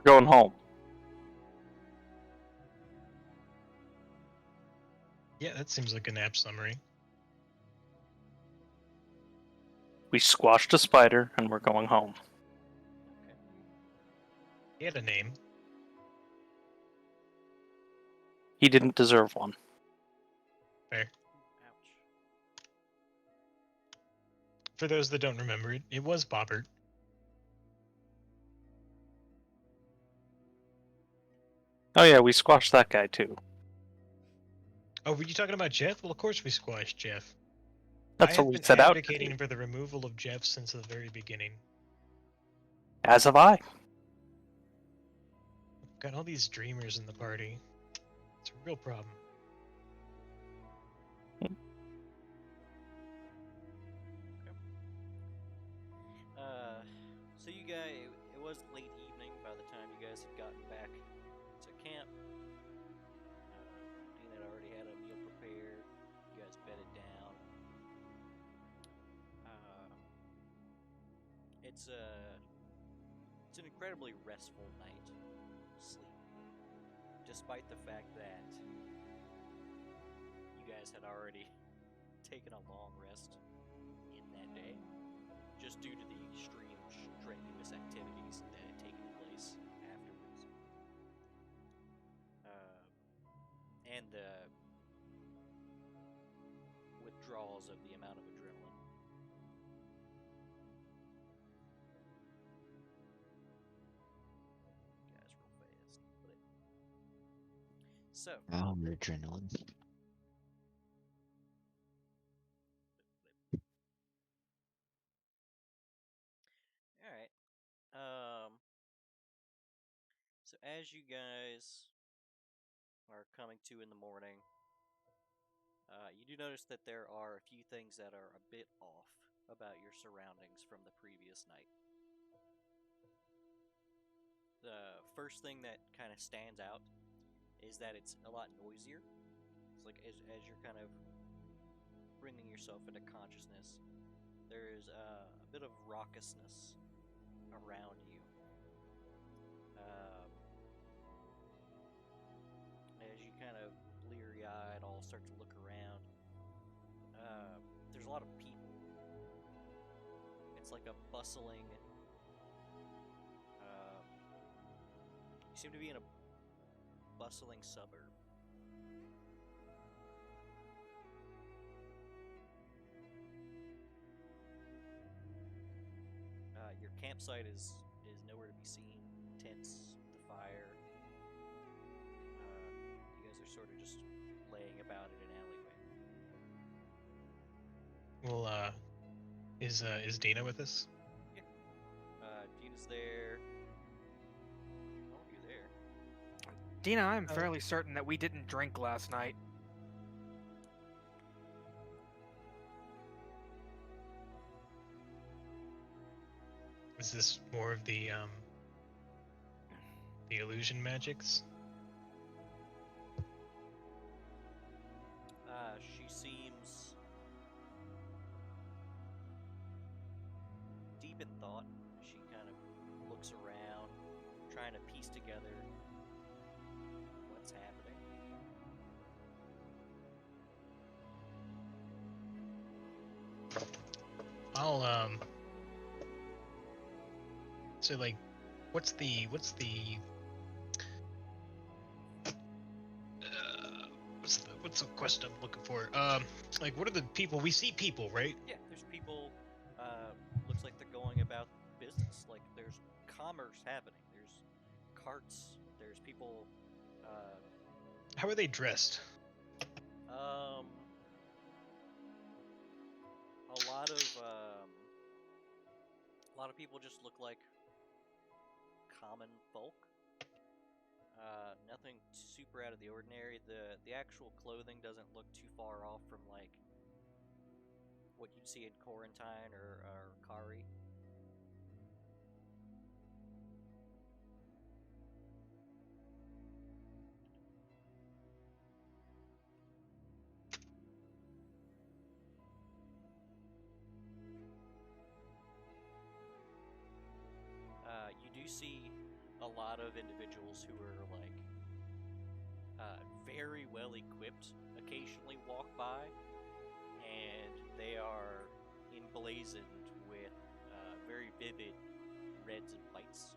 We're going home. Yeah, that seems like a nap summary. We squashed a spider, and we're going home. Okay. He had a name. He didn't deserve one. Fair. Ouch. For those that don't remember it, it was Bobbert. Oh yeah, we squashed that guy too. Oh, were you talking about Jeff? Well, of course we squashed Jeff. That's I what have we been set out to advocating do. for the removal of Jeff since the very beginning. As have I. Got all these dreamers in the party. It's a real problem. So you guys, it was late evening by the time you guys had gotten back to camp. Dean had already had a meal prepared. You guys bedded down. It's an incredibly restful night of sleep, despite the fact that you guys had already taken a long rest in that day, just due to the extreme strenuous activities that had taken place afterwards. And the withdrawals of the amount of adrenaline. Guys, real fast. So, Adrenaline. alright. So as you guys are coming to in the morning, you do notice that there are a few things that are a bit off about your surroundings from the previous night. The first thing that kind of stands out is that it's a lot noisier. It's like as you're kind of bringing yourself into consciousness, there's a bit of raucousness around you. As you kind of bleary-eyed all start to look around, there's a lot of people. It's like a bustling. You seem to be in a bustling suburb. Your campsite is nowhere to be seen. Tents, the fire. You guys are sort of just laying about in an alleyway. Well, is Dina with us? Yeah. Dina's there. Oh, you're there. Dina, I'm fairly certain that we didn't drink last night. Is this more of the illusion magics? She seems deep in thought. She kind of looks around, trying to piece together what's happening. I'll So like, what's the what's the question I'm looking for? Like, what are the people we see? People, right? Yeah, there's people. Looks like they're going about business. Like there's commerce happening. There's carts. There's people. How are they dressed? A lot of people just look like common folk. Nothing super out of the ordinary. The actual clothing doesn't look too far off from like what you'd see in Quarantine or Kari. You do see a lot of individuals who are like very well equipped occasionally walk by, and they are emblazoned with very vivid reds and whites.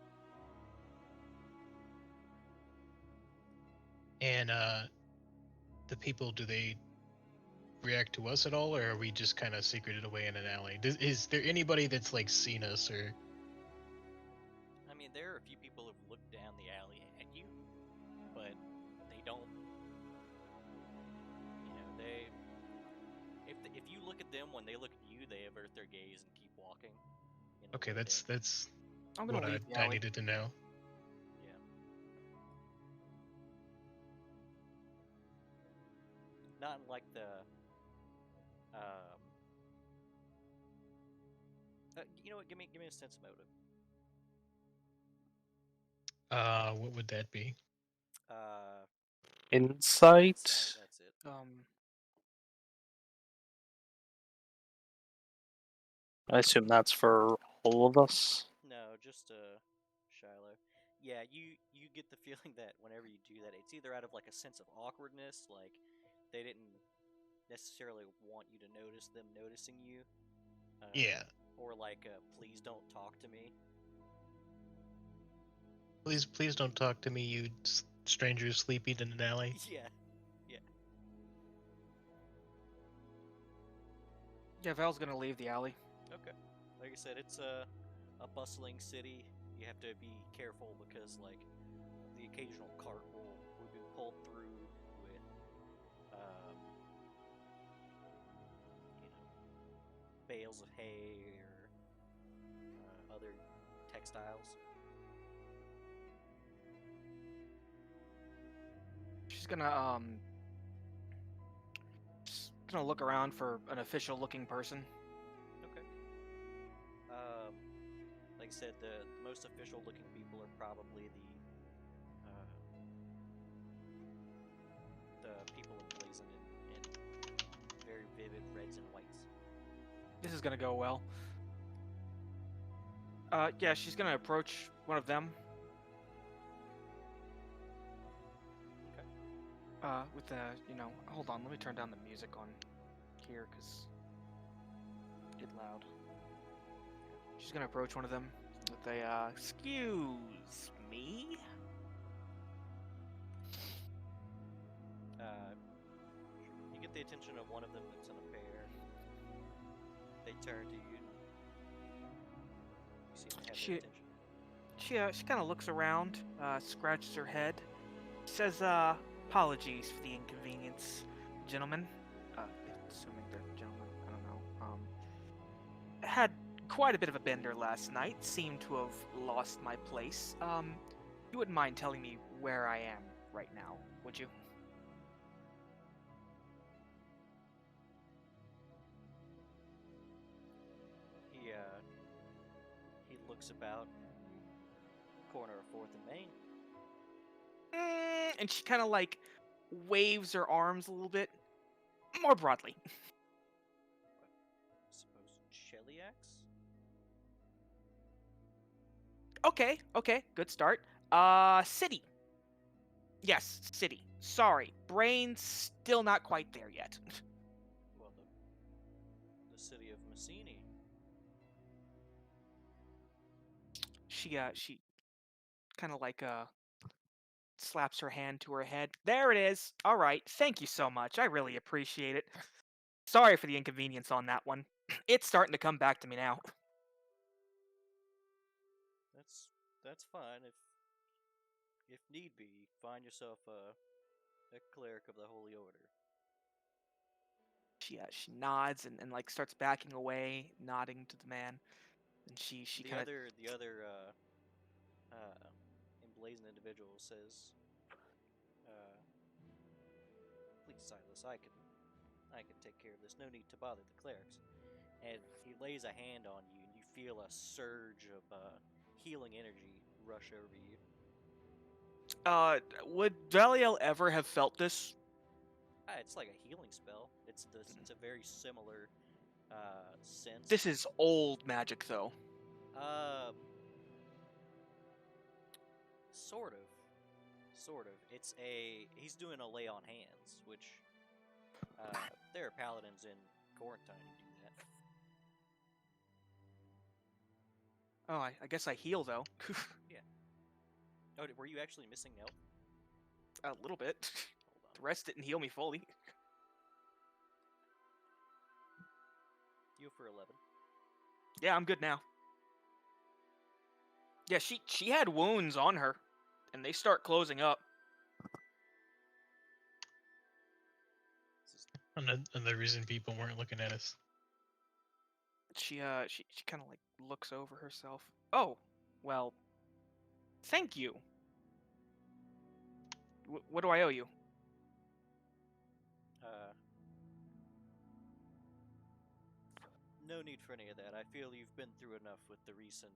And the people, do they react to us at all, or are we just kind of secreted away in an alley? Is there anybody that's like seen us, or? I mean, there are a few people who've looked down the alley at you, but they don't. You know, they. If you look at them when they look at you, they avert their gaze and keep walking. In a Okay, way that's I'm gonna what leave the I alley. needed to know. yeah. Not in like the. You know what? Give me a sense motive. What would that be? Insight. That's it. I assume that's for all of us. No, just Shiloh. Yeah, you get the feeling that whenever you do that, it's either out of like a sense of awkwardness, like they didn't necessarily want you to notice them noticing you. Yeah. Or like, please don't talk to me. Please don't talk to me, you stranger sleeping in an alley. Yeah. Yeah, Val's gonna leave the alley. Okay. Like I said, it's a bustling city. You have to be careful because like the occasional cart will be pulled through with you know, bales of hay or other textiles. She's gonna look around for an official looking person. Okay. Like I said, the most official looking people are probably the people emblazoned in very vivid reds and whites. This is gonna go well. Yeah, she's gonna approach one of them. Okay. With the, hold on, let me turn down the music on here, because it's loud. She's gonna approach one of them with a, excuse me? You get the attention of one of them that's in a pair. They turn to you. You seem to have their attention. She kind of looks around, scratches her head, says, apologies for the inconvenience, gentlemen. Assuming they're gentlemen, I don't know. Had quite a bit of a bender last night, seemed to have lost my place. You wouldn't mind telling me where I am right now, would you? He looks about corner of 4th and Main. And she kind of like waves her arms a little bit more broadly. I suppose Cheliax? Okay, good start. City. Yes, city. Sorry, brain's still not quite there yet. Well, the city of Messini. She kind of like slaps her hand to her head. There it is. All right, thank you so much. I really appreciate it. Sorry for the inconvenience on that one. It's starting to come back to me now. That's fine. If need be, find yourself a cleric of the Holy Order. She nods and like starts backing away, nodding to the man. And she kind of the other emblazoned individual says, "Please, Silas, I can take care of this. No need to bother the clerics." And he lays a hand on you, and you feel a surge of healing energy rush over you. would Valiel ever have felt this? It's like a healing spell. It's a very similar sense. This is old magic, though. Sort of. Sort of. He's doing a lay on hands, which there are paladins in quarantine who do that. Oh, I guess I heal though. Oh, were you actually missing health? A little bit. Hold The on. rest didn't heal me fully. You for 11. Yeah, I'm good now. Yeah, she had wounds on her, and they start closing up. This is Another reason people weren't looking at us. She kind of like looks over herself. Oh, well, thank you. What do I owe you? No need for any of that. I feel you've been through enough with the recent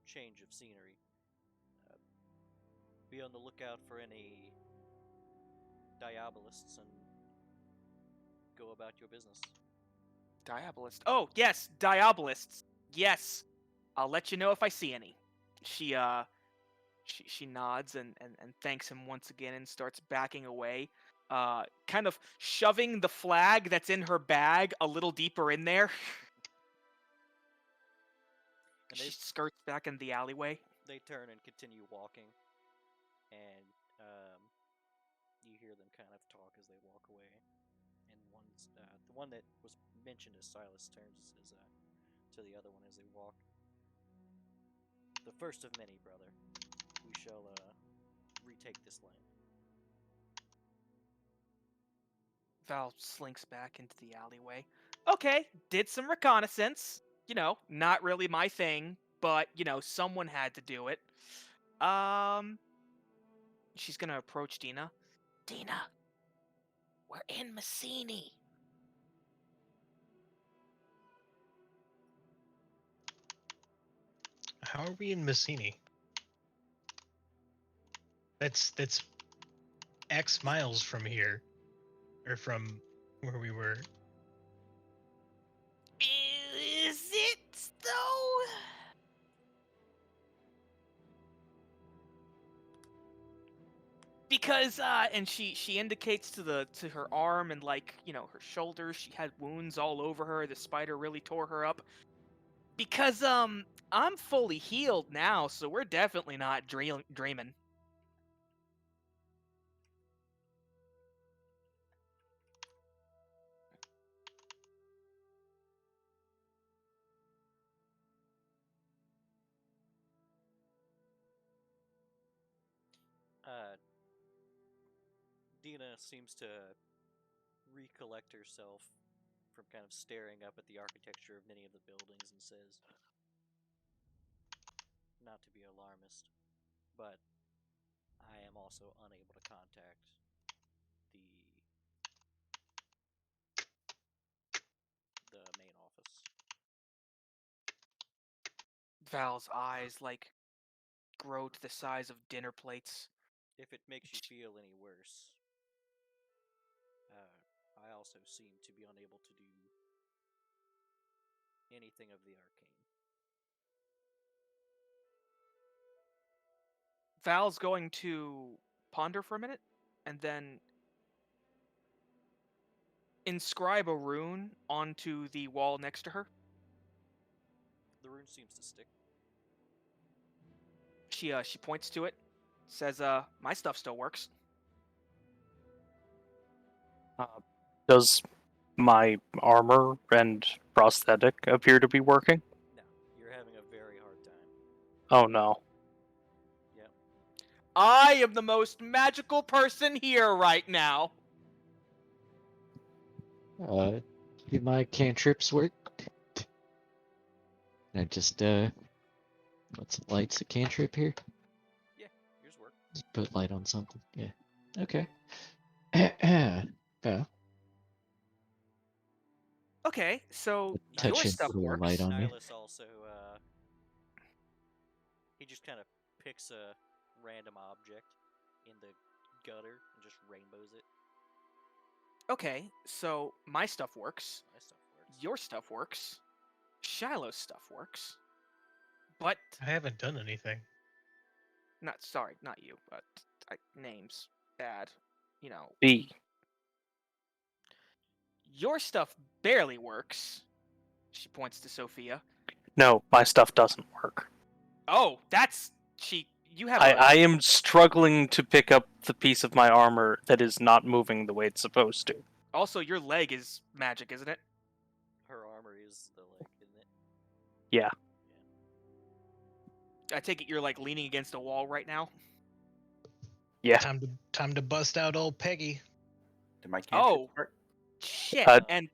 change of scenery. Be on the lookout for any diabolists and go about your business. Diabolist. Oh, yes, Diabolists. Yes. I'll let you know if I see any. She nods and thanks him once again and starts backing away, kind of shoving the flag that's in her bag a little deeper in there. And She skirts back in the alleyway. they turn and continue walking, and you hear them kind of talk as they walk away. And the one that was mentioned as Silas turns and says to the other one as they walk, "The first of many, brother. We shall retake this land." Val slinks back into the alleyway. Okay, did some reconnaissance. You know, not really my thing, but you know, someone had to do it. She's gonna approach Dina. Dina, we're in Messini. How are we in Messini? That's X miles from here, or from where we were. Is it though? Because and she indicates to her arm and like, you know, her shoulders. She had wounds all over her. The spider really tore her up. Because I'm fully healed now, so we're definitely not dreaming. Dina seems to recollect herself from kind of staring up at the architecture of many of the buildings and says, "Not to be alarmist, but I am also unable to contact the main office." Val's eyes like grow to the size of dinner plates. If it makes you feel any worse, I also seem to be unable to do anything of the arcane. Val's going to ponder for a minute and then inscribe a rune onto the wall next to her. The rune seems to stick. She points to it, says, my stuff still works. Does my armor and prosthetic appear to be working? No, you're having a very hard time. Oh no. Yep. I am the most magical person here right now. Do my cantrips work? Can I just what's light's a cantrip here? Yeah, yours work. Just put light on something. Yeah. Okay. Yeah. Okay, so Touch your and stuff put a little works. light on me. Silas also, he just kind of picks a random object in the gutter and just rainbows it. Okay, so my stuff works. My stuff works. Your stuff works. Shiloh's stuff works. But I haven't done anything. not you, but names bad. You know, B. your stuff barely works. She points to Sophia. No, my stuff doesn't work. Oh, that's you have I am struggling to pick up the piece of my armor that is not moving the way it's supposed to. also your leg is magic, isn't it? Her armor is the leg, isn't it? Yeah. I take it you're like leaning against a wall right now. Yeah. Time to bust out old Peggy. Did my cantrip Oh. work? Shit. And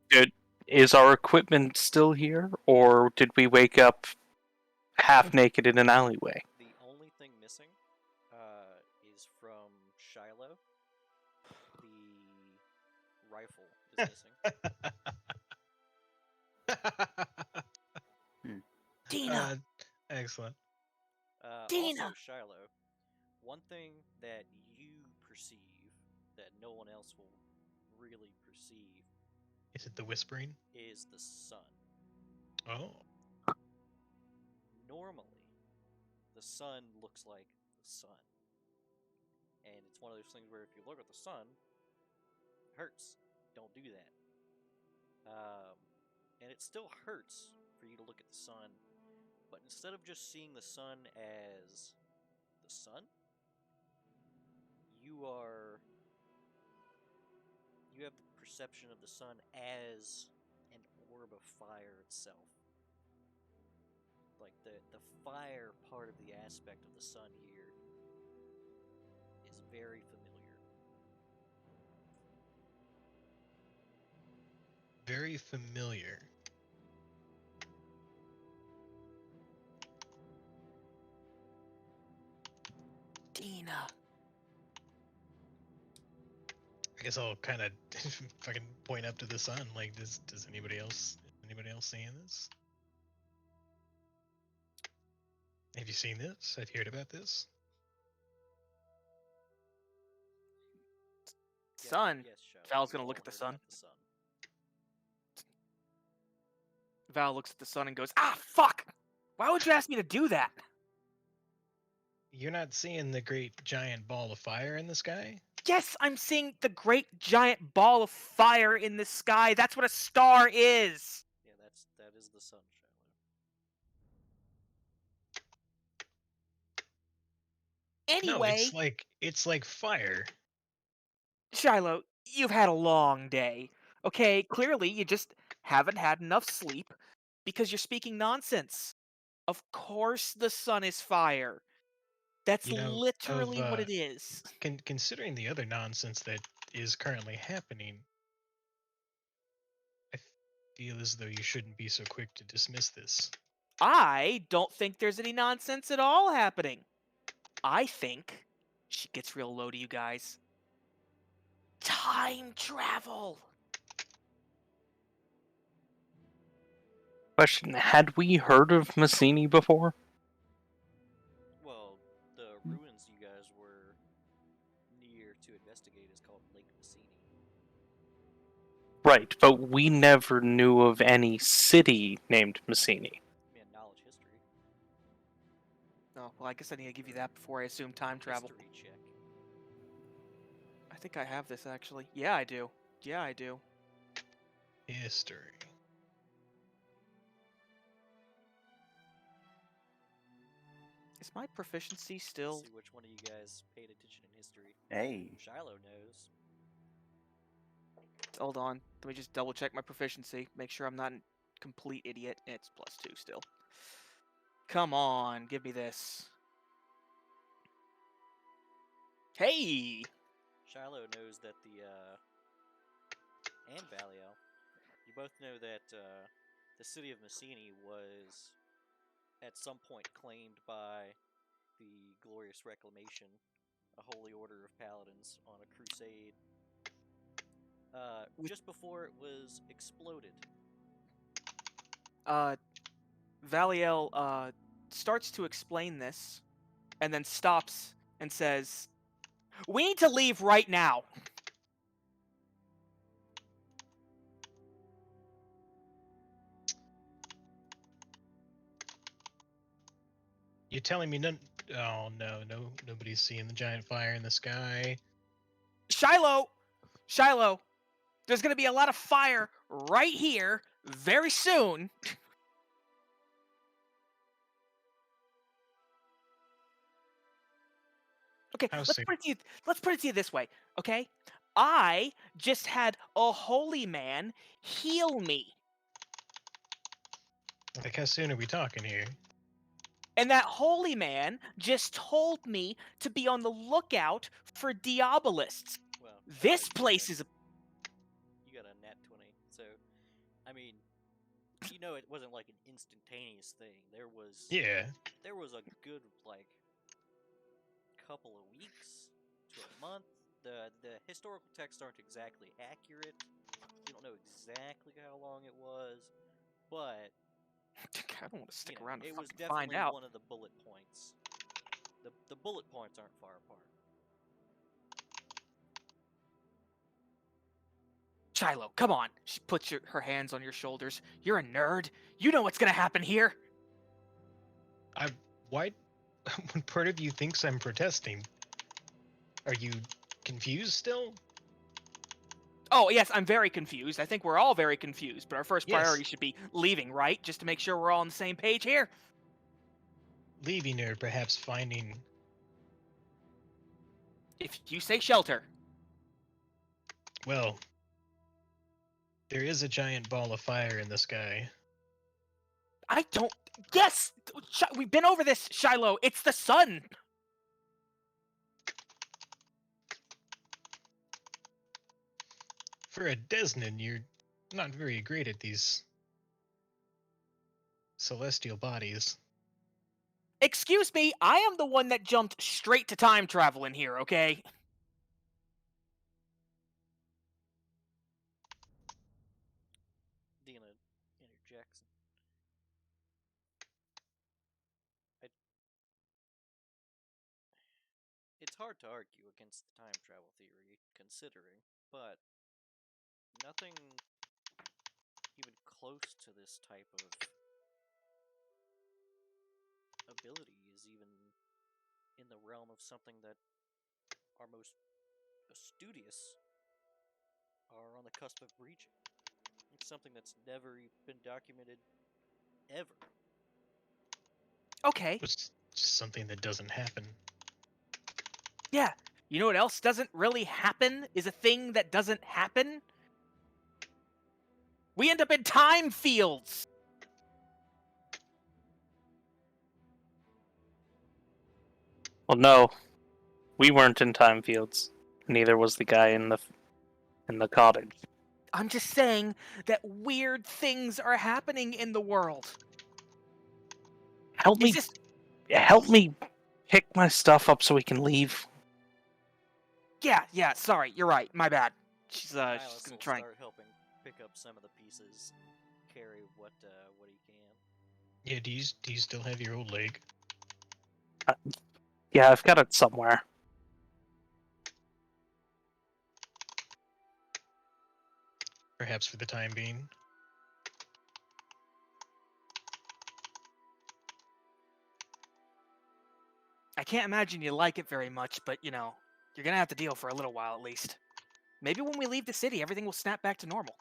Is our equipment still here, or did we wake up half naked in an alleyway? The only thing missing is from Shiloh. The rifle is missing. Dina. Excellent. Dina! Also, Shiloh, one thing that you perceive that no one else will really perceive Is it the whispering? is the sun. Oh. Normally, the sun looks like the sun. And it's one of those things where if you look at the sun, it hurts. Don't do that. And it still hurts for you to look at the sun, but instead of just seeing the sun as the sun, you have the perception of the sun as an orb of fire itself. Like the fire part of the aspect of the sun here is very familiar. Very familiar. Dina. I guess I'll kind of fucking point up to the sun. Like, does anybody else seeing this? Have you seen this? Have you heard about this? Sun. Yes, Shiloh, Val's we've gonna look all at the heard sun. about the sun. Val looks at the sun and goes, "Ah, fuck! Why would you ask me to do that?" You're not seeing the great giant ball of fire in the sky? Yes, I'm seeing the great giant ball of fire in the sky. That's what a star is. Yeah, that is the sun, Shiloh. Anyway, No, it's like fire. Shiloh, you've had a long day. Okay, clearly you just haven't had enough sleep because you're speaking nonsense. Of course the sun is fire. That's You know, literally what it is. Considering the other nonsense that is currently happening, I feel as though you shouldn't be so quick to dismiss this. I don't think there's any nonsense at all happening. I think she gets real low to you guys. Time travel. Question, had we heard of Massini before? Well, the ruins you guys were near to investigate is called Lake Massini. Right, but we never knew of any city named Massini. Man, knowledge history. Oh, well, I guess I need to give you that before I assume time travel. History check. I think I have this actually. Yeah, I do. Yeah, I do. History. Is my proficiency still? Let's see which one of you guys paid attention in history. Hey. Shiloh knows. Hold on. Let me just double check my proficiency. Make sure I'm not a complete idiot. It's +2 still. Come on, give me this. Hey! Shiloh knows that and Valiel, you both know that the city of Massini was at some point claimed by the Glorious Reclamation, a holy order of paladins on a crusade, just before it was exploded. Valiel starts to explain this, and then stops and says, "We need to leave right now." You're telling me Oh no, nobody's seeing the giant fire in the sky. Shiloh! Shiloh! There's gonna be a lot of fire right here very soon. Okay, How let's soon? let's put it to you this way, okay? I just had a holy man heal me. Like, how soon are we talking here? And that holy man just told me to be on the lookout for diabolists. Well, This place is a you got a nat 20, so I mean, you know, it wasn't like an instantaneous thing. There was Yeah. a good like couple of weeks to a month. The historical texts aren't exactly accurate. We don't know exactly how long it was, but I don't want to stick you know, around to it was fucking find definitely out. one of the bullet points. The bullet points aren't far apart. Shiloh, come on. She puts her hands on your shoulders. You're a nerd. You know what's gonna happen here. Why? When part of you thinks I'm protesting, are you confused still? Oh, yes, I'm very confused. I think we're all very confused, but our first Yes. priority should be leaving, right? Just to make sure we're all on the same page here. Leaving or perhaps finding. If you say shelter. Well, there is a giant ball of fire in the sky. I don't. Yes! We've been over this, Shiloh. It's the sun. For a Desnan, you're not very great at these celestial bodies. Excuse me, I am the one that jumped straight to time travel in here, okay? Dina interjects. It's hard to argue against the time travel theory, considering, but nothing even close to this type of ability is even in the realm of something that our most studious are on the cusp of breaching. It's something that's never been documented ever. Okay. It's just something that doesn't happen. Yeah. You know what else doesn't really happen? Is a thing that doesn't happen? We end up in time fields! Well, no, we weren't in time fields. Neither was the guy in the cottage. I'm just saying that weird things are happening in the world. Help Is me, this... help me pick my stuff up so we can leave. Yeah, sorry, you're right, my bad. She's Nihilus gonna will try and... start helping pick up some of the pieces, carry what he can. Yeah, do you still have your old leg? Yeah, I've got it somewhere. Perhaps for the time being. I can't imagine you like it very much, but, you know, you're gonna have to deal for a little while at least. Maybe when we leave the city, everything will snap back to normal.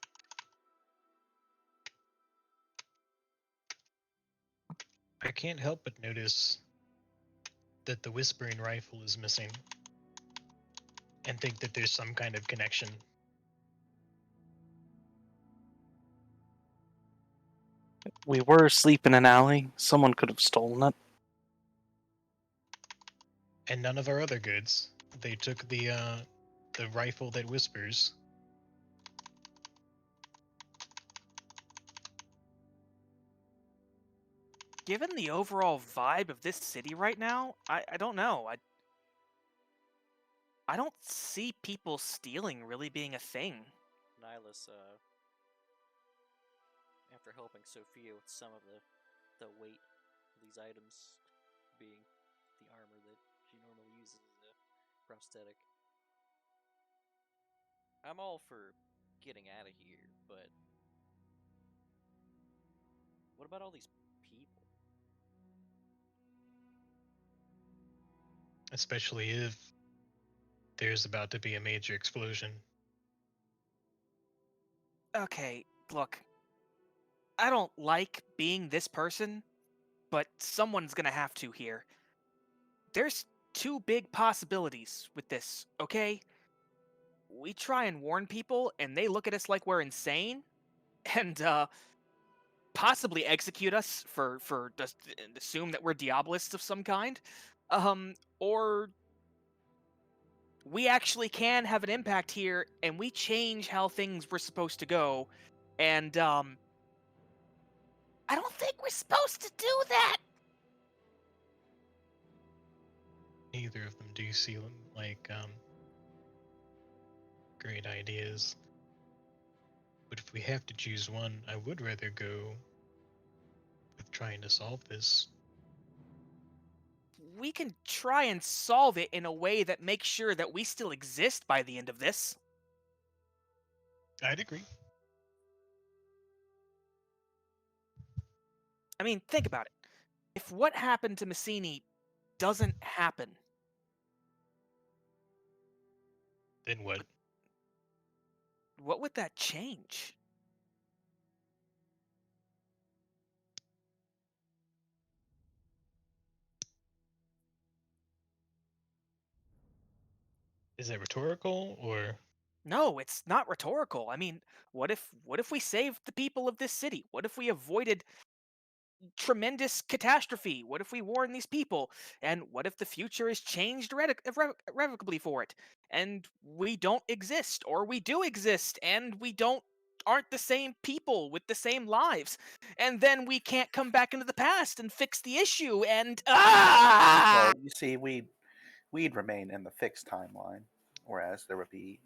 I can't help but notice that the whispering rifle is missing, and think that there's some kind of connection. We were asleep in an alley. Someone could have stolen it. And none of our other goods. They took the rifle that whispers. Given the overall vibe of this city right now, I don't know. I don't see people stealing really being a thing. Nihilus, after helping Sophia with some of the weight of these items, being the armor that she normally uses as a prosthetic. I'm all for getting out of here, but what about all these people? especially if there's about to be a major explosion. Okay, look. I don't like being this person, but someone's gonna have to here. There's two big possibilities with this, okay? We try and warn people, and they look at us like we're insane, and possibly execute us for just assume that we're Diabolists of some kind. Or we actually can have an impact here, and we change how things were supposed to go, and I don't think we're supposed to do that. Neither of them do seem like great ideas. But if we have to choose one, I would rather go with trying to solve this. We can try and solve it in a way that makes sure that we still exist by the end of this. I'd agree. I mean, think about it. If what happened to Massini doesn't happen, Then what? what would that change? Is that rhetorical or? No, it's not rhetorical. I mean, what if we saved the people of this city? What if we avoided tremendous catastrophe? What if we warn these people? And what if the future is changed irrevocably for it? And we don't exist, or we do exist, and we aren't the same people with the same lives. And then we can't come back into the past and fix the issue, and Well, you see, we'd remain in the fixed timeline, whereas there would be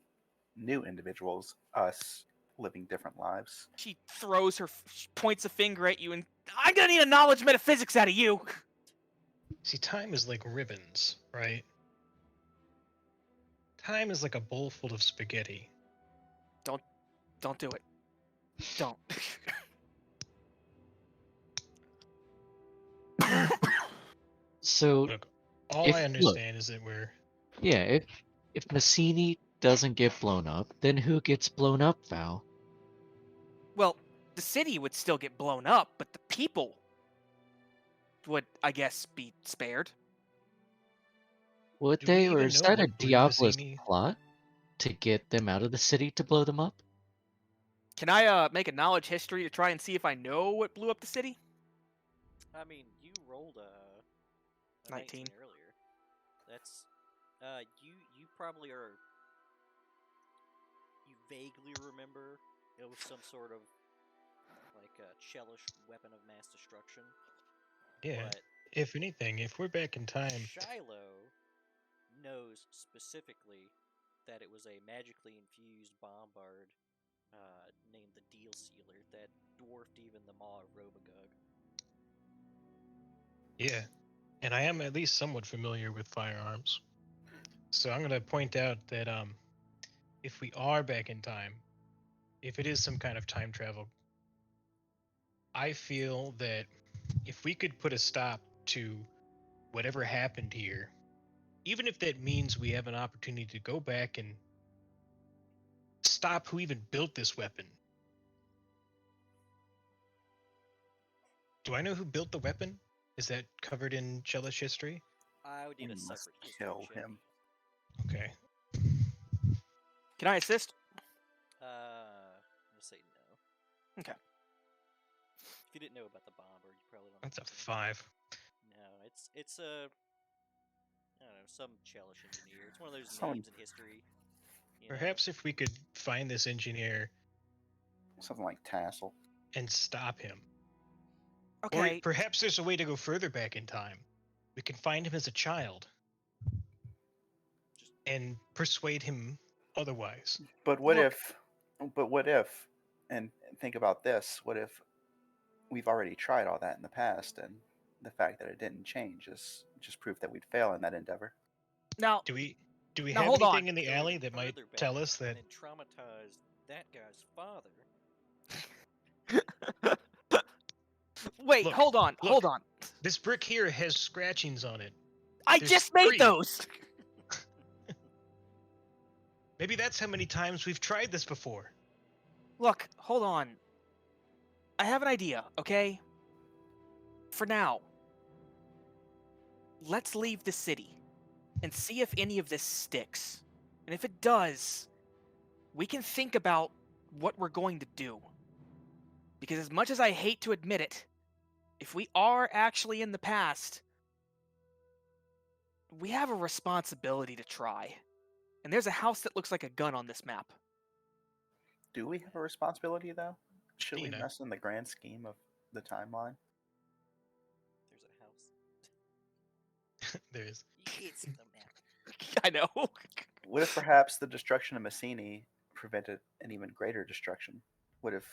new individuals, us, living different lives. She throws her, points a finger at you, and I'm gonna need a knowledge metaphysics out of you. See, time is like ribbons, right? Time is like a bowl full of spaghetti. Don't do it. Don't. So Look, all If- I look. understand is that we're yeah, if Massini doesn't get blown up, then who gets blown up, Val? Well, the city would still get blown up, but the people would, I guess, be spared. Would Do we they, or even is know that a what blew Diabolist Massini? plot to get them out of the city to blow them up? Can I make a knowledge history to try and see if I know what blew up the city? I mean, you rolled a 19. earlier. That's you probably are. You vaguely remember it was some sort of like a chellish weapon of mass destruction. Yeah. But If anything, if we're back in time, Shiloh knows specifically that it was a magically infused bombard named the Deal Sealer that dwarfed even the Maw of Robagug. yeah. And I am at least somewhat familiar with firearms. So I'm gonna point out that if we are back in time, if it is some kind of time travel, I feel that if we could put a stop to whatever happened here, even if that means we have an opportunity to go back and stop who even built this weapon. Do I know who built the weapon? Is that covered in Chelish history? I would We need a must separate history kill check. him. Okay. Can I assist? Let's say no. Okay. If you didn't know about the bomber, you probably don't. That's a know. 5. No, it's a I don't know, some Chelish engineer. It's one of those Some- names in history. You know. Perhaps if we could find this engineer Something like Tassel. and stop him. Okay. Or perhaps there's a way to go further back in time. We can find him as a child and persuade him otherwise. But what Look- if, and think about this, what if we've already tried all that in the past, and the fact that it didn't change is just proof that we'd fail in that endeavor? Now, Do we Now, have hold on. anything in the Go alley even that might further tell back us that and then traumatize that guy's father. wait, Look, hold on. look. Hold on. this brick here has scratchings on it? I There's just made 3. those! Maybe that's how many times we've tried this before. Look, hold on. I have an idea, okay? For now, let's leave the city and see if any of this sticks. And if it does, we can think about what we're going to do. Because as much as I hate to admit it, if we are actually in the past, we have a responsibility to try. And there's a house that looks like a gun on this map. Do we have a responsibility though? Should we Dina. mess in the grand scheme of the timeline? There's a house. There is. You can't see them now. I know. What if perhaps the destruction of Messini prevented an even greater destruction? What if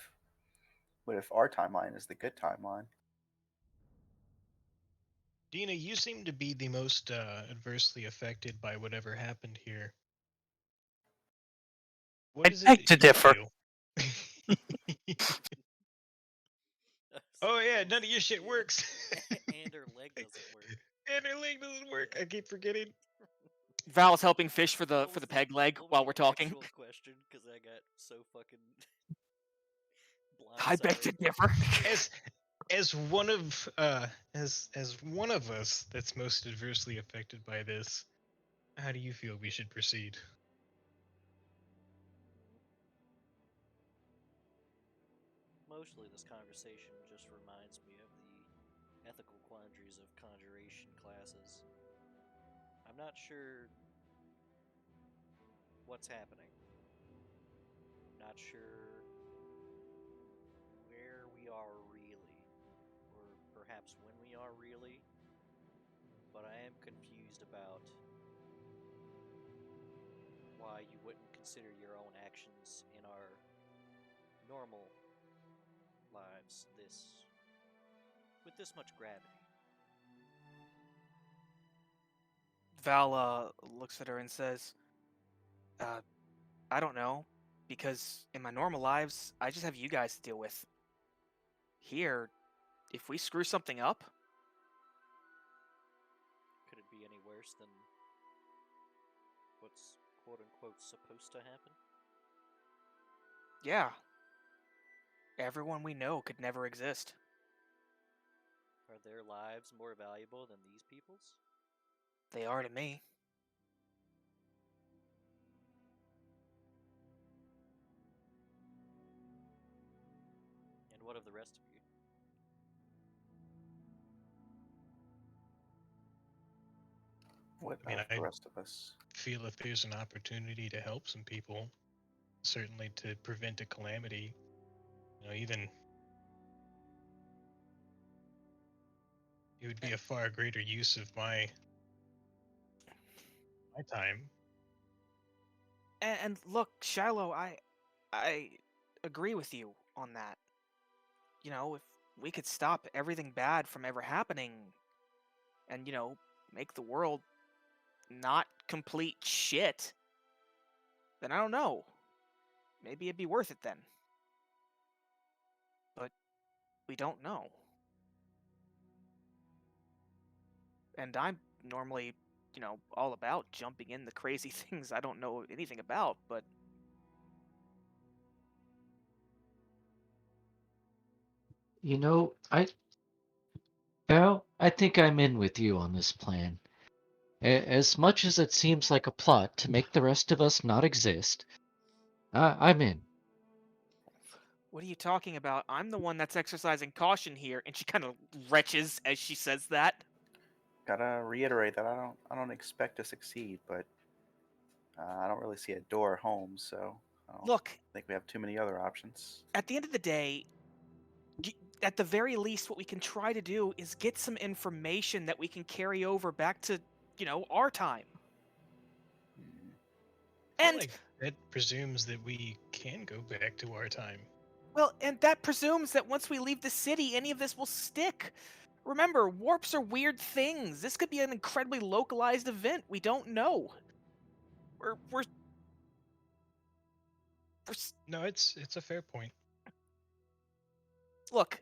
our timeline is the good timeline? Dina, you seem to be the most adversely affected by whatever happened here. What I is it beg that to you differ. feel? Oh yeah, none of your shit works. And her leg doesn't work. And her leg doesn't work. I keep forgetting. Val's helping fish for the What was peg leg what was while the we're talking. actual question? Because I got so fucking I beg to blindsided. differ. As one of as one of us that's most adversely affected by this, how do you feel we should proceed? Mostly, this conversation just reminds me of the ethical quandaries of conjuration classes. I'm not sure what's happening. Not sure where we are really, or perhaps when we are really, but I am confused about why you wouldn't consider your own actions in our normal lives with this much gravity. Val looks at her and says, I don't know, because in my normal lives, I just have you guys to deal with. Here, if we screw something up, Could it be any worse than what's quote unquote supposed to happen? yeah, everyone we know could never exist. Are their lives more valuable than these people's? They are to me. And what of the rest of you? What I mean, of the rest of us? Feel if there's an opportunity to help some people, certainly to prevent a calamity, even it would be a far greater use of my time. And look, Shiloh, I agree with you on that. You know, if we could stop everything bad from ever happening, and make the world not complete shit, then I don't know. Maybe it'd be worth it then. But we don't know. And I'm normally, all about jumping in the crazy things I don't know anything about, but Val, I think I'm in with you on this plan. As much as it seems like a plot to make the rest of us not exist, I'm in. what are you talking about? I'm the one that's exercising caution here, and she kind of retches as she says that. Gotta reiterate that I don't expect to succeed, but I don't really see a door home, so I don't Look, think we have too many other options. at the end of the day, at the very least, what we can try to do is get some information that we can carry over back to, our time. Hmm. I feel And, like that presumes that we can go back to our time. well, and that presumes that once we leave the city, any of this will stick. Remember, warps are weird things. This could be an incredibly localized event. We don't know. We're No, it's a fair point. look.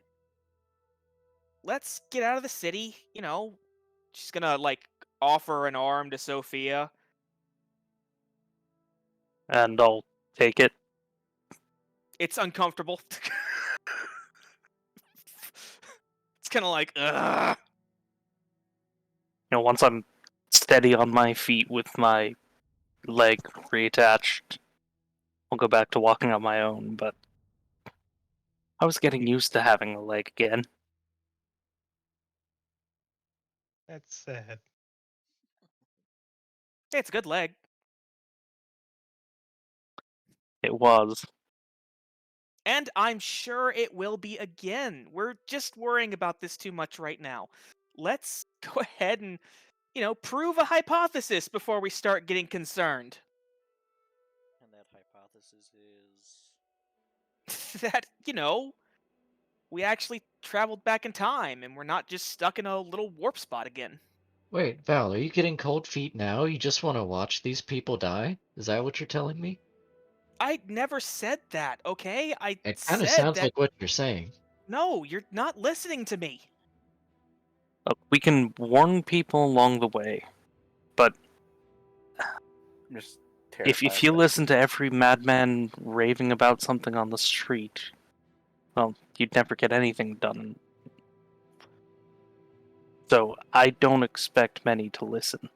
Let's get out of the city. She's gonna offer an arm to Sophia. And I'll take it. It's uncomfortable. It's kind of like, ugh. Once I'm steady on my feet with my leg reattached, I'll go back to walking on my own, but I was getting used to having a leg again. That's sad. Hey, it's a good leg. It was. And I'm sure it will be again. We're just worrying about this too much right now. Let's go ahead and, prove a hypothesis before we start getting concerned. And that hypothesis is. That, we actually traveled back in time and we're not just stuck in a little warp spot again. Wait, Val, are you getting cold feet now? You just want to watch these people die? Is that what you're telling me? I never said that, okay? I It kind of said sounds that. like what you're saying. No, you're not listening to me. Look, we can warn people along the way, but I'm just terrified. if you that- listen to every madman raving about something on the street, well, you'd never get anything done. So I don't expect many to listen.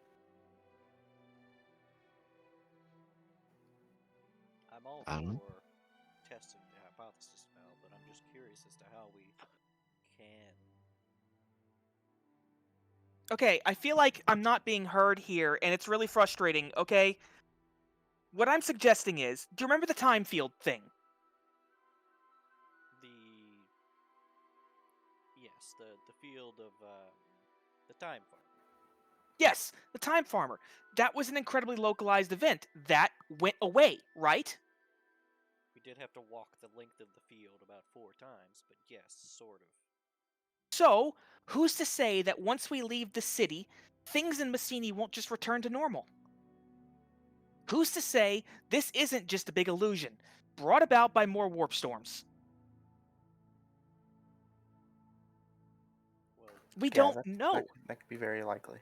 I'm all I don't know. for testing the hypothesis, Val, but I'm just curious as to how we can. Okay, I feel like I'm not being heard here, and it's really frustrating, okay? What I'm suggesting is, do you remember the time field thing? The field of the time farm. Yes, the time farmer. That was an incredibly localized event. That went away, right? We did have to walk the length of the field about 4 times, but yes, sort of. So, who's to say that once we leave the city, things in Messini won't just return to normal? Who's to say this isn't just a big illusion, brought about by more warp storms? Well, We Yeah, don't know. that could be very likely.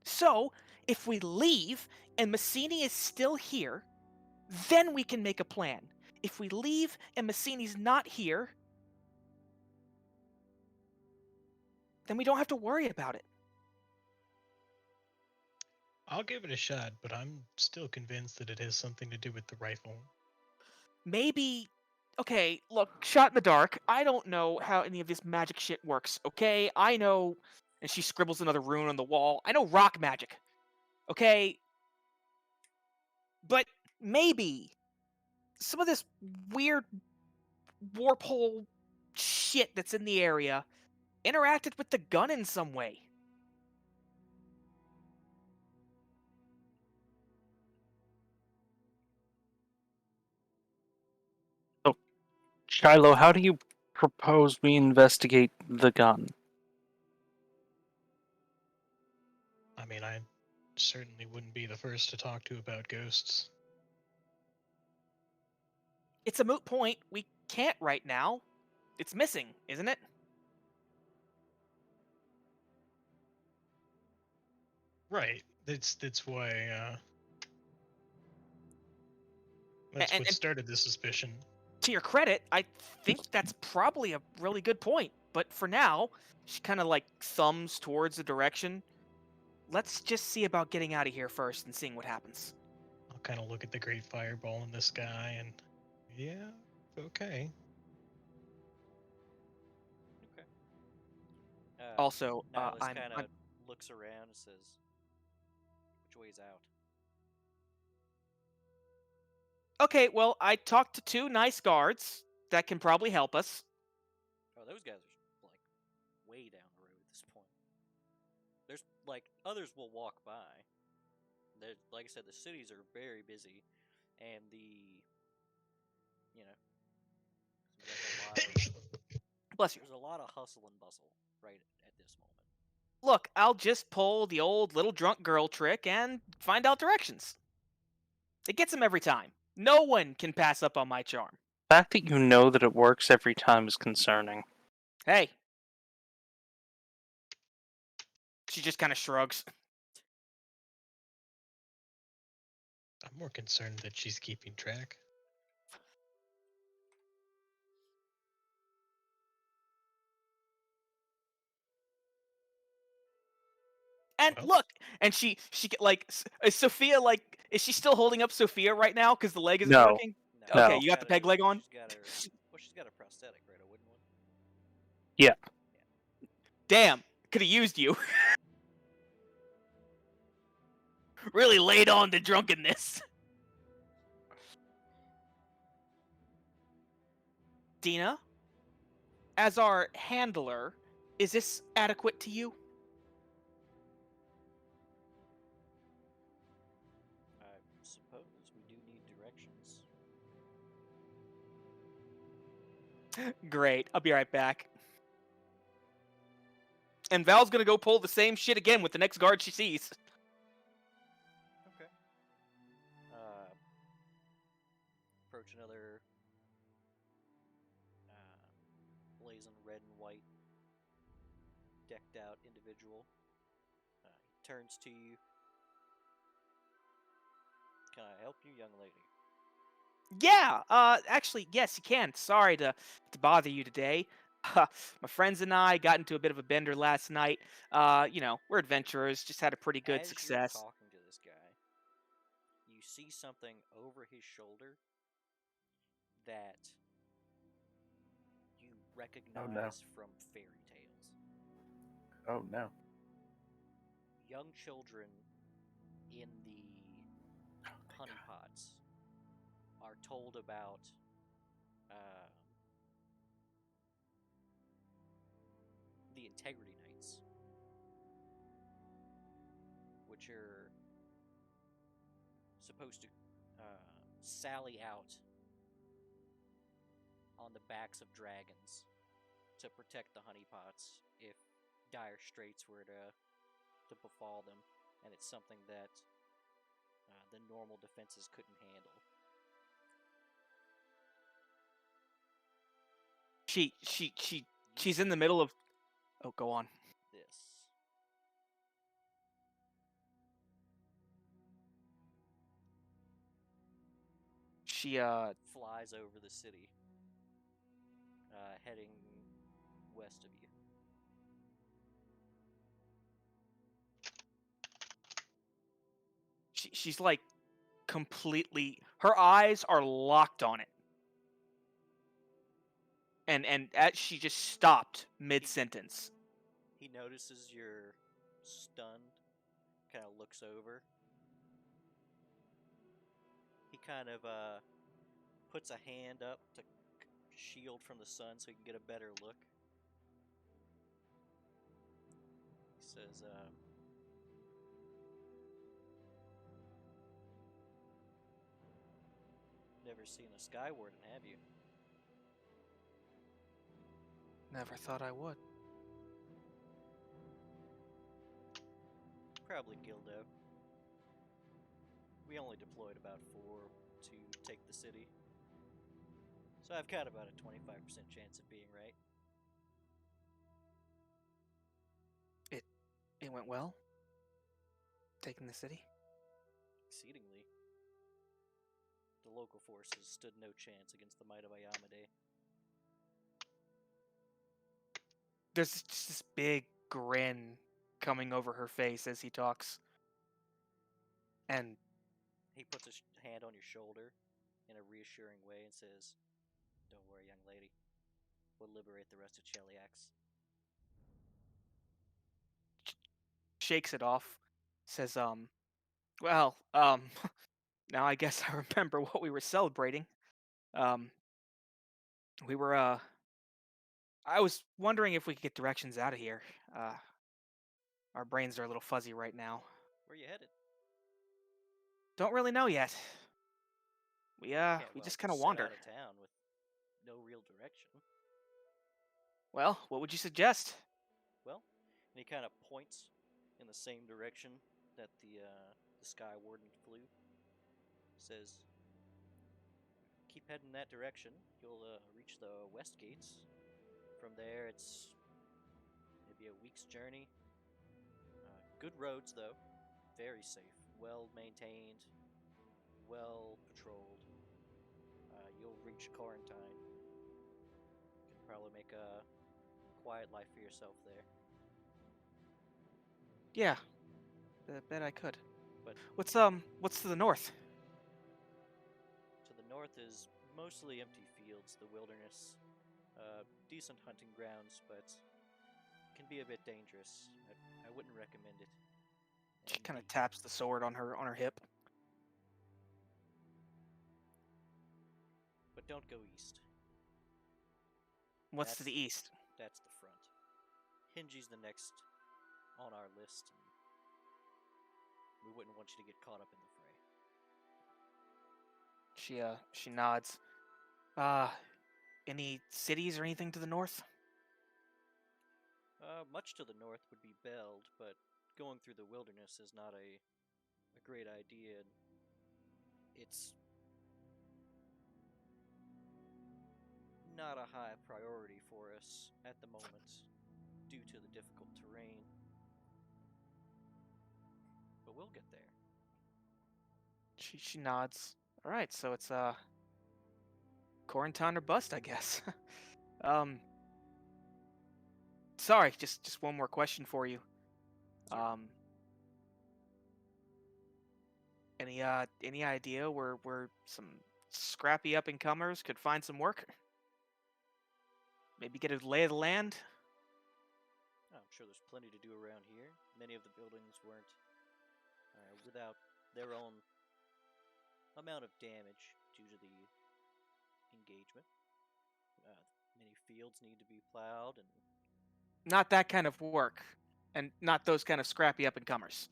So, if we leave and Messini is still here, then we can make a plan. If we leave and Messini's not here, then we don't have to worry about it. I'll give it a shot, but I'm still convinced that it has something to do with the rifle. Maybe. Okay, look, shot in the dark. I don't know how any of this magic shit works, okay? I know. And she scribbles another rune on the wall. I know rock magic, okay? But maybe some of this weird warp hole shit that's in the area interacted with the gun in some way. Shiloh, how do you propose we investigate the gun? I mean, I certainly wouldn't be the first to talk to about ghosts. It's a moot point. We can't right now. It's missing, isn't it? Right. That's why. That's And what started the suspicion. to your credit, I think that's probably a really good point. But for now, she kind of like thumbs towards the direction. Let's just see about getting out of here first and seeing what happens. I'll kind of look at the great fireball in the sky and, yeah, okay. Okay. Also, Nihilus I'm kind of looks around and says, "Which way's out?" okay. Well, I talked to 2 nice guards that can probably help us. Oh, those guys are like way down the road at this point. There's like others will walk by. Like I said, the cities are very busy, and you know, Bless you. there's a lot of hustle and bustle right at this moment. Look, I'll just pull the old little drunk girl trick and find out directions. It gets him every time. No one can pass up on my charm. The fact that you know that it works every time is concerning. Hey. She just kind of shrugs. more concerned that she's keeping track. And Well. look, and she like is Sophia like is she still holding up Sophia right now because the leg isn't No. working? No, Okay, No. you got the peg leg on. She's got her. Well, she's got a prosthetic, right? A wooden one. Yeah. Damn, could have used you. Really laid on the drunkenness. Dina, as our handler, is this adequate to you? I suppose we do need directions. Great, I'll be right back. And Val's gonna go pull the same shit again with the next guard she sees. Okay. Approach another blazing red and white, decked out individual. He turns to you. Can I help you, young lady? Yeah, actually, yes, you can. Sorry to bother you today. My friends and I got into a bit of a bender last night. We're adventurers, just had a pretty good As success. you're talking to this guy, you see something over his shoulder that you recognize from fairy tales. Oh no. Young children in the honeypots are told about the Integrity Knights, which are supposed to sally out on the backs of dragons to protect the honeypots if dire straits were to befall them, and it's something that the normal defenses couldn't handle. She's in the middle of. Oh, go on. This. She flies over the city, heading west of you. she's like completely. Her eyes are locked on it. And as she just stopped mid sentence. He notices you're stunned, kind of looks over. He kind of puts a hand up to shield from the sun so he can get a better look. He says, never seen a Sky Warden, have you? Never thought I would. Probably Gildo. We only deployed about 4 to take the city. So I've got about a 25% chance of being right. It went well. Taking the city. Exceedingly. The local forces stood no chance against the might of Ayamade. There's just this big grin coming over her face as he talks. And he puts his hand on your shoulder in a reassuring way and says, "Don't worry, young lady. We'll liberate the rest of Cheliax." shakes it off. Says, now I guess I remember what we were celebrating. We were, I was wondering if we could get directions out of here. Our brains are a little fuzzy right now. Where you headed? Don't really know yet. We just kind of set wander. out of town with no real direction. Well, what would you suggest? Well, and he kind of points in the same direction that the Sky Warden flew. Says, "Keep heading that direction. You'll reach the west gates. From there, it's maybe a week's journey. Good roads, though. Very safe. Well maintained. well patrolled. You'll reach quarantine. You can probably make a quiet life for yourself there. Yeah, I bet I could. But What's to the north? to the north is mostly empty fields, the wilderness. Decent hunting grounds, but can be a bit dangerous. I wouldn't recommend it. She And kind of the- taps the sword on her hip. But don't go east. What's to the east? That's the front. Hingy's the next on our list, and we wouldn't want you to get caught up in the fray. She nods. Any cities or anything to the north? Much to the north would be Beld, but going through the wilderness is not a great idea. It's not a high priority for us at the moment due to the difficult terrain. But we'll get there. She nods. All right, so it's quarantine or bust, I guess. Sorry, just one more question for you. Sure. Any idea where some scrappy up and comers could find some work? Maybe get a lay of the land? I'm sure there's plenty to do around here. Many of the buildings weren't without their own amount of damage due to the engagement. Many fields need to be plowed, and Not that kind of work, and not those kind of scrappy up and comers.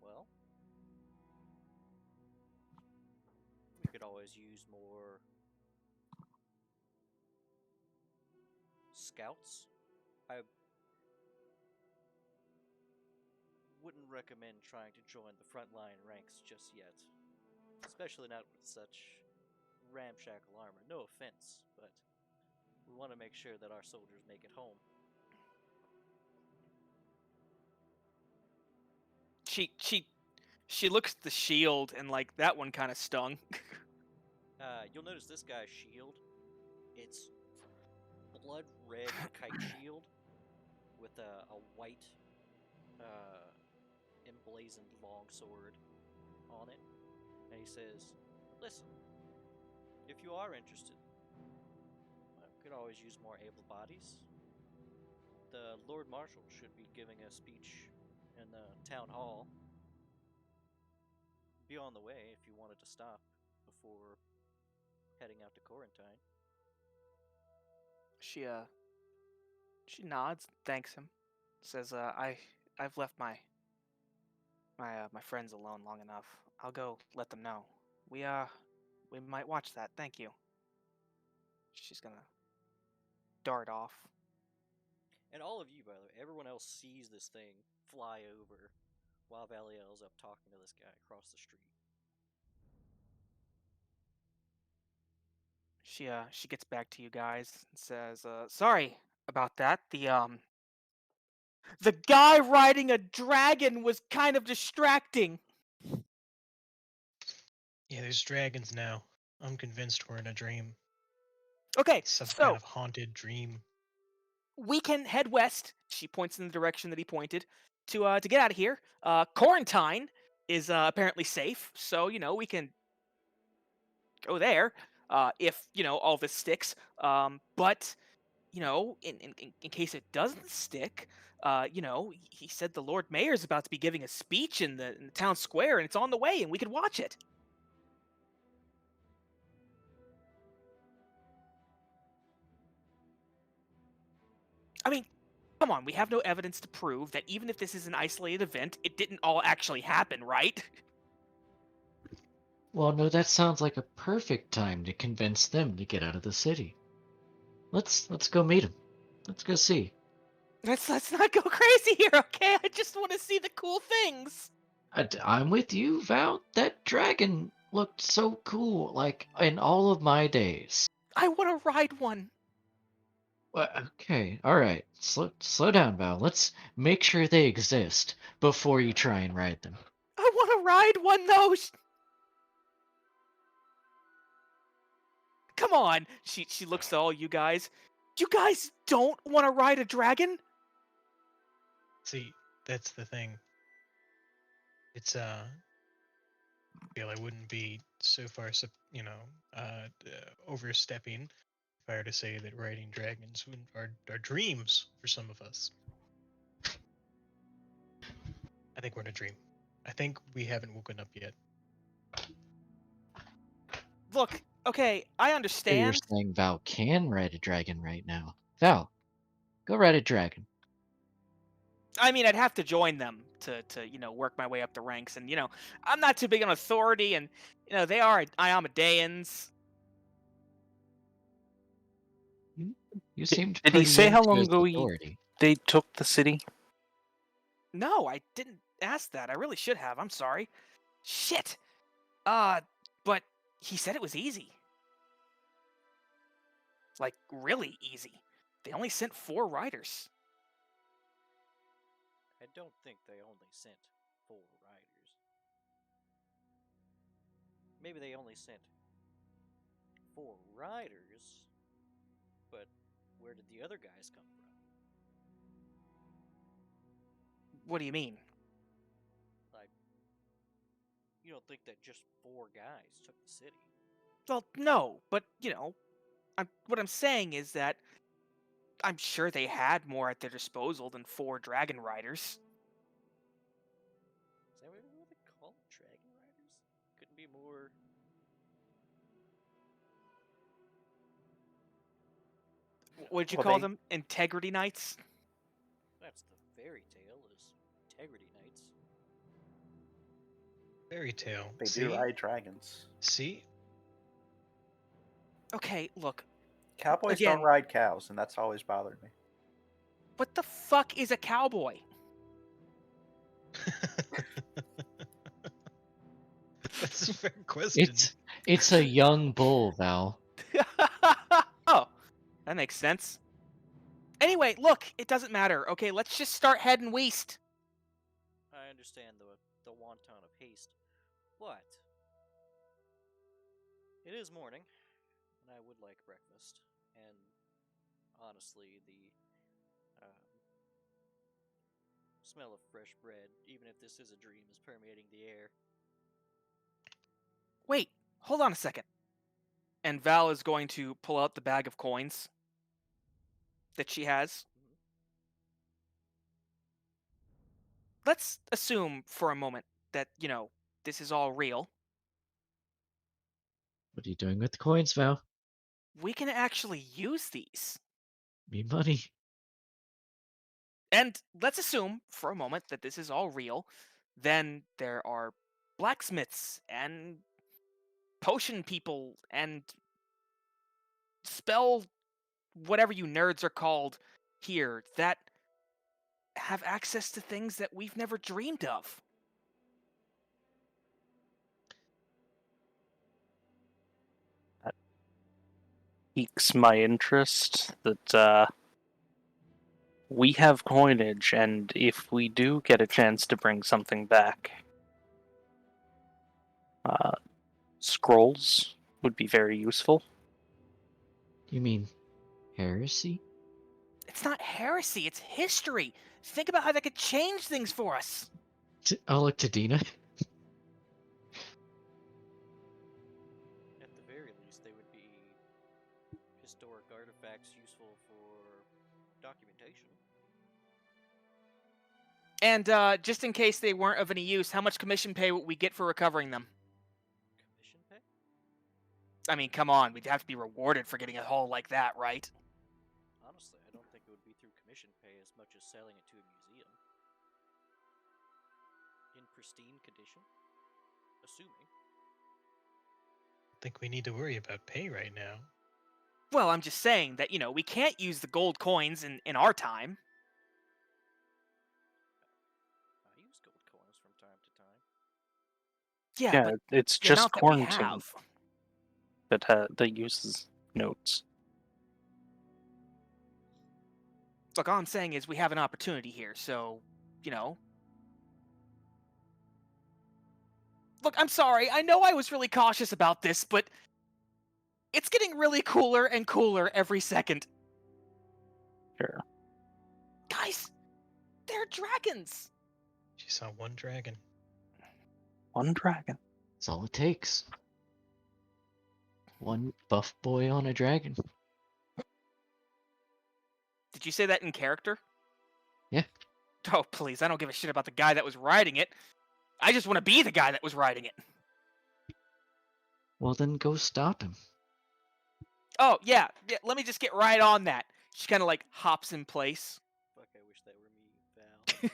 well, we could always use more scouts. I wouldn't recommend trying to join the frontline ranks just yet, especially not with such ramshackle armor. No offense, but we want to make sure that our soldiers make it home. She looks at the shield and like that one kind of stung. You'll notice this guy's shield. It's blood red kite shield with a white emblazoned longsword on it. And he says, "Listen, if you are interested, we could always use more able bodies. The Lord Marshal should be giving a speech in the town hall. Be on the way if you wanted to stop before heading out to quarantine." She nods, thanks him, says, I've left my friends alone long enough. I'll go let them know. We might watch that. Thank you. She's gonna dart off. And all of you, by the way, everyone else sees this thing fly over while Valiel's up talking to this guy across the street. She gets back to you guys and says, sorry about that. The guy riding a dragon was kind of distracting. Yeah, there's dragons now. I'm convinced we're in a dream. Okay, Some so kind of haunted dream. we can head west. She points in the direction that he pointed to get out of here. Quarantine is apparently safe, so we can go there if all this sticks. But in case it doesn't stick, he said the Lord Mayor's about to be giving a speech in the town square, and it's on the way, and we could watch it. I mean, come on, we have no evidence to prove that even if this is an isolated event, it didn't all actually happen, right? Well, no, that sounds like a perfect time to convince them to get out of the city. Let's go meet them. Let's go see. Let's not go crazy here, okay? I just want to see the cool things. I'm with you, Val. That dragon looked so cool, like in all of my days. I want to ride one. Well, okay, all right. Slow down, Val. Let's make sure they exist before you try and ride them. ride one though? Come on. She looks at all you guys. You guys don't want to ride a dragon? See, that's the thing. It's feel I wouldn't be so far, overstepping if I were to say that riding dragons are dreams for some of us. I think we're in a dream. I think we haven't woken up yet. Look, okay, I So you're understand. saying Val can ride a dragon right now. Val, go ride a dragon. I mean, I'd have to join them to work my way up the ranks, and I'm not too big on authority, and they are Iomedeans. You seemed Did he pretty say how into long his ago authority. they took the city? No, I didn't ask that. I really should have. I'm sorry. Shit. But he said it was easy. Like, really easy. They only sent 4 riders. I don't think they only sent 4 riders. Maybe they only sent 4 riders, but where did the other guys come from? What do you mean? Like, you don't think that just 4 guys took the city? Well, no, but what I'm saying is that I'm sure they had more at their disposal than 4 dragon riders. Is that what they call them? Dragon riders? Couldn't be more. What'd you Well, call they- them? Integrity Knights? That's the fairy tale, is integrity knights. Fairy tale. They See? do ride dragons. See? Okay, look. Cowboys Again- don't ride cows, and that's always bothered me. What the fuck is a cowboy? That's a fair question. It's a young bull, Val. Oh, that makes sense. Anyway, look, it doesn't matter. Okay, let's just start heading west. I understand the wanton of haste, but it is morning, and I would like breakfast. And honestly, the smell of fresh bread, even if this is a dream, is permeating the air. Wait, hold on a second. And Val is going to pull out the bag of coins that she has. Let's assume for a moment that, this is all real. What are you doing with the coins, Val? We can actually use these. Me money. And let's assume for a moment that this is all real. Then there are blacksmiths and potion people and spell whatever you nerds are called here that have access to things that we've never dreamed of. Piques my interest that we have coinage, and if we do get a chance to bring something back, scrolls would be very useful. You mean heresy? It's not heresy, it's history. Think about how that could change things for us. I'll look to Dina. At the very least, they would be historic artifacts useful for documentation. And just in case they weren't of any use, how much commission pay would we get for recovering them? Commission pay? I mean, come on, we'd have to be rewarded for getting a haul like that, right? Honestly, I don't think it would be through commission pay as much as selling it to a museum. In pristine condition? Assuming. I think we need to worry about pay right now. Well, I'm just saying that, we can't use the gold coins in our time. I use gold coins from time to time. Yeah, Yeah, but it's the just amount that we quarantine have. that uses notes. Look, all I'm saying is we have an opportunity here, so, Look, I'm sorry. I know I was really cautious about this, but it's getting really cooler and cooler every second. Sure. Guys, they're dragons. She saw one dragon. One dragon. That's all it takes. One buff boy on a dragon. Did you say that in character? Yeah. Oh, please. I don't give a shit about the guy that was riding it. I just want to be the guy that was riding it. Well, then go stop him. Oh, yeah. Let me just get right on that. She kind of like hops in place. Fuck, I wish that were me,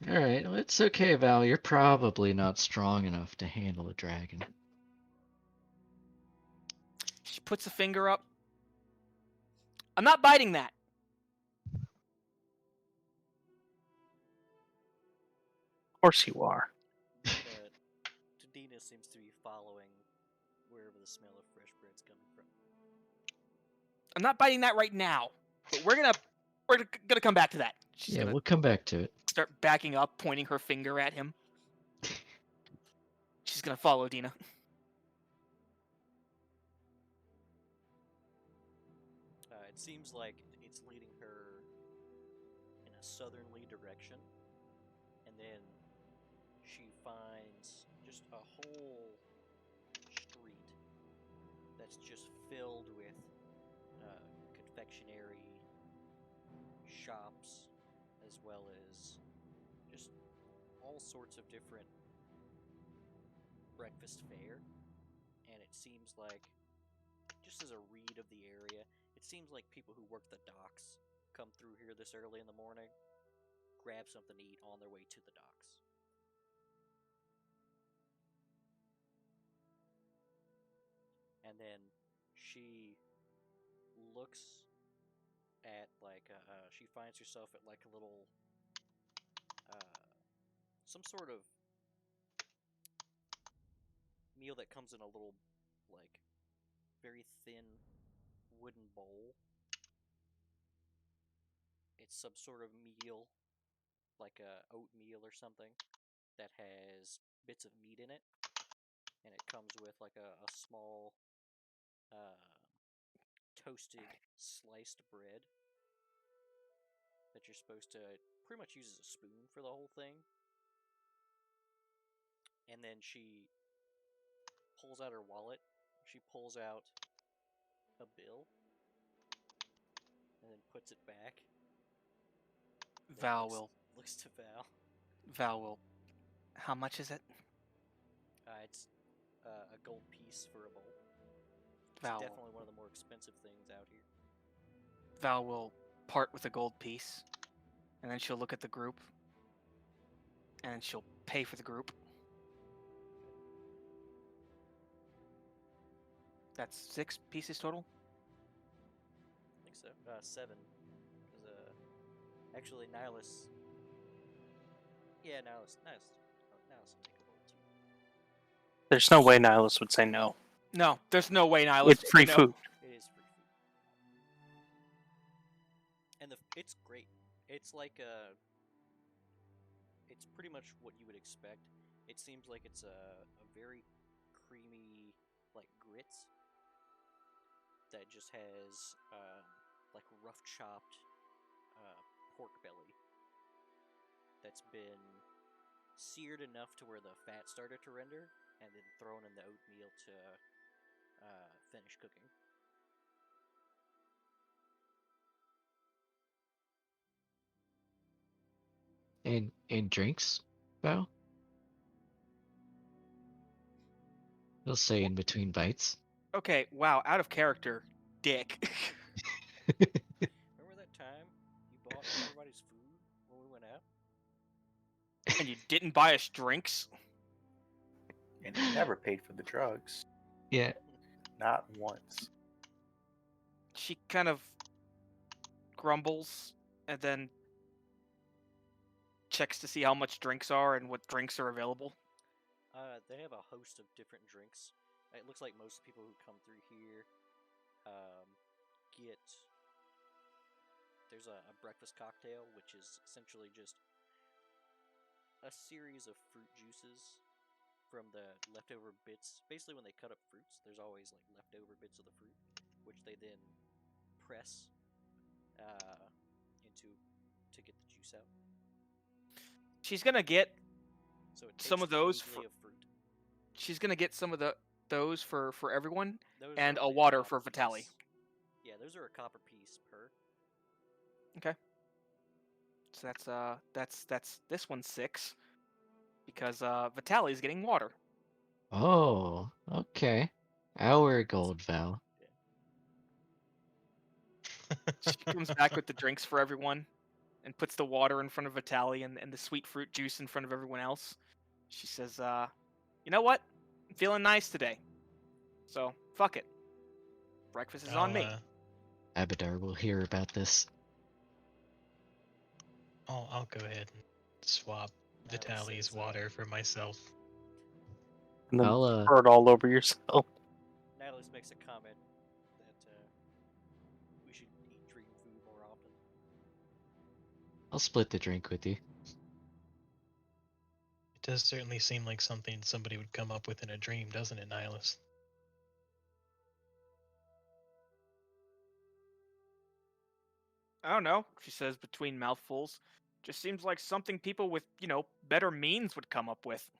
Val. Alright, well, it's okay, Val. You're probably not strong enough to handle a dragon. She puts a finger up. I'm not biting that. Of course you are. Dina seems to be following wherever the smell of fresh bread's coming from. I'm not biting that right now. But we're gonna come back to that. She's Yeah, gonna we'll come back to it. start backing up, pointing her finger at him. She's gonna follow Dina. It seems like it's leading her in a southerly direction, and then she finds just a whole street that's just filled with confectionery shops, as well as just all sorts of different breakfast fare. And it seems like, just as a read of the area, it seems like people who work the docks come through here this early in the morning, grab something to eat on their way to the docks. And then she looks at she finds herself at like a little some sort of meal that comes in a little like very thin wooden bowl. It's some sort of meal, like a oatmeal or something, that has bits of meat in it, and it comes with like a small toasted sliced bread that you're supposed to pretty much use as a spoon for the whole thing. And then she pulls out her wallet. She pulls out a bill and then puts it back. Val will. Looks to Val. Val will. How much is it? It's a gold piece for a bowl. It's Val. definitely one of the more expensive things out here. Val will part with a gold piece, and then she'll look at the group, and then she'll pay for the group. That's 6 pieces total? I think so. 7. Because, actually, Nihilus... Yeah, Nihilus will take a bowl, too. There's no way Nihilus would say no. No, there's no way Nihilus It's free would food. It is free food. And it's great. It's like it's pretty much what you would expect. It seems like it's a very creamy, like grits that just has like rough chopped pork belly that's been seared enough to where the fat started to render, and then thrown in the oatmeal to finish cooking. And drinks, Val? He'll say in between bites. Okay, wow, out of character, dick. Remember that time you bought everybody's food when we went out? And you didn't buy us drinks? And he never paid for the drugs. Yeah. Not once. She kind of grumbles, and then checks to see how much drinks are and what drinks are available. They have a host of different drinks. It looks like most people who come through here get... There's a breakfast cocktail, which is essentially just a series of fruit juices from the leftover bits. Basically, when they cut up fruits, there's always like leftover bits of the fruit, which they then press into to get the juice out. She's gonna get So it some tastes of those vaguely of fruit. she's gonna get some of those for everyone, Those and are a only water copper for Vitali. piece. Yeah, those are a copper piece per. Okay. So that's this one's 6, because Vitali's getting water. Oh, okay. Our gold vow. She comes back with the drinks for everyone, and puts the water in front of Vitali and the sweet fruit juice in front of everyone else. She says, "You know what? I'm feeling nice today, so fuck it. Breakfast is on me." Abadar will hear about this. I'll go ahead and swap Natalie Vitali's says, water for myself. And then I'll pour it all over yourself. Natalie makes a comment that we should eat dream food more often. I'll split the drink with you. It does certainly seem like something somebody would come up with in a dream, doesn't it, Nihilus? I don't know, she says between mouthfuls. Just seems like something people with, better means would come up with.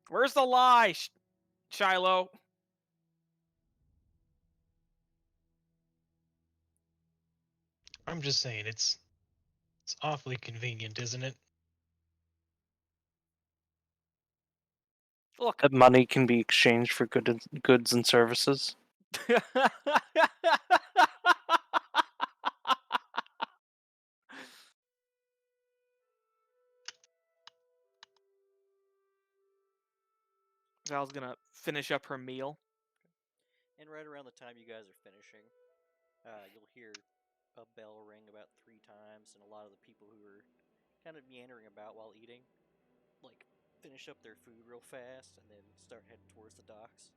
Where's the lie, Shiloh? I'm just saying, it's awfully convenient, isn't it? Look. That money can be exchanged for goods and services. Val's gonna finish up her meal. And right around the time you guys are finishing, you'll hear a bell ring about 3 times, and a lot of the people who are kind of meandering about while eating, like, finish up their food real fast and then start heading towards the docks.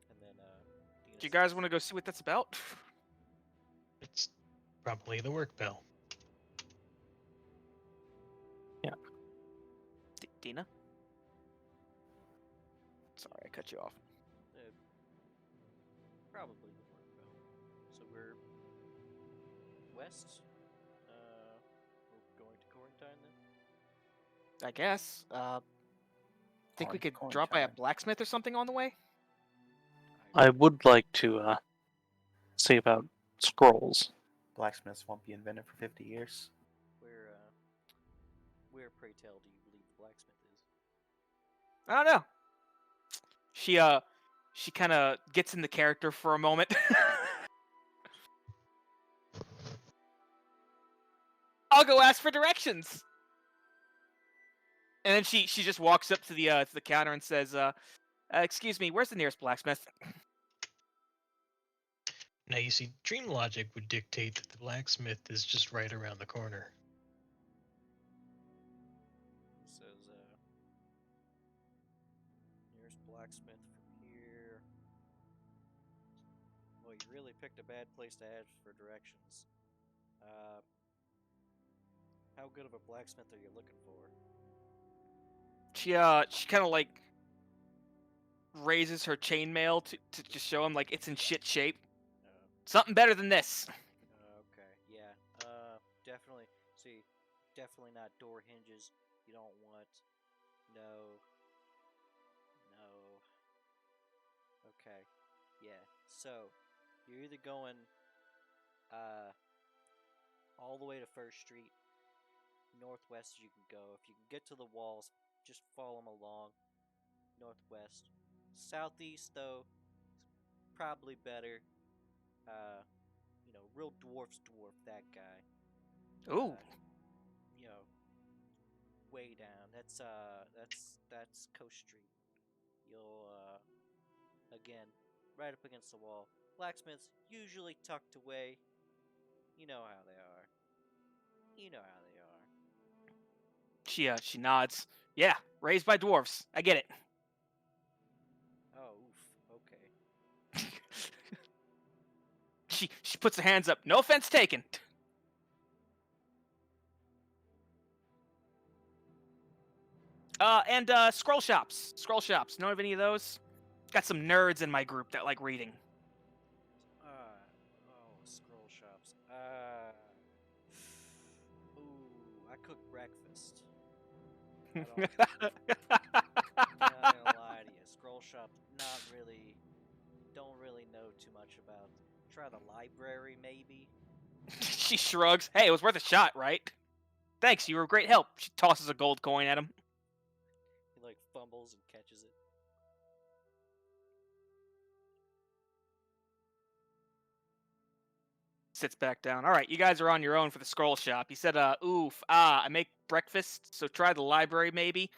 And then, Dina Do you guys says, want to go see what that's about? It's probably the work bell. Dina? Sorry, I cut you off. Probably the work bell. So we're west. We're going to quarantine then? I guess. Think we On to could drop by a quarantine. blacksmith or something on the way? I would like to see about scrolls. Blacksmiths won't be invented for 50 years. Where, pray tell, do you believe the blacksmith is? I don't know. She kind of gets in the character for a moment. I'll go ask for directions. And then she just walks up to the counter and says, "Excuse me, where's the nearest blacksmith?" Now, you see, dream logic would dictate that the blacksmith is just right around the corner. Says, nearest blacksmith from here. Well, you really picked a bad place to ask for directions. How good of a blacksmith are you looking for? She kind of like raises her chainmail to just show him like it's in shit shape. Something better than this. Okay, yeah. Definitely. See, definitely not door hinges. You don't want. No. Okay, yeah. So, you're either going, all the way to First Street, northwest as you can go. If you can get to the walls, just follow them along. Northwest. Southeast, though, is probably better. Real dwarf, that guy. Ooh. Way down. That's Coast Street. You'll again, right up against the wall. Blacksmiths usually tucked away. You know how they are. She nods. Yeah, Raised by dwarves. I get it. Oh, oof. Okay. She puts her hands up. No offense taken. And scroll shops. Scroll shops. Know of any of those? Got some nerds in my group that like reading. Scroll shops. Ooh, I cook breakfast. I I'm not gonna lie to you. Scroll shop, not really. Don't really know too much about. Try the library, maybe. She shrugs. Hey, it was worth a shot, right? Thanks, you were a great help. She tosses a gold coin at him. He like fumbles and catches it. Sits back down. All right, you guys are on your own for the scroll shop. He said, I make breakfast, so try the library maybe.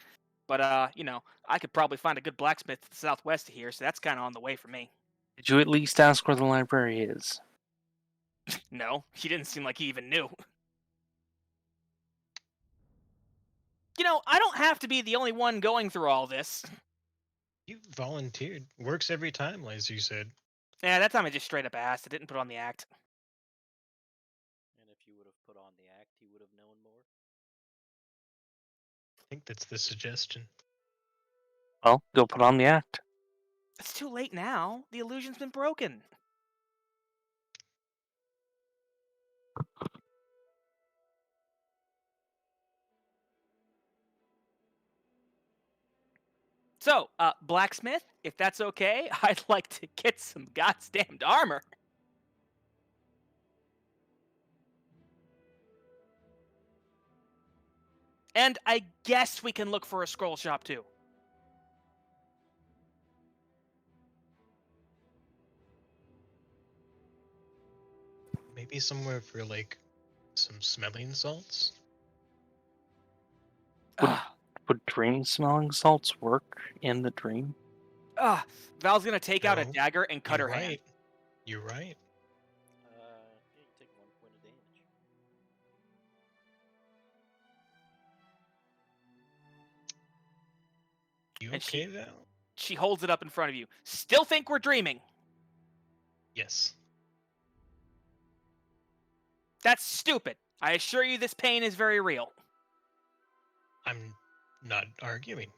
But, I could probably find a good blacksmith to the southwest of here, so that's kind of on the way for me. Did you at least ask where the library is? No, he didn't seem like he even knew. I don't have to be the only one going through all this. You volunteered. Works every time, as you said. Yeah, that time I just straight up asked. I didn't put on the act. And if you would have put on the act, he would have known more. I think that's the suggestion. Well, go put on the act. It's too late now. The illusion's been broken. So, blacksmith, if that's okay, I'd like to get some goddamned armor. And I guess we can look for a scroll shop too. Maybe somewhere for like some smelling salts. Would dream smelling salts work in the dream? Val's gonna take out a No, dagger and cut her You're hand. right. You're right. Yeah, you take 1 point of damage. You And okay, Val? She holds it up in front of you. Still think we're dreaming? Yes. That's stupid. I assure you this pain is very real. I'm not arguing.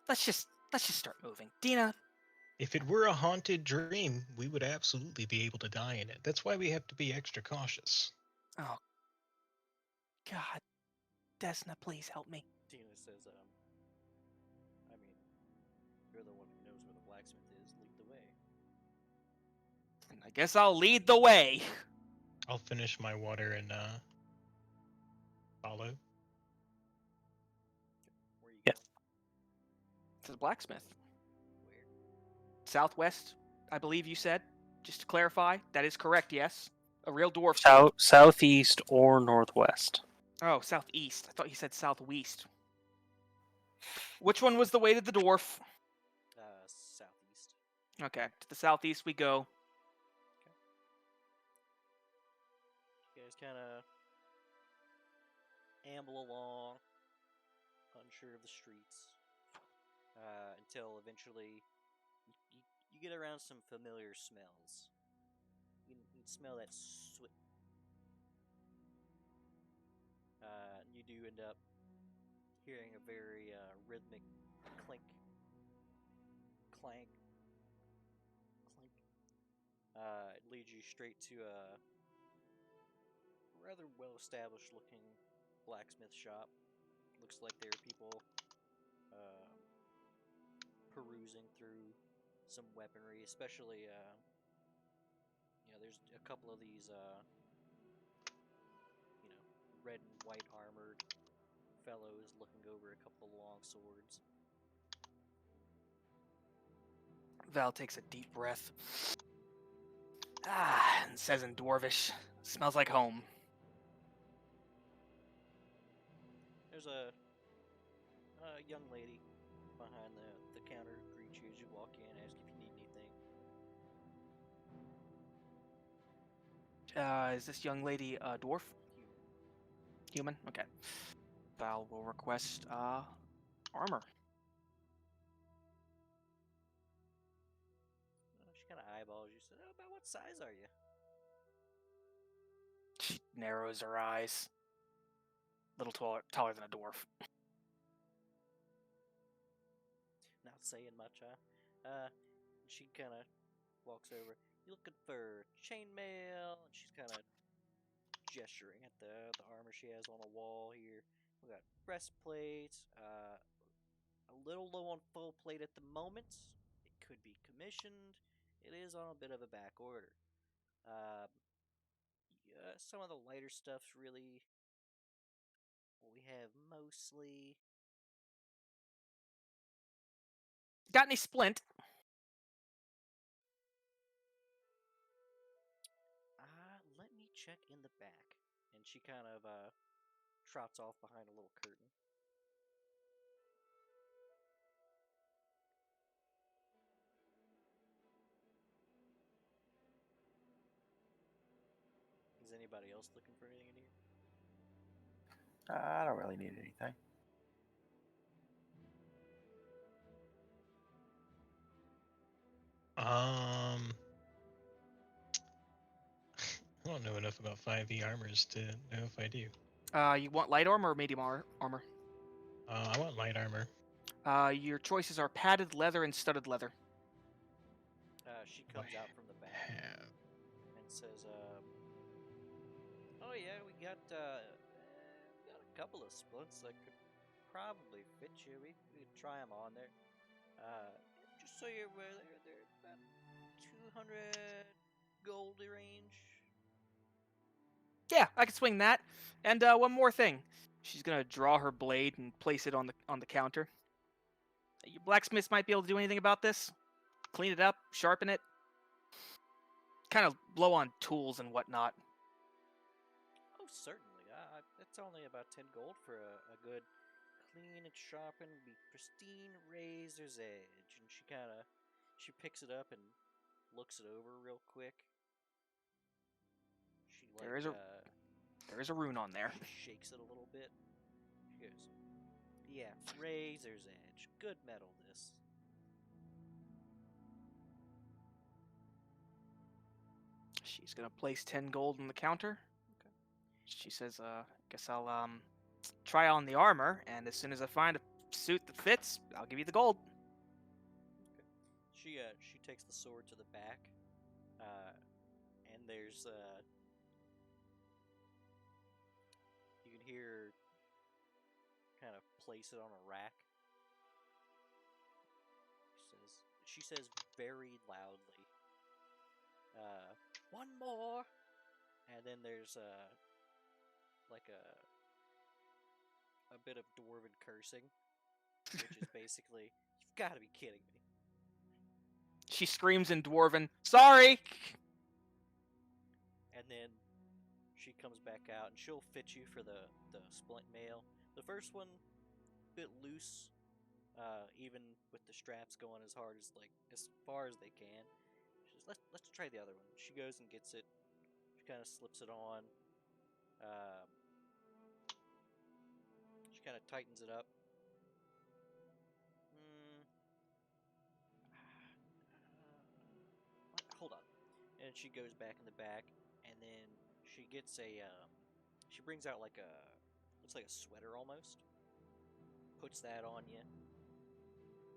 Let's just start moving. Dina, If it were a haunted dream, we would absolutely be able to die in it. That's why we have to be extra cautious. oh God. Desna, please help me. Tina says, I mean, you're the one who knows where the blacksmith is. Lead the way. I guess I'll lead the way. I'll finish my water and follow. Where you Yes. To the blacksmith. going? Where? Southwest, I believe you said. Just to clarify, that is correct, yes? A real dwarf. Southeast or northwest? Oh, southeast. I thought you said southwest. Which one was the way to the dwarf? Southeast. Okay, to the southeast we go. You guys kind of amble along, unsure of the streets, until eventually you get around some familiar smells. You can smell that soot. You do end up hearing a very rhythmic clink, clank, clink. It leads you straight to a rather well-established looking blacksmith shop. Looks like there are people perusing through some weaponry, especially there's a couple of these red and white armored fellows looking over a couple of long swords. Val takes a deep breath. And says in Dwarvish, smells like home. There's a young lady behind the counter who greets you as you walk in, ask if you need anything. Is this young lady a dwarf? Human? Okay. Val will request armor. She kind of eyeballs you. Says, "Oh, about what size are you?" She narrows her eyes. Little taller than a dwarf. Not saying much, huh? She kind of walks over. You looking for chainmail? And she's kind of gesturing at the armor she has on the wall here. We got breastplates. A little low on full plate at the moment. It could be commissioned. It is on a bit of a back order. Yeah, some of the lighter stuff's really what we have mostly. Got any splint? Let me check in the back. And she kind of trots off behind a little curtain. Is anybody else looking for anything in here? I don't really need anything. I don't know enough about 5e armors to know if I do. You want light armor or medium armor? I want light armor. Your choices are padded leather and studded leather. She comes out from the back and says, "Oh yeah, we got a couple of splits that could probably fit you. We could try them on there. Just so you're aware, they're about 200 gold range." Yeah, I can swing that. And one more thing. She's gonna draw her blade and place it on the counter. Your blacksmith might be able to do anything about this. Clean it up, sharpen it. Kind of low on tools and whatnot. Oh, certainly. It's only about 10 gold for a good clean and sharpened, be pristine razor's edge. And she picks it up and looks it over real quick. She There is a rune on there. She shakes it a little bit. She goes, "Yeah, razor's edge. Good metal, this." She's gonna place 10 gold on the counter. Okay. She says, guess I'll try on the armor, and as soon as I find a suit that fits, I'll give you the gold. Okay. She takes the sword to the back, and there's you can hear her kind of place it on a rack. She says very loudly, "One more," and then there's like a bit of dwarven cursing, which is basically, "You've got to be kidding me." She screams in Dwarven, "Sorry!" And then she comes back out and she'll fit you for the splint mail. The first one, a bit loose, even with the straps going as far as they can. She says, let's try the other one. She goes and gets it. She kind of slips it on. Um, she kind of tightens it up. Hold on. And she goes back in the back, and then she gets she brings out looks like a sweater almost. Puts that on you.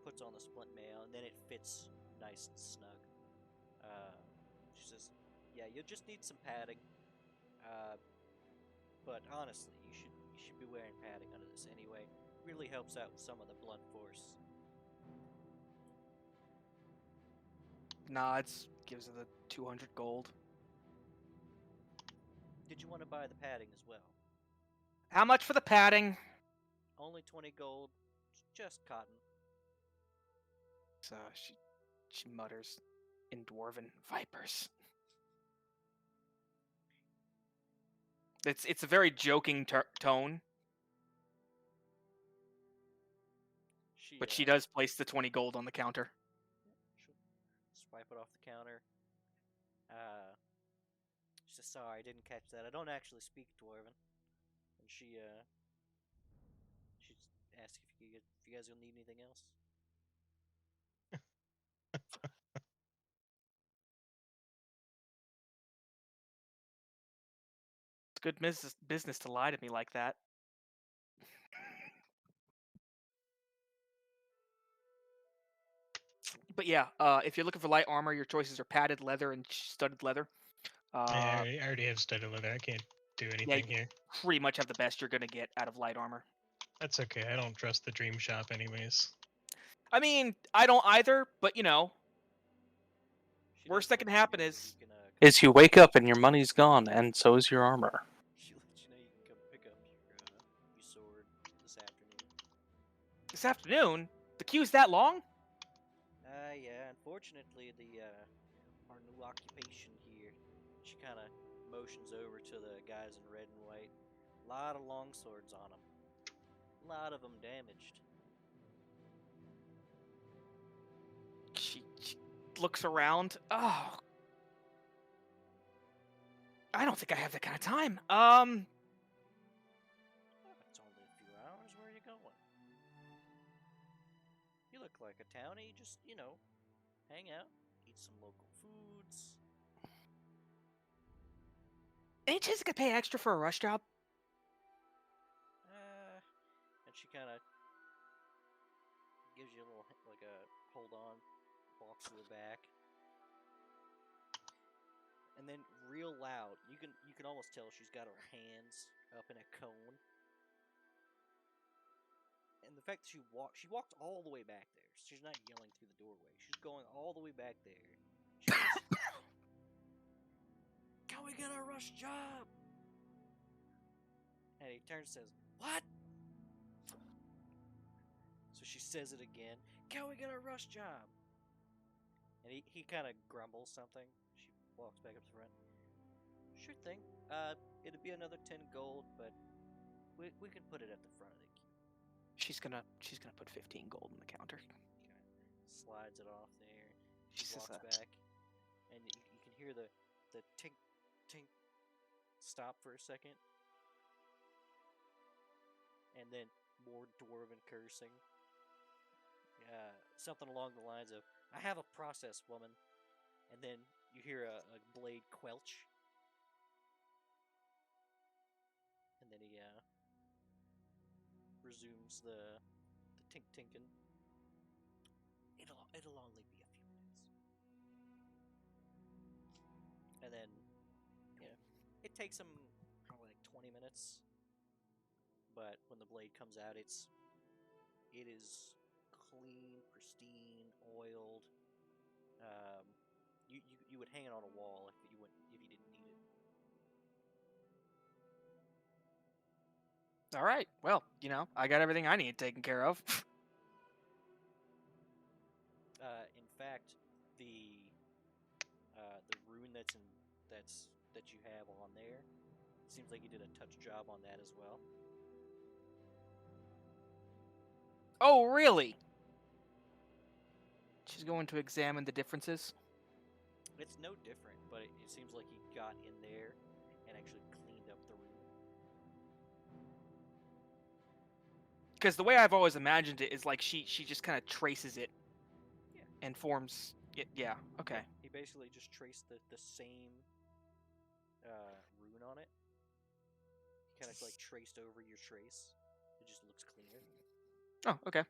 Puts on the splint mail, and then it fits nice and snug. She says, "Yeah, you'll just need some padding. But honestly, you should be wearing padding under this anyway. Really helps out with some of the blunt force." Nods, gives her the 200 gold. Did you want to buy the padding as well? How much for the padding? Only 20 gold, just cotton. So she mutters in Dwarven, "Vipers." It's a very joking tone, but she does place the 20 gold on the counter. She'll swipe it off the counter. She says, "Sorry, I didn't catch that. I don't actually speak Dwarven." And she asked if you guys will need anything else. It's good business to lie to me like that. But yeah, if you're looking for light armor, your choices are padded leather and studded leather. I already have studded leather. I can't do anything here. Pretty much have the best you're gonna get out of light armor. That's okay. I don't trust the dream shop anyways. I mean, I don't either, but She worst does that can let you happen know is you can, Is you wake up and your money's gone, and so is your armor. she lets you know you can come pick up your sword this afternoon. this afternoon. The queue's that long? Yeah. Unfortunately, our new occupation here. She kind of motions over to the guys in red and white. A lot of long swords on them. A lot of them damaged. She looks around. Oh, I don't think I have that kind of time. It's only a few hours. Where are you going? You look like a townie. Just hang out, eat some local foods. Any chance I could pay extra for a rush job? And she kind of gives you a little like a hold on, walks to the back, and then real loud, you can almost tell she's got her hands up in a cone. And the fact that she walked all the way back there. She's not yelling through the doorway. She's going all the way back there. She goes, "Can we get a rush job?" And he turns and says, "What?" So she says it again. "Can we get a rush job?" And he kind of grumbles something. She walks back up to the front. "Sure thing. It'd be another 10 gold, but we can put it at the front of the queue." She's gonna put 15 gold in the counter. Kind of slides it off there. She She says walks back, and you can hear the tink tink stop for a second, and then more dwarven cursing. Something along the lines of, "I have a process, woman." And then you hear a blade quelch. And then he resumes the tink tinkin. It'll only be a few minutes. And then it takes him probably like 20 minutes. But when the blade comes out, it is clean, pristine, oiled. You would hang it on a wall if you didn't need it. All right. Well, I got everything I need taken care of. In fact, the rune that you have on there, seems like you did a touch job on that as well. Oh, really? She's going to examine the differences. It's no different, but it seems like he got in there and actually cleaned up the rune. Because the way I've always imagined it is like she just kind of traces it. Yeah. And forms it. Yeah. Okay. He basically just traced the same rune on it. He kind of like traced over your trace. It just looks cleaner. Oh, okay.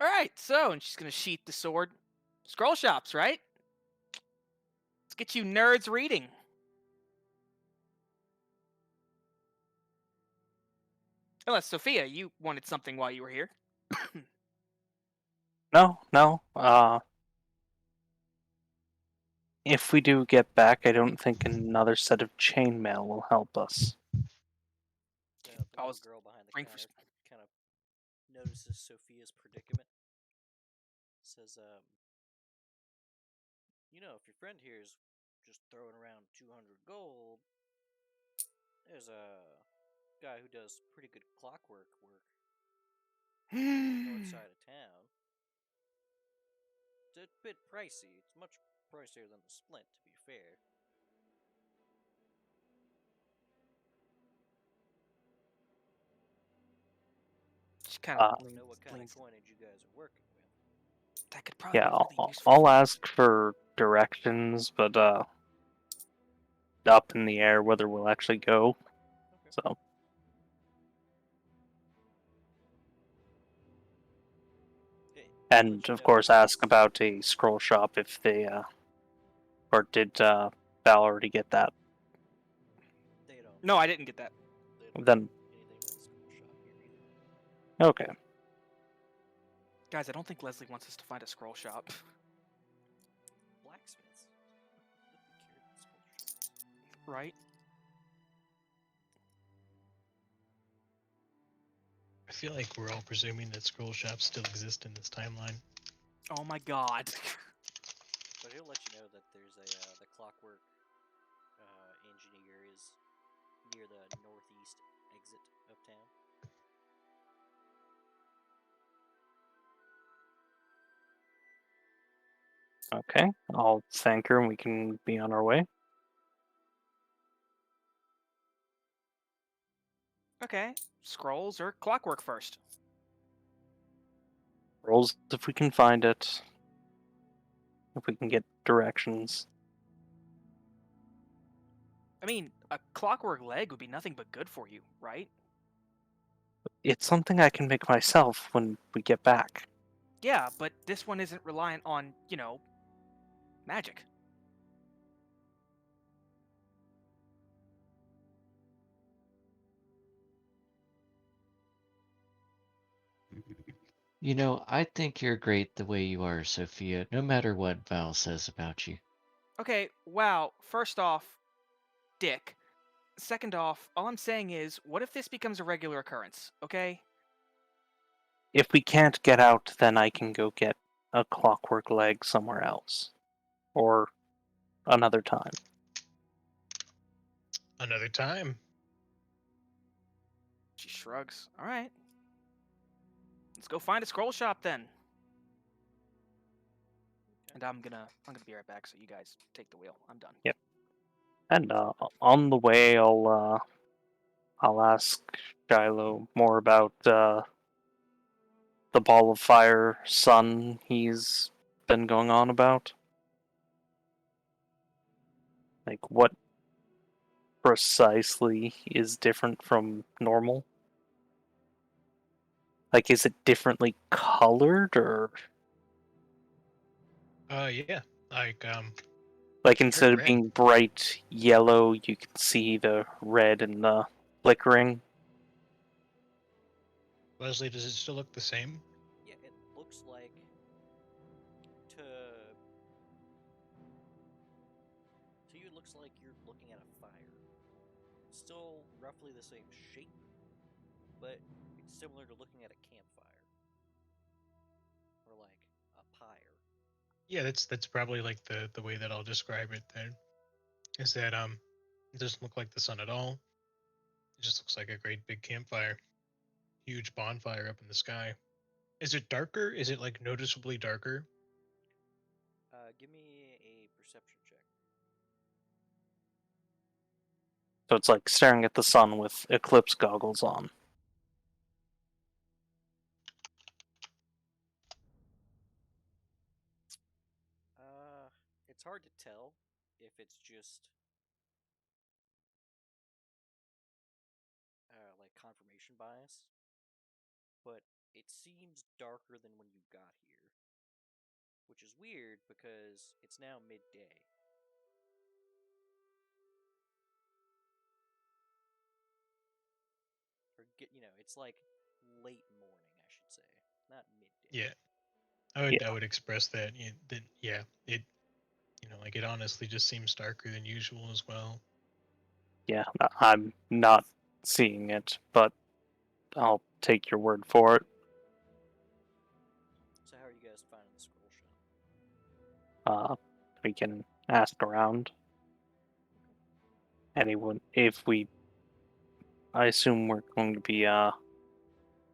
All right. So, and she's gonna sheath the sword. Scroll shops, right? Let's get you nerds reading. Unless Sophia, you wanted something while you were here. No. If we do get back, I don't think another set of chainmail will help us. The I little was girl behind the praying for counter kind of notices Sophia's predicament. Says, if your friend here is just throwing around 200 gold, there's a guy who does pretty good clockwork work north side of town. It's a bit pricey. It's much pricier than the splint, to be fair. kind Uh, of I don't know what kind of coinage you guys are working with. that could probably yeah, be really I'll, useful. I'll for- ask for directions, but up in the air whether we'll actually go. Okay. So Okay, I'll and let you of know course if ask it's- about a scroll shop if they or did Val already get that? They don't. No, I didn't get that. They don't Then do anything with the scroll shop here either. okay. Guys, I don't think Leslie wants us to find a scroll shop. Blacksmiths. Who cared about scroll shops? Right? I feel like we're all presuming that scroll shops still exist in this timeline. Oh my god. But he'll let you know that there's a the clockwork engineer is near the northeast exit of town. Okay. I'll thank her and we can be on our way. Okay, scrolls or clockwork first. Rolls if we can find it. If we can get directions. I mean, a clockwork leg would be nothing but good for you, right? It's something I can make myself when we get back. Yeah, but this one isn't reliant on, magic. You know, I think you're great the way you are, Sophia, no matter what Val says about you. Okay, wow, first off, dick. Second off, all I'm saying is, what if this becomes a regular occurrence, okay? If we can't get out, then I can go get a clockwork leg somewhere else. Or another time. Another time. She shrugs. Alright. Let's go find a scroll shop then. And I'm gonna be right back, so you guys take the wheel. I'm done. Yep. And on the way, I'll ask Shiloh more about the ball of fire sun he's been going on about. Like what precisely is different from normal? Like, is it differently colored or Yeah. like You instead heard of red. being bright yellow, you can see the red and the flickering? Leslie, does it still look the same? Yeah, it looks like to you it looks like you're looking at a fire. Still roughly the same shape, but it's similar to looking at a campfire or like a pyre. Yeah, that's probably like the way that I'll describe it then. Is that it doesn't look like the sun at all. It just looks like a great big campfire. Huge bonfire up in the sky. Is it darker? Is it like noticeably darker? Give me a perception check. So it's like staring at the sun with eclipse goggles on. It's hard to tell if it's just like confirmation bias, but it seems darker than when you got here, which is weird because it's now midday. Or it's like late morning, I should say, not midday. Yeah, Yeah. I would express that. Yeah, it like it honestly just seems darker than usual as well. Yeah, I'm not seeing it, but I'll take your word for it. So how are you guys finding the scroll shop? We can ask around. Anyone, if we, I assume we're going to be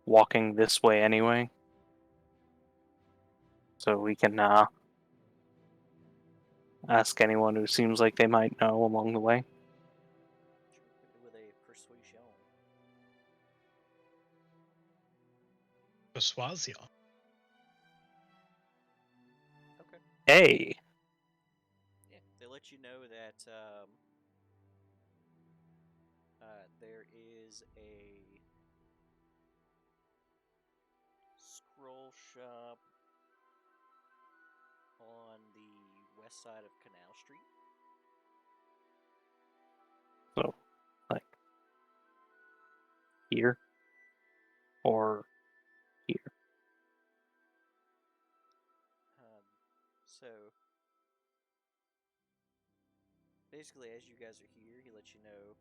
walking this way anyway, so we can ask anyone who seems like they might know along the way. Sure, hit me with a persuasion. Persuasion. Okay. Hey, Yeah, they let you know that there is a scroll shop on the west side of Canal Street. so like here or here. So basically, as you guys are here, he lets you know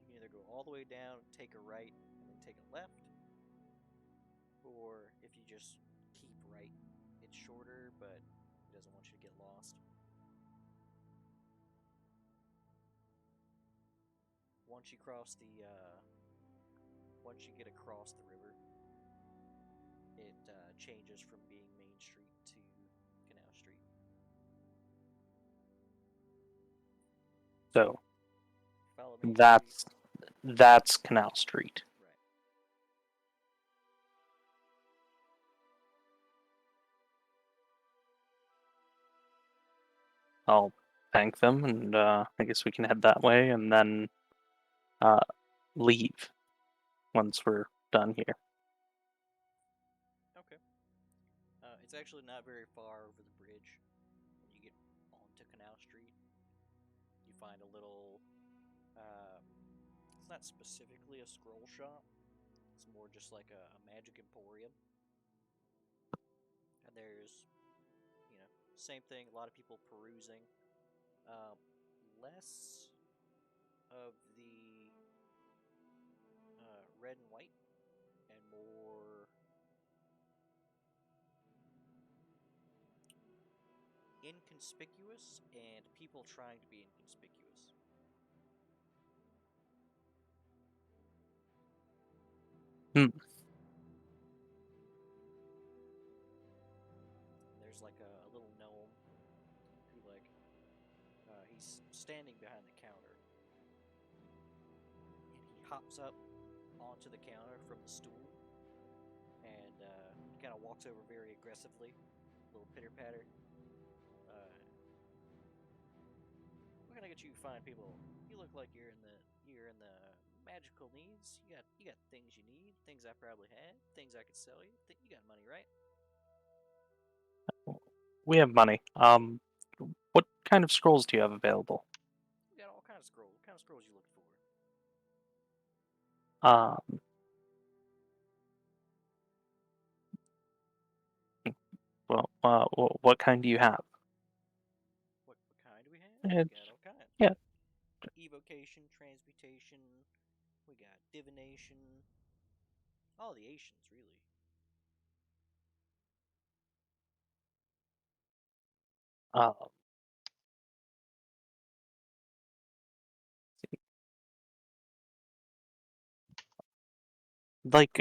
you can either go all the way down, take a right, and then take a left, or if you just keep right, it's shorter, but he doesn't want you to get lost. Once you cross the, once you get across the river, it changes from being Main Street to Canal Street. So Follow Main that's Canal Street. Street. Right. I'll thank them, and I guess we can head that way, and then leave once we're done here. Okay. It's actually not very far over the bridge. When you get onto Canal Street, you find a little. It's not specifically a scroll shop. It's more just like a magic emporium. And there's, same thing. A lot of people perusing. Less of the red and white, and more inconspicuous, and people trying to be inconspicuous. There's like a little gnome who he's standing behind the counter, and he hops up onto the counter from the stool, and he kind of walks over very aggressively, a little pitter patter. We're gonna get you fine people. You look like you're in the magical needs. You got things you need, things I probably have, things I could sell you. You got money, right? We have money. What kind of scrolls do you have available? We got all kinds of scrolls. What kind of scrolls you looking for? What kind do you have? What kind do we have? Yeah, We got all kinds. yeah. Evocation, transmutation. We got divination. All the Asians, really.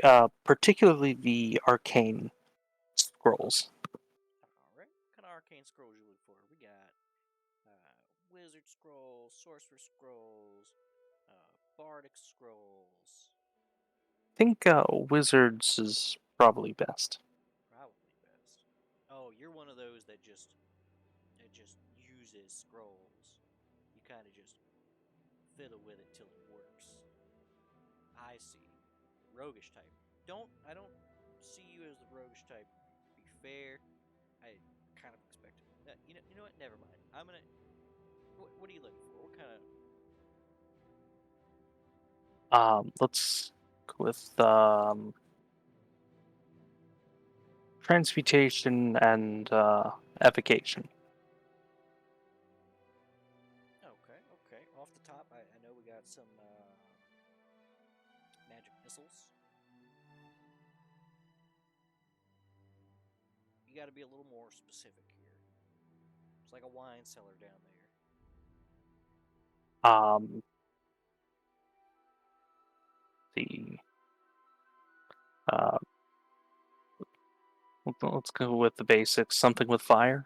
Uh, particularly the Arcane Scrolls. Alright. What kind of arcane scrolls you look for? We got wizard scrolls, sorcerer scrolls, bardic scrolls. I think Wizards is probably best. Probably best. Oh, you're one of those that just uses scrolls. You kind of just fiddle with it till it works. I see. Roguish type. I don't see you as the roguish type. To be fair, I kind of expected. You know what? Never mind. I'm gonna. What are you looking for? What kind of? Let's go with transmutation and evocation. Okay. Off the top, I know we got some magic missiles. You got to be a little more specific here. It's like a wine cellar down there. The uh, let's go with the basics. Something with fire.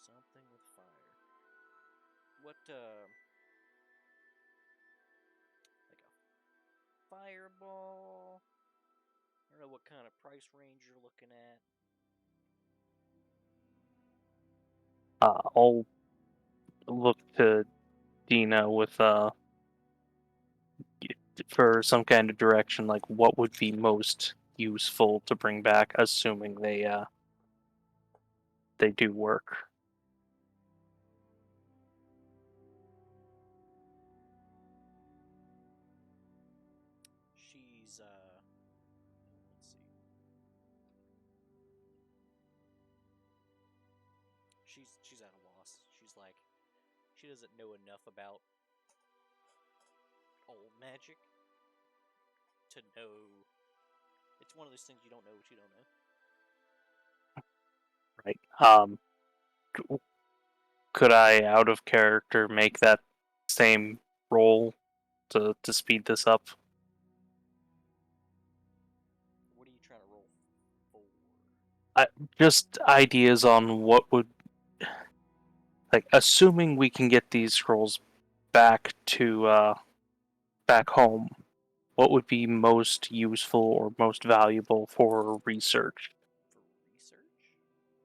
Something with fire. What like a fireball, don't know what kind of price range you're looking at. I'll look to Dina with for some kind of direction, like what would be most useful to bring back, assuming they do work. She's let's see. She's at a loss. She's like, she doesn't know enough about old magic to know. It's one of those things you don't know what you don't know. Right. Could I, out of character, make that same roll to speed this up? What are you trying to roll for? Just ideas on what would, like, assuming we can get these scrolls back to back home, what would be most useful or most valuable for research? For research?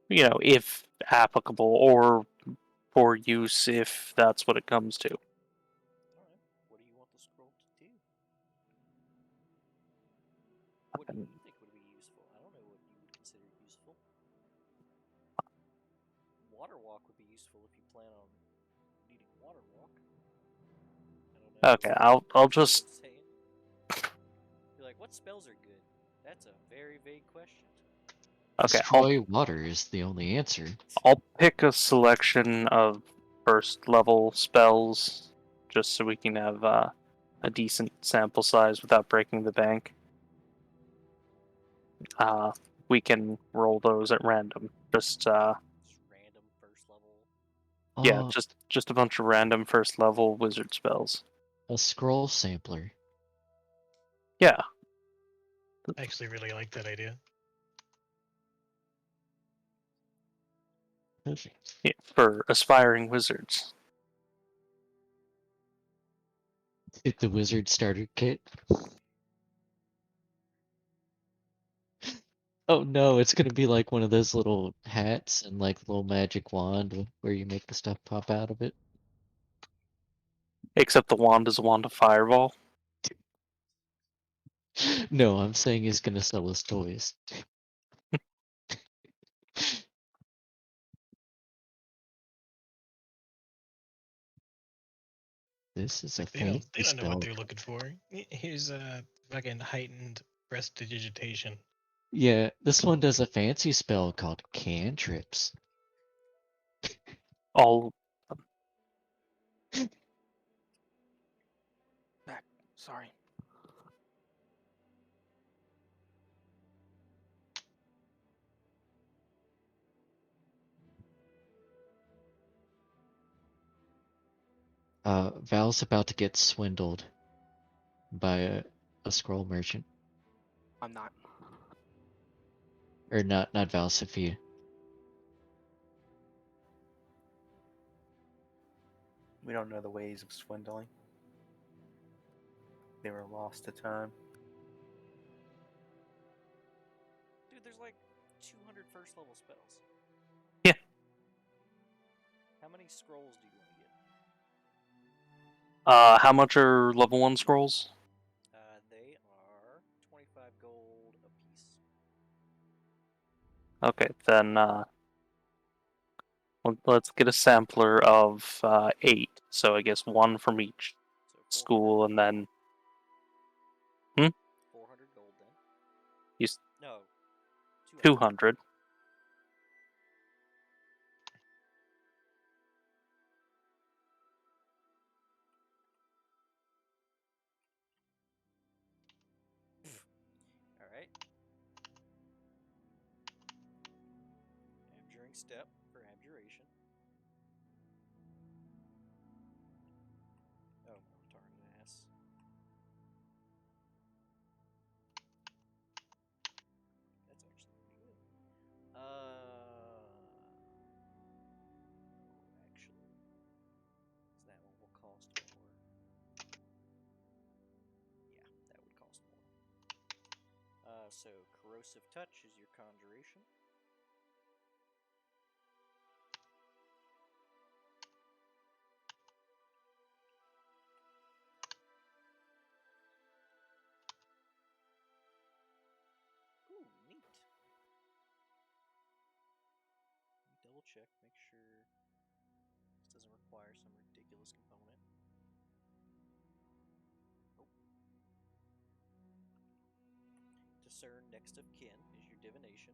You know, if applicable, or for use if that's what it comes to. Alright. What do you want the scroll to do? What do you think would be useful? I don't know what you would consider useful. Water walk would be useful if you plan on needing water walk. I don't know. Okay, I'll See what just I'm saying? You're like, what spells are good? That's a very vague question. Destroy water is the only answer. I'll pick a selection of first level spells just so we can have a decent sample size without breaking the bank. We can roll those at random. Just random first level. yeah, just a bunch of random first level wizard spells. A scroll sampler. Yeah. I actually really like that idea. Yeah, for aspiring wizards. Hit the wizard starter kit. Oh no, it's gonna be like one of those little hats and like little magic wand where you make the stuff pop out of it. Except the wand is a wand of fireball. No, I'm saying he's gonna sell us toys. This is a They don't fancy know what spell. they're looking for. Here's a fucking heightened prestidigitation. Yeah, this one does a fancy spell called cantrips. All Back. Sorry. Val's about to get swindled by a scroll merchant. I'm not. Or not Val, Sophia. We don't know the ways of swindling. They were lost to time. Dude, there's like 200 first level spells. Yeah. How many scrolls do you want to get? How much are level 1 scrolls? They are 25 gold a piece. Okay, then let's get a sampler of 8. So I guess 1 from each So school, and then 400 gold then. you No, 200. 200. Alright. Abjuring step for abjuration. Oh, my retarded ass. That's actually pretty good. Actually, that one will cost more. Yeah, that would cost more. So corrosive touch is your conjuration. Ooh, neat. Let me double check, make sure this doesn't require some ridiculous component. Nope. Discern next of kin is your divination.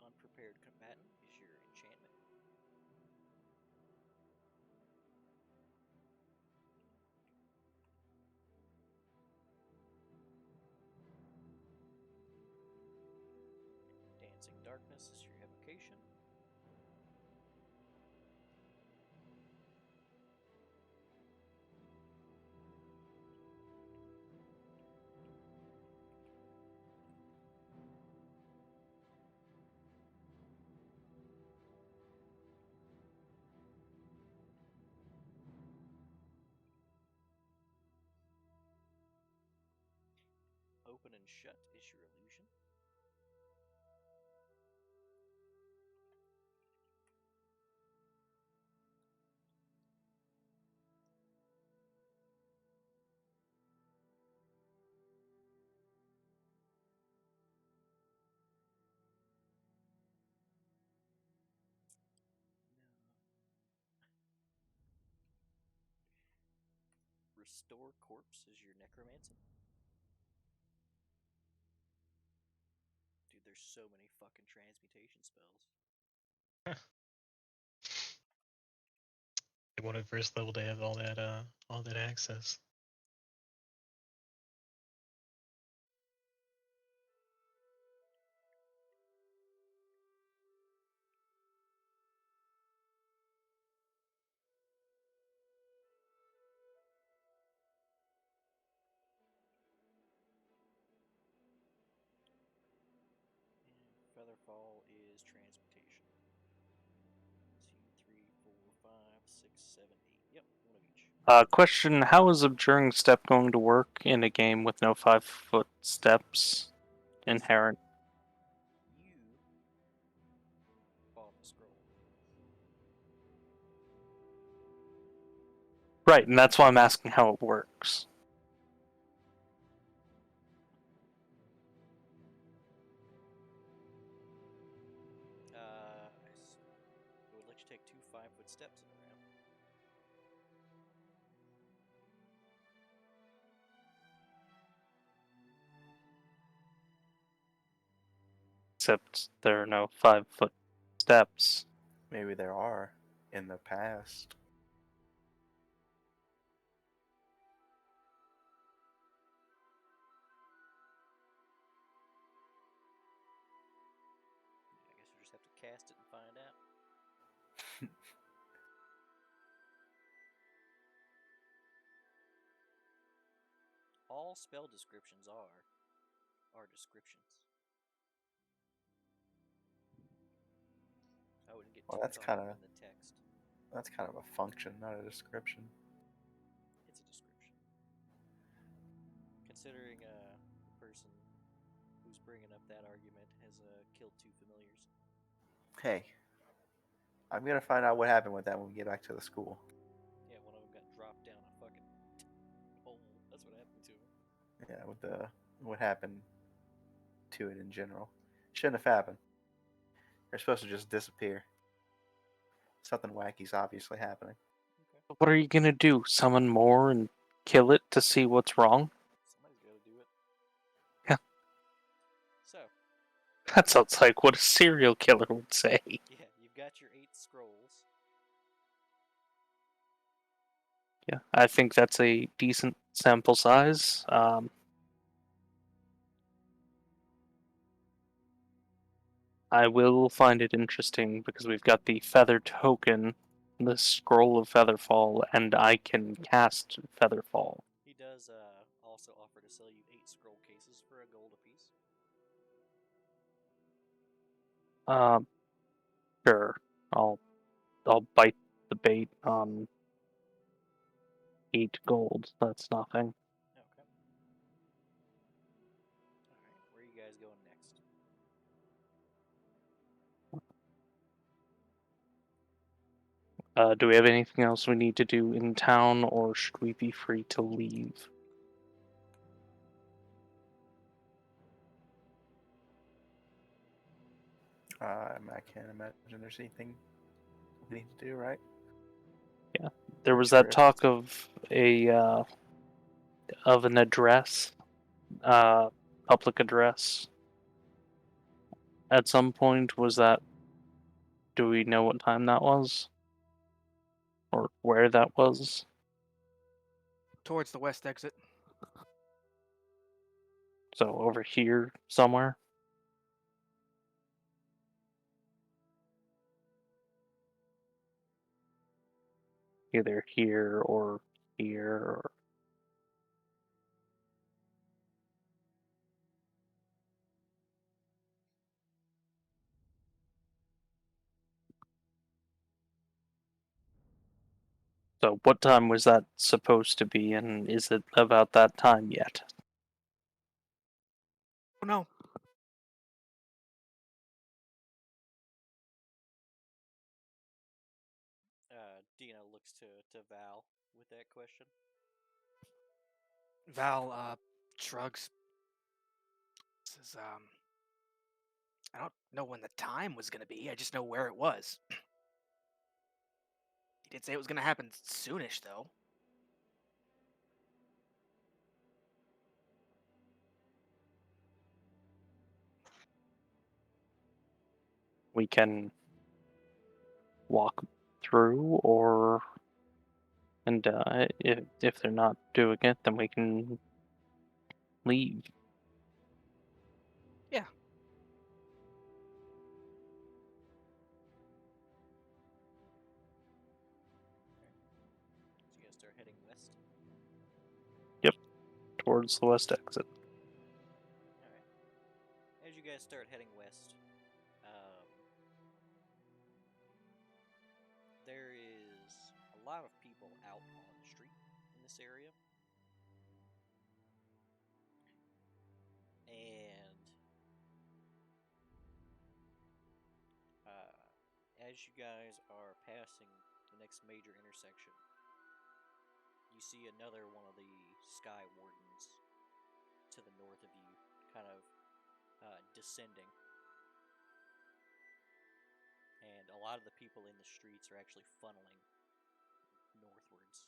Unprepared combatant is your enchantment. Dancing darkness is your evocation. Open and shut is your illusion. Restore corpse is your necromancy. Dude, there's so many fucking transmutation spells. I wanted first level to have all that access. And Featherfall is transmutation. 2, 3, 4, 5, 6, 7, 8. Yep, one of each. Question, how is Abjuring Step going to work in a game with no 5-foot steps inherent? You bought the scroll. Right, and that's why I'm asking how it works. It would let you take 2 5-foot steps in a round. Except there are no 5-foot steps. Maybe there are in the past. I guess you just have to cast it and find out. All spell descriptions are descriptions. I wouldn't get Well, too that's caught up kinda- in the text. That's kind of a function, not a description. It's a description. Considering the person who's bringing up that argument has killed 2 familiars. Hey, I'm gonna find out what happened with that when we get back to the school. Yeah, one of them got dropped down a fucking hole. That's what happened to him. Yeah, with what happened to it in general. Shouldn't have happened. They're supposed to just disappear. Something wacky's obviously happening. Okay. What are you gonna do? Summon more and kill it to see what's wrong? Somebody's got to do it. Yeah. So, That sounds like what a serial killer would say. yeah, you've got your 8 scrolls. Yeah, I think that's a decent sample size. I will find it interesting because we've got the feather token the scroll of Featherfall, and I can cast Featherfall. He does also offer to sell you 8 scroll cases for a gold apiece. Sure. I'll bite the bait on 8 gold. That's nothing. Okay. Alright, where are you guys going next? Do we have anything else we need to do in town, or should we be free to leave? I can't imagine there's anything we need to do, right? There was that talk of an address, public address. At some point, was that? Do we know what time that was, or where that was? Towards the west exit. So over here somewhere. Either here or here. Or... So what time was that supposed to be, and is it about that time yet? Oh no. Dina looks to Val with that question. Val shrugs. Says, I don't know when the time was gonna be. I just know where it was. He did say it was gonna happen soonish, though. We can walk through, or and if they're not doing it, then we can leave. Yeah. So you guys start heading west. Towards the west exit. Alright. As you guys start heading west, there is a lot of people out on the street in this area. And as you guys are passing the next major intersection, you see another one of the Sky Wardens to the north of you, kind of descending. And a lot of the people in the streets are actually funneling northwards.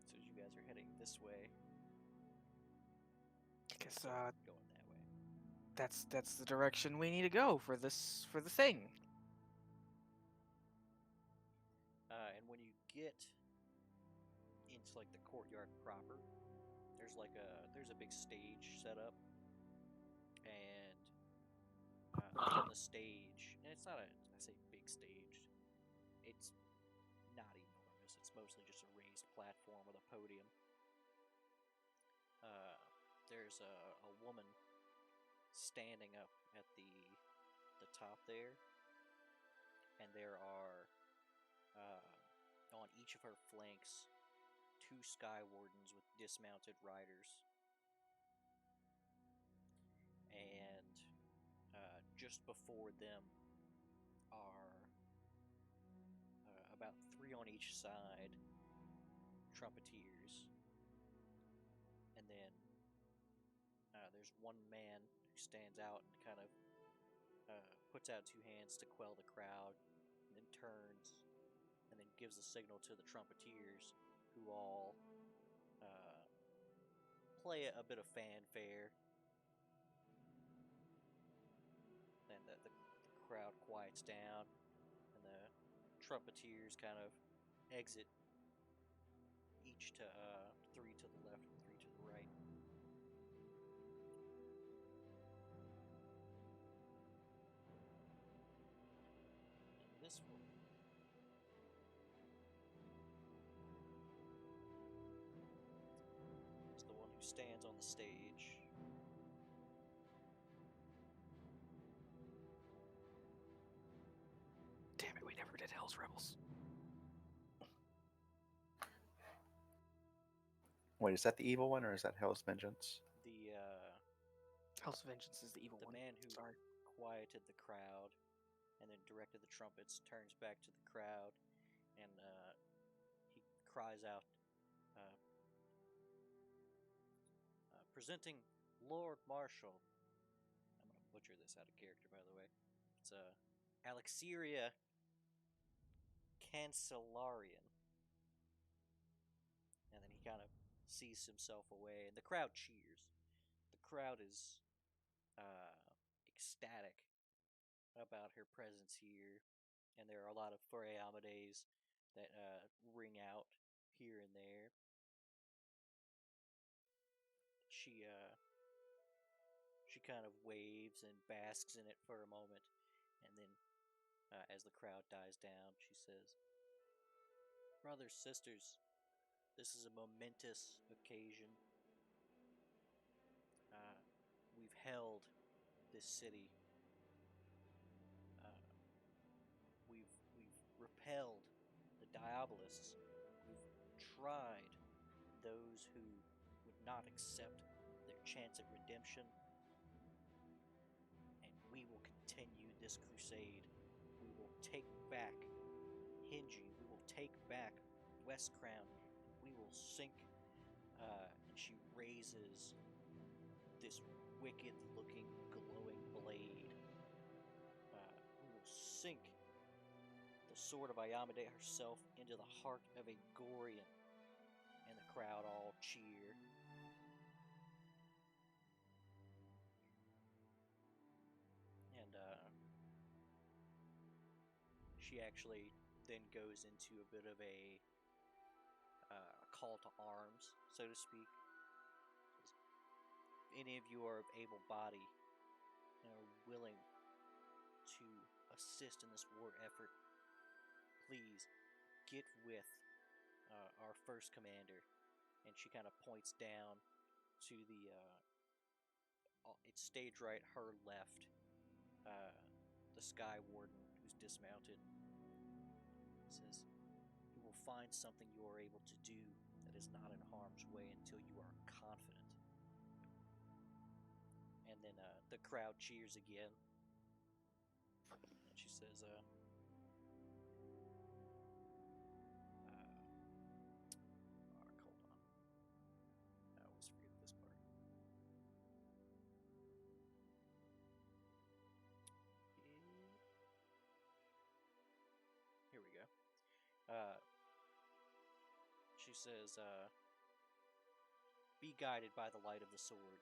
So as you guys are heading this way, I guess going that way. that's the direction we need to go for the thing. And when you get into like the courtyard proper, there's a big stage set up, and up on the stage, and it's not I say big stage, it's not enormous. It's mostly just a raised platform with a podium. There's a woman standing up at the top there, and there are on each of her flanks 2 Sky Wardens with dismounted riders, and just before them are about 3 on each side trumpeters, and then there's one man who stands out and kind of puts out 2 hands to quell the crowd, and then turns and then gives a signal to the trumpeters, who all play a bit of fanfare. Then the crowd quiets down, and the trumpeters kind of exit, each to 3 to the left and 3 to the right. stands on the stage. Damn it, we never did Hell's Rebels. Wait, is that the evil one or is that Hell's Vengeance? The Hell's Vengeance is the evil the one. man who Sorry. quieted the crowd and then directed the trumpets turns back to the crowd and he cries out, presenting Lord Marshal. I'm gonna butcher this out of character, by the way. It's Alexeria Cancellarian. And then he kind of sees himself away, and the crowd cheers. The crowd is ecstatic about her presence here, and there are a lot of Foreamades that ring out here and there. She kind of waves and basks in it for a moment, and then as the crowd dies down, she says, "Brothers, sisters, this is a momentous occasion. We've held this city. We've repelled the Diabolists. We've tried those who would not accept their chance at redemption, and we will continue this crusade. We will take back Hingy. We will take back West Crown. And we will sink." And she raises this wicked-looking, glowing blade. We will sink the sword of Ayamade herself into the heart of a Gorian. And the crowd all cheer. And she actually then goes into a bit of a call to arms, so to speak. If any of you are of able body and are willing to assist in this war effort, please get with our first commander. And she kind of points down to it's stage right, her left, the Sky Warden who's dismounted. Says, "You will find something you are able to do that is not in harm's way until you are confident." And then the crowd cheers again. And she says, hold on. I always forget this part. Here we go. She says, "Be guided by the light of the sword."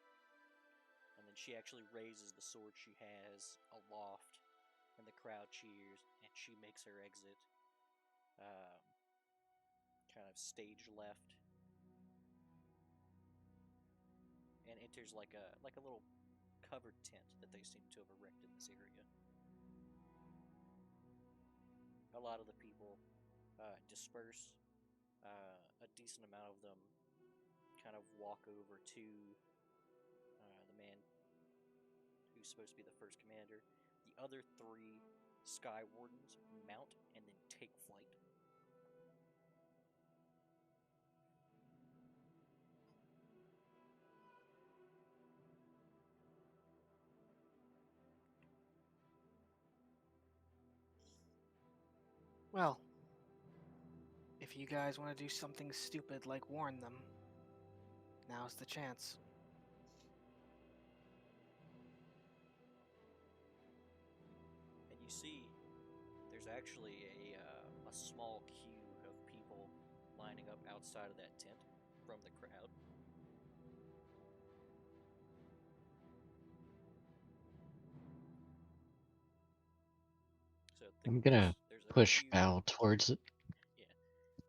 And then she actually raises the sword she has aloft, and the crowd cheers, and she makes her exit. Kind of stage left, and enters like a little covered tent that they seem to have erected in this area. A lot of the people disperse. A decent amount of them kind of walk over to the man who's supposed to be the first commander. The other 3 Sky Wardens mount and then take flight. Well, if you guys want to do something stupid like warn them, now's the chance. And you see, there's actually a small queue of people lining up outside of that tent from the crowd. So I'm gonna there's a push queue. Val towards it. Yeah.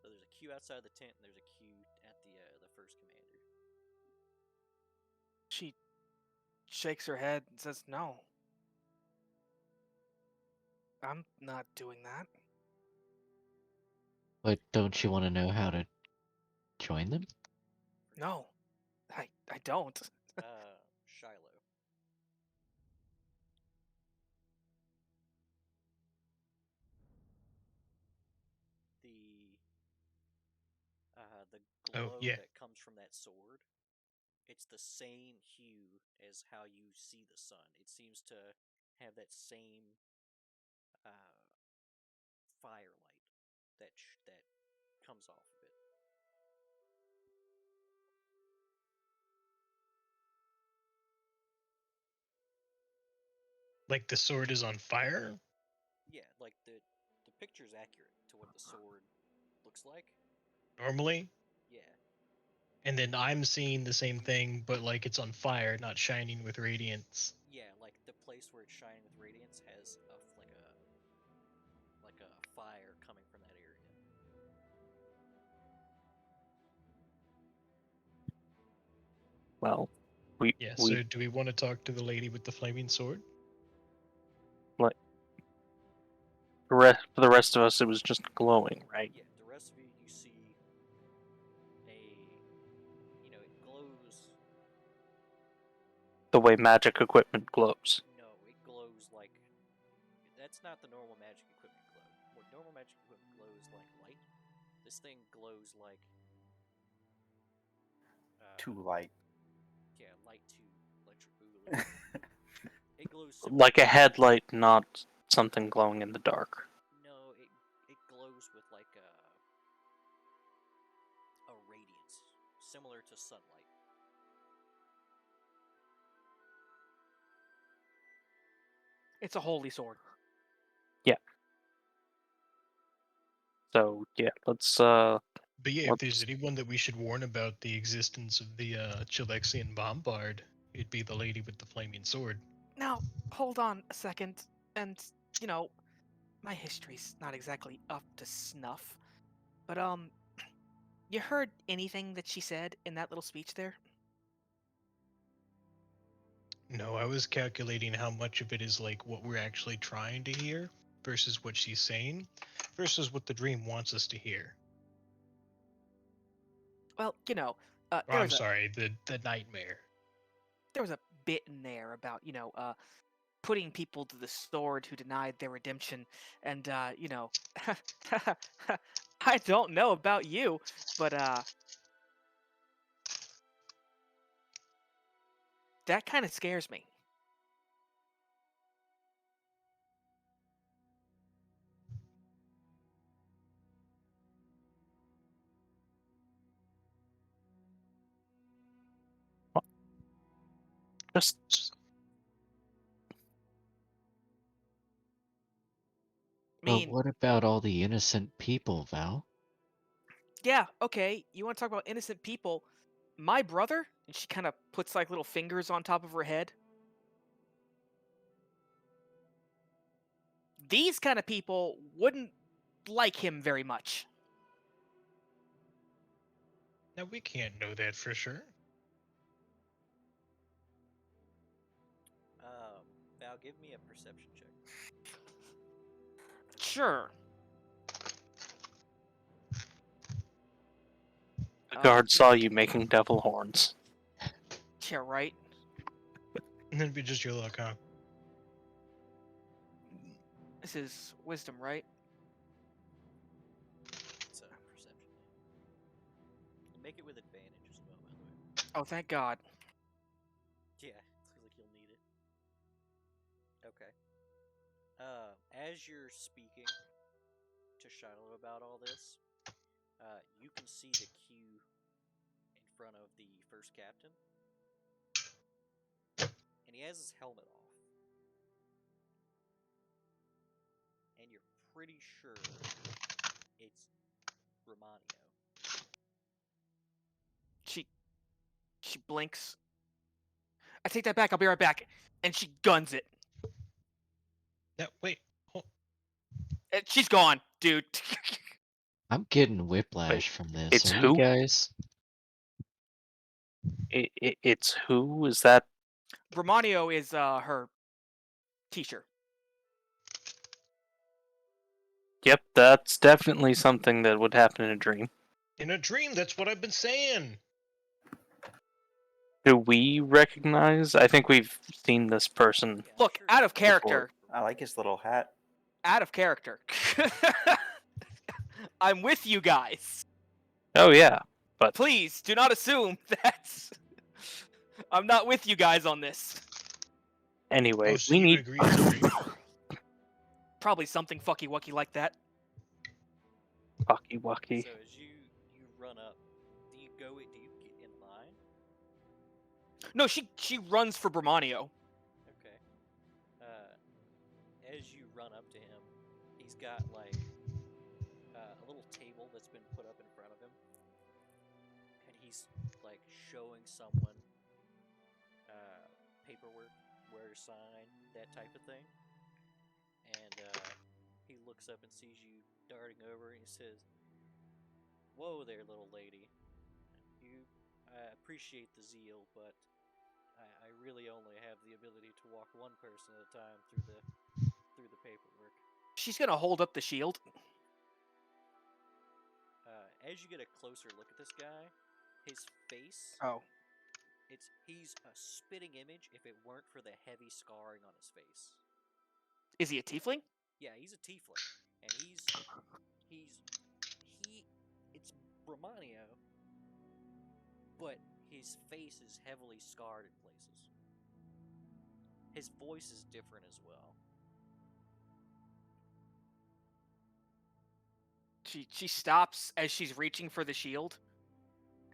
So there's a queue outside the tent, and there's a queue at the first commander. She shakes her head and says, "No. I'm not doing that." But don't you want to know how to join them? No. I don't. Shiloh. The glow Oh, yeah. that comes from that sword, it's the same hue as how you see the sun. It seems to have that same firelight that comes off of it. Like the sword is on fire? Yeah, like the picture's accurate to what the sword looks like. Normally? Yeah. And then I'm seeing the same thing, but like it's on fire, not shining with radiance. Yeah, like the place where it's shining with radiance has like a fire coming from that area. Well, Yeah, we so do we want to talk to the lady with the flaming sword? like for the rest of us, it was just glowing, right? Yeah, the rest of you see it glows. The way magic equipment glows. No, it glows like that's not the normal magic equipment glow. What normal magic equipment glows like light. This thing glows like Too light. yeah, light to electric boogaloo. It glows similar. Like a headlight, not something glowing in the dark. No, it glows with like a radiance similar to sunlight. It's a holy sword. So yeah, let's But yeah, if let's there's anyone that we should warn about the existence of the Chilexian bombard, it'd be the lady with the flaming sword. Now, hold on a second, and my history's not exactly up to snuff, but you heard anything that she said in that little speech there? No, I was calculating how much of it is like what we're actually trying to hear versus what she's saying versus what the dream wants us to hear. Well, Oh, there I'm was a sorry, the nightmare. there was a bit in there about putting people to the sword who denied their redemption, and I don't know about you, but that kind of scares me. just I But mean, what about all the innocent people, Val? yeah, okay, you want to talk about innocent people? My brother, and she kind of puts like little fingers on top of her head. These kind of people wouldn't like him very much. Now we can't know that for sure. Val, give me a perception check. Sure. the guard saw you making devil horns. Yeah, right. And then be just your luck, huh? This is wisdom, right? It's a perception. And make it with advantage as well, by the way. Oh, thank God. Yeah, looks like you'll need it. Okay. As you're speaking to Shiloh about all this, you can see the queue in front of the first captain, and he has his helmet off. And you're pretty sure it's Romanio. She blinks. I take that back. I'll be right back. And she guns it. Now wait, hold. And she's gone, dude. I'm getting whiplash Wait, from this. it's Are who? you guys? It's who? Is that Romanio is her teacher. Yep, that's definitely something that would happen in a dream. In a dream, that's what I've been saying. Do we recognize? I think we've seen this person. Yeah, I'm Look, sure out you of do. character. I like his little hat. Out of character. I'm with you guys. Oh yeah, but Please do not assume that I'm not with you guys on this. anyway, Oh, so we you need. agree to agree? Probably something fucky wucky like that. Fucky wucky. So as you run up, do you get in line? No, she runs for Bramanio. Okay. As you run up to him, he's got like a little table that's been put up in front of him, and he's like showing someone paperwork, where to sign, that type of thing. And he looks up and sees you darting over, and he says, "Whoa there, little lady. I appreciate the zeal, but I really only have the ability to walk one person at a time through the paperwork." She's gonna hold up the shield. As you get a closer look at this guy, his face, Oh. he's a spitting image if it weren't for the heavy scarring on his face. Is he a tiefling? Yeah, he's a tiefling, and it's Bramanio, but his face is heavily scarred in places. His voice is different as well. She stops as she's reaching for the shield,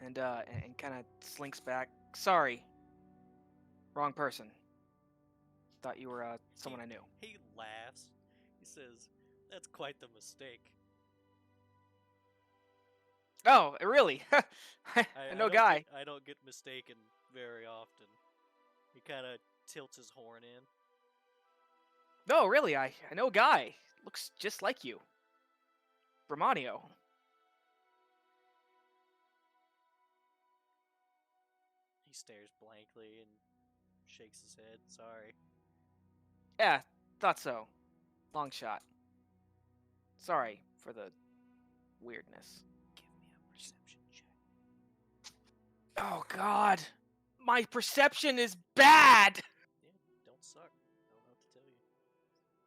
and kind of slinks back. Sorry, wrong person. Thought you were someone I knew. He laughs. He says, "That's quite the mistake." Oh, really? I know guy. I don't get mistaken very often. He kind of tilts his horn in. No, really, I know a guy. Looks just like you. Bramanio. He stares blankly and shakes his head. Sorry. Yeah, thought so. Long shot. Sorry for the weirdness. Give me a perception check. Oh god. My perception is bad. Yeah, don't suck. I don't know what to tell you.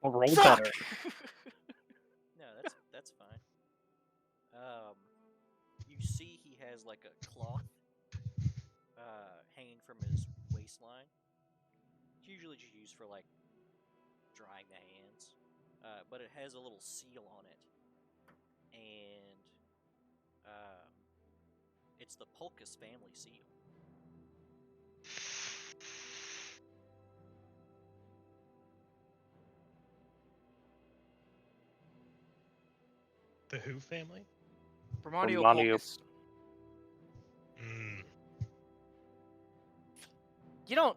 Well, roll Suck! better. No, that's fine. You see he has like a cloth hanging from his waistline. It's usually just used for like drying the hands, but it has a little seal on it, and it's the Polkus family seal. The Who family? Bramanio Bramanio. Polkus. Mm. You don't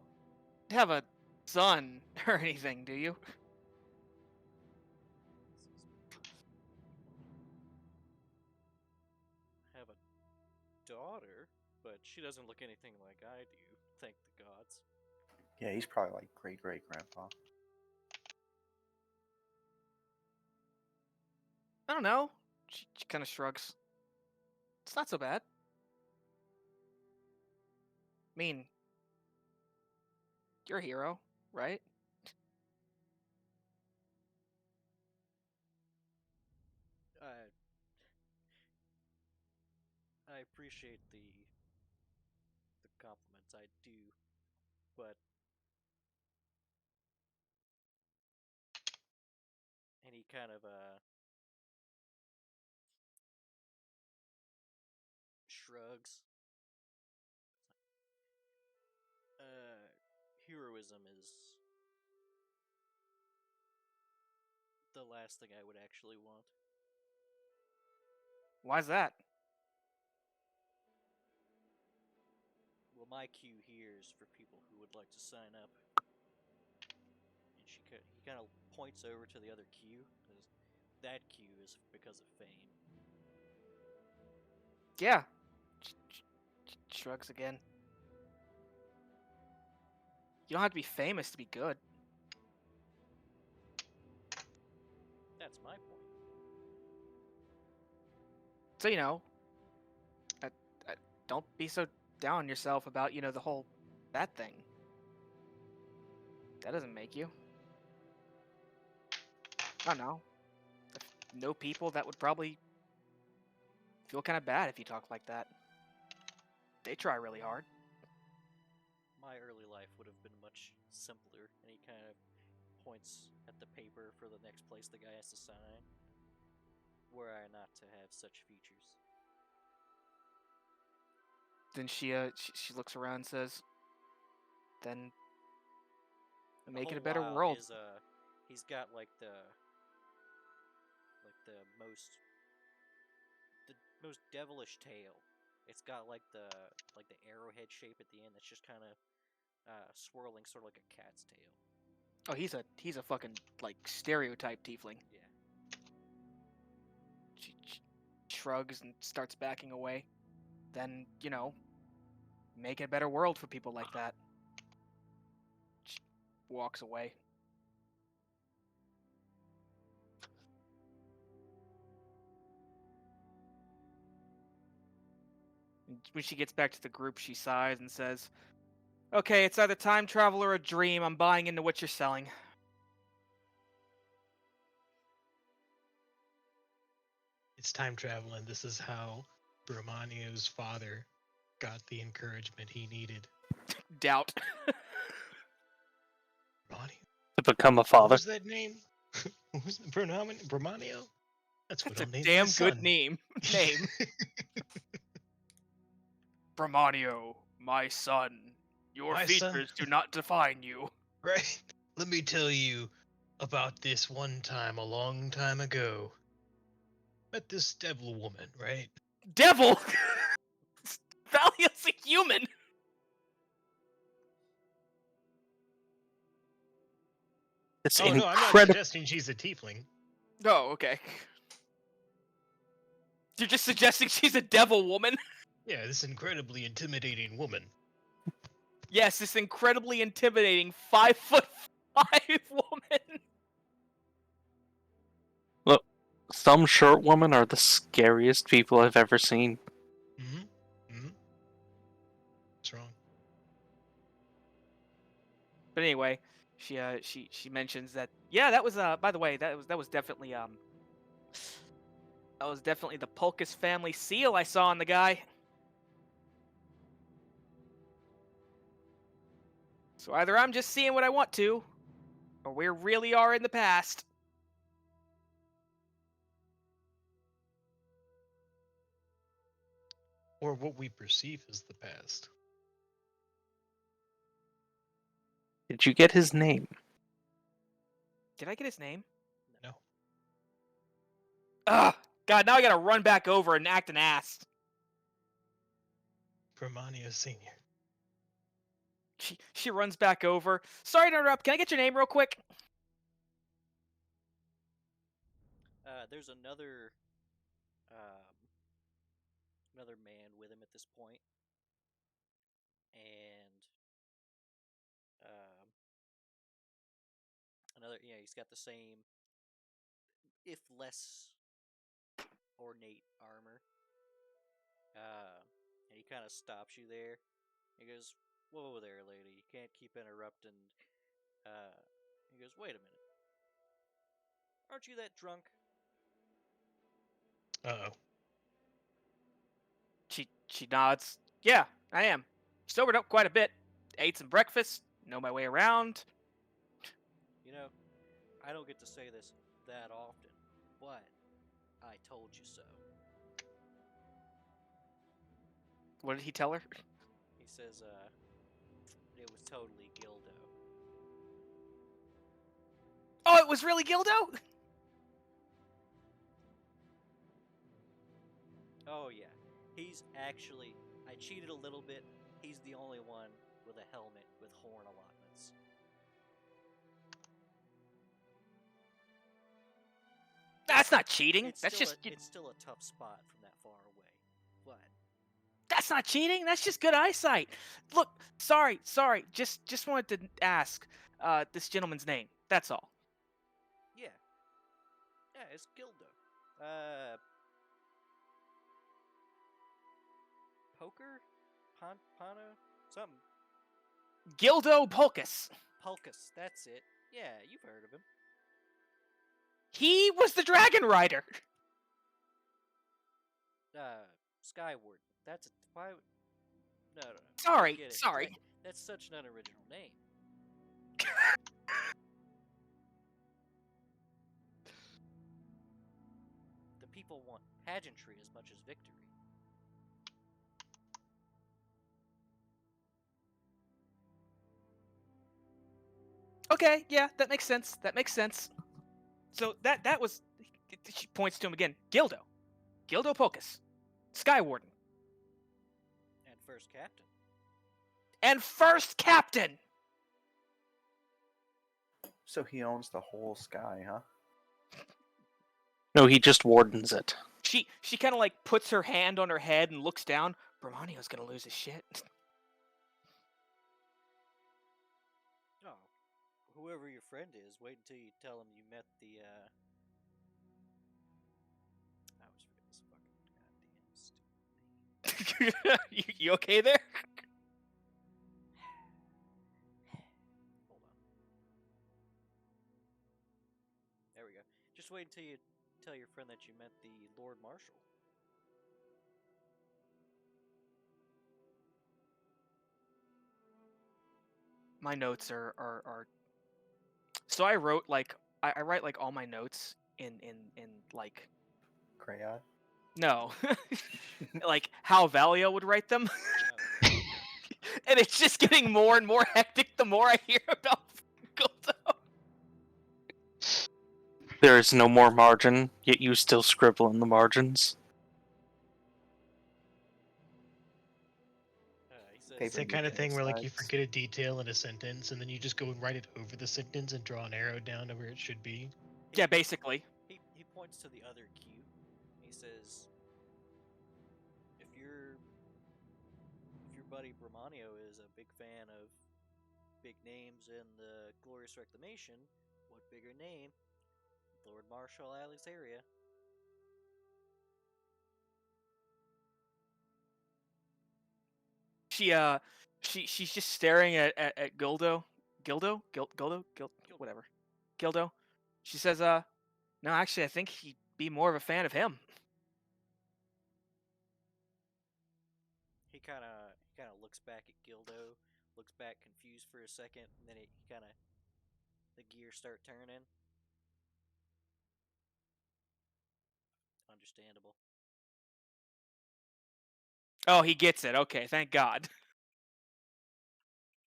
have a son or anything, do you? I have a daughter, but she doesn't look anything like I do. Thank the gods. Yeah, he's probably like great great grandpa. I don't know. She kind of shrugs. It's not so bad. I mean, you're a hero, right? I appreciate the compliments. I do, but and he kind of shrugs. Heroism is the last thing I would actually want. Why's that? Well, my queue here is for people who would like to sign up. And he kind of points over to the other queue, because that queue is because of fame. Yeah. Shrugs again. You don't have to be famous to be good. That's my point. So, don't be so down on yourself about, the whole That thing. That doesn't make you. I don't know. If no people, that would probably feel kind of bad if you talk like that. They try really hard. My early life would have been much simpler, and he kind of points at the paper for the next place the guy has to sign. Were I not to have such features. Then she looks around and says, "Then The make it a whole better while world." He's got like the most devilish tail. It's got like the arrowhead shape at the end. That's just kind of swirling, sort of like a cat's tail. Oh, he's a fucking like stereotype tiefling. Yeah. She shrugs and starts backing away. Then, make it a better world for people like that. She walks away. And when she gets back to the group, she sighs and says, "Okay, it's either time travel or a dream. I'm buying into what you're selling." It's time travel, and this is how Bramanio's father got the encouragement he needed. Doubt. Bramanio? To become a What father. was that name? What was it? Bramanio? That's what That's a I'll name damn my good son. name. Bramanio, my son. Your My features son? do not define you. Right? Let me tell you about this one time a long time ago. Met this devil woman, right? Devil! Valiant's a human! It's Oh no, I'm not incredible. suggesting she's a tiefling. Oh, okay. You're just suggesting she's a devil woman? Yeah, this incredibly intimidating woman. Yes, this incredibly intimidating 5'5" woman. Look, some short women are the scariest people I've ever seen. What's wrong? But anyway, she mentions that, yeah, that was by the way, that was definitely the Pulkus family seal I saw on the guy. So either I'm just seeing what I want to, or we really are in the past. Or what we perceive as the past. Did you get his name? Did I get his name? No. Ugh! God, now I gotta run back over and act an ass. Bramanio Sr. She runs back over. Sorry to interrupt. Can I get your name real quick? There's another man with him at this point, and he's got the same, if less ornate armor. And he kind of stops you there. He goes, "Whoa there, lady! You can't keep interrupting." He goes, "Wait a minute. Aren't you that drunk?" Uh-oh. She nods. Yeah, I am. Sobered up quite a bit. Ate some breakfast. Know my way around. You know, I don't get to say this that often, but I told you so. What did he tell her? He says, it was totally Gildo. Oh, it was really Gildo? Oh yeah, he's actually, I cheated a little bit. He's the only one with a helmet with horn allotments. That's not cheating. It's That's still a tough spot from that far away, but that's not cheating. That's just good eyesight. Look, sorry. Just wanted to ask this gentleman's name. That's all. yeah, it's Gildo. Poker, Pano, something. Gildo Polkus. Pulkus, that's it. Yeah, you've heard of him. He was the Dragon Rider. Skyward. That's a why. No. Sorry, Get it. sorry. That's such an unoriginal name. The people want pageantry as much as victory. Okay, yeah, that makes sense. That makes sense. So that was. She points to him again. Gildo Polkus, Skywarden, And first captain. and first captain. So he owns the whole sky, huh? No, he just wardens it. She kind of like puts her hand on her head and looks down. Bramanio's gonna lose his shit. Oh, whoever your friend is, wait until you tell him you met the. I always forget this fucking goddamn stupid you okay there? Hold on. There we go. Just wait until you tell your friend that you met the Lord Marshal. My notes are. So I wrote like I write like all my notes in like Crayon. no, like how Valio would write them, Oh, and it's just getting more and more hectic the more I hear about Guldo. There is no more margin, yet you still scribble in the margins. he says, Paper It's that kind of moving thing where like you sides. forget a detail in a sentence and then you just go and write it over the sentence and draw an arrow down to where it should be. Yeah, basically. He points to the other cue. He says, if your buddy Bramanio is a big fan of big names in the Glorious Reclamation, what bigger name? Lord Marshal Alexaria. She's just staring at Gildo, whatever, Gildo. She says, no, actually, I think he'd be more of a fan of him. He kind of looks back at Gildo, looks back confused for a second, and then he kind of the gears start turning. Understandable. Oh, he gets it. Okay, thank God.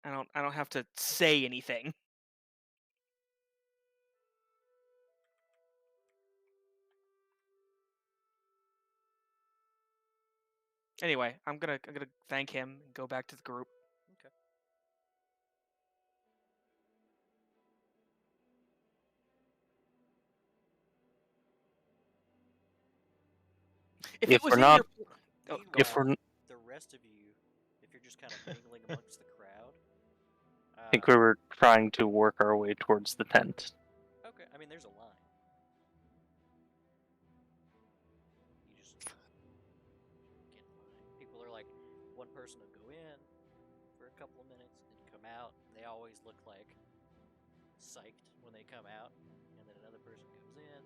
I don't have to say anything. Anyway, I'm gonna thank him and go back to the group. Okay. If it If was we're in not, your, oh, go if on. we're, The rest of you, if you're just kind of mingling amongst the crowd, I think we were trying to work our way towards the tent. okay. I mean, there's a line. You just get in line. People are like, one person will go in for a couple of minutes and come out. They always look like psyched when they come out, and then another person goes in.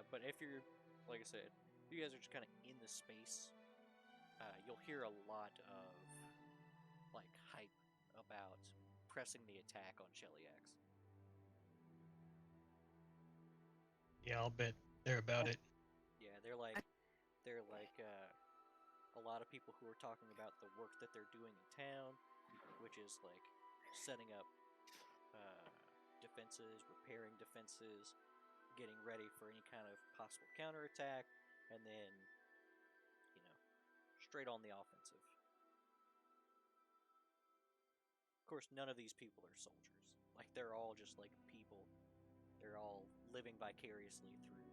But if you're, like I said, if you guys are just kind of in the space, you'll hear a lot of like hype about pressing the attack on Cheliax. Yeah, I'll bet they're about it. Yeah, they're like a lot of people who are talking about the work that they're doing in town, which is like setting up defenses, repairing defenses, getting ready for any kind of possible counterattack, and then straight on the offensive. Of course, none of these people are soldiers. Like they're all just like people. They're all living vicariously through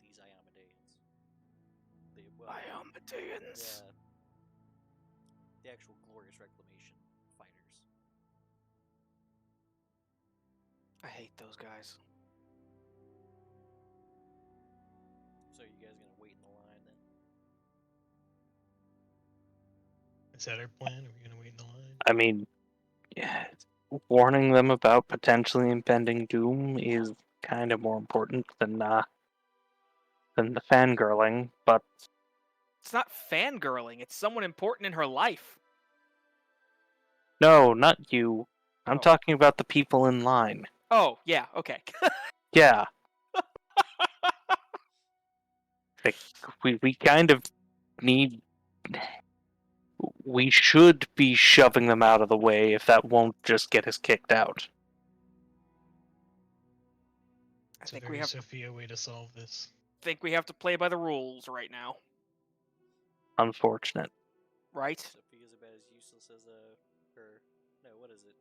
these Iomedeans. Iomedeans. The actual Glorious Reclamation fighters. I hate those guys. So you guys gonna wait in the line then? Is that our plan? Are we gonna wait in the line? I mean, warning them about potentially impending doom is kind of more important than the fangirling, but It's not fangirling. It's someone important in her life. no, not you. I'm Oh. talking about the people in line. Oh, yeah, okay. Yeah. Like, we kind of need. We should be shoving them out of the way if that won't just get us kicked out. I It's a think very we have Sophia way to solve this. to play by the rules right now, Unfortunate. right? Sophia's about as useless as her. No, what is it?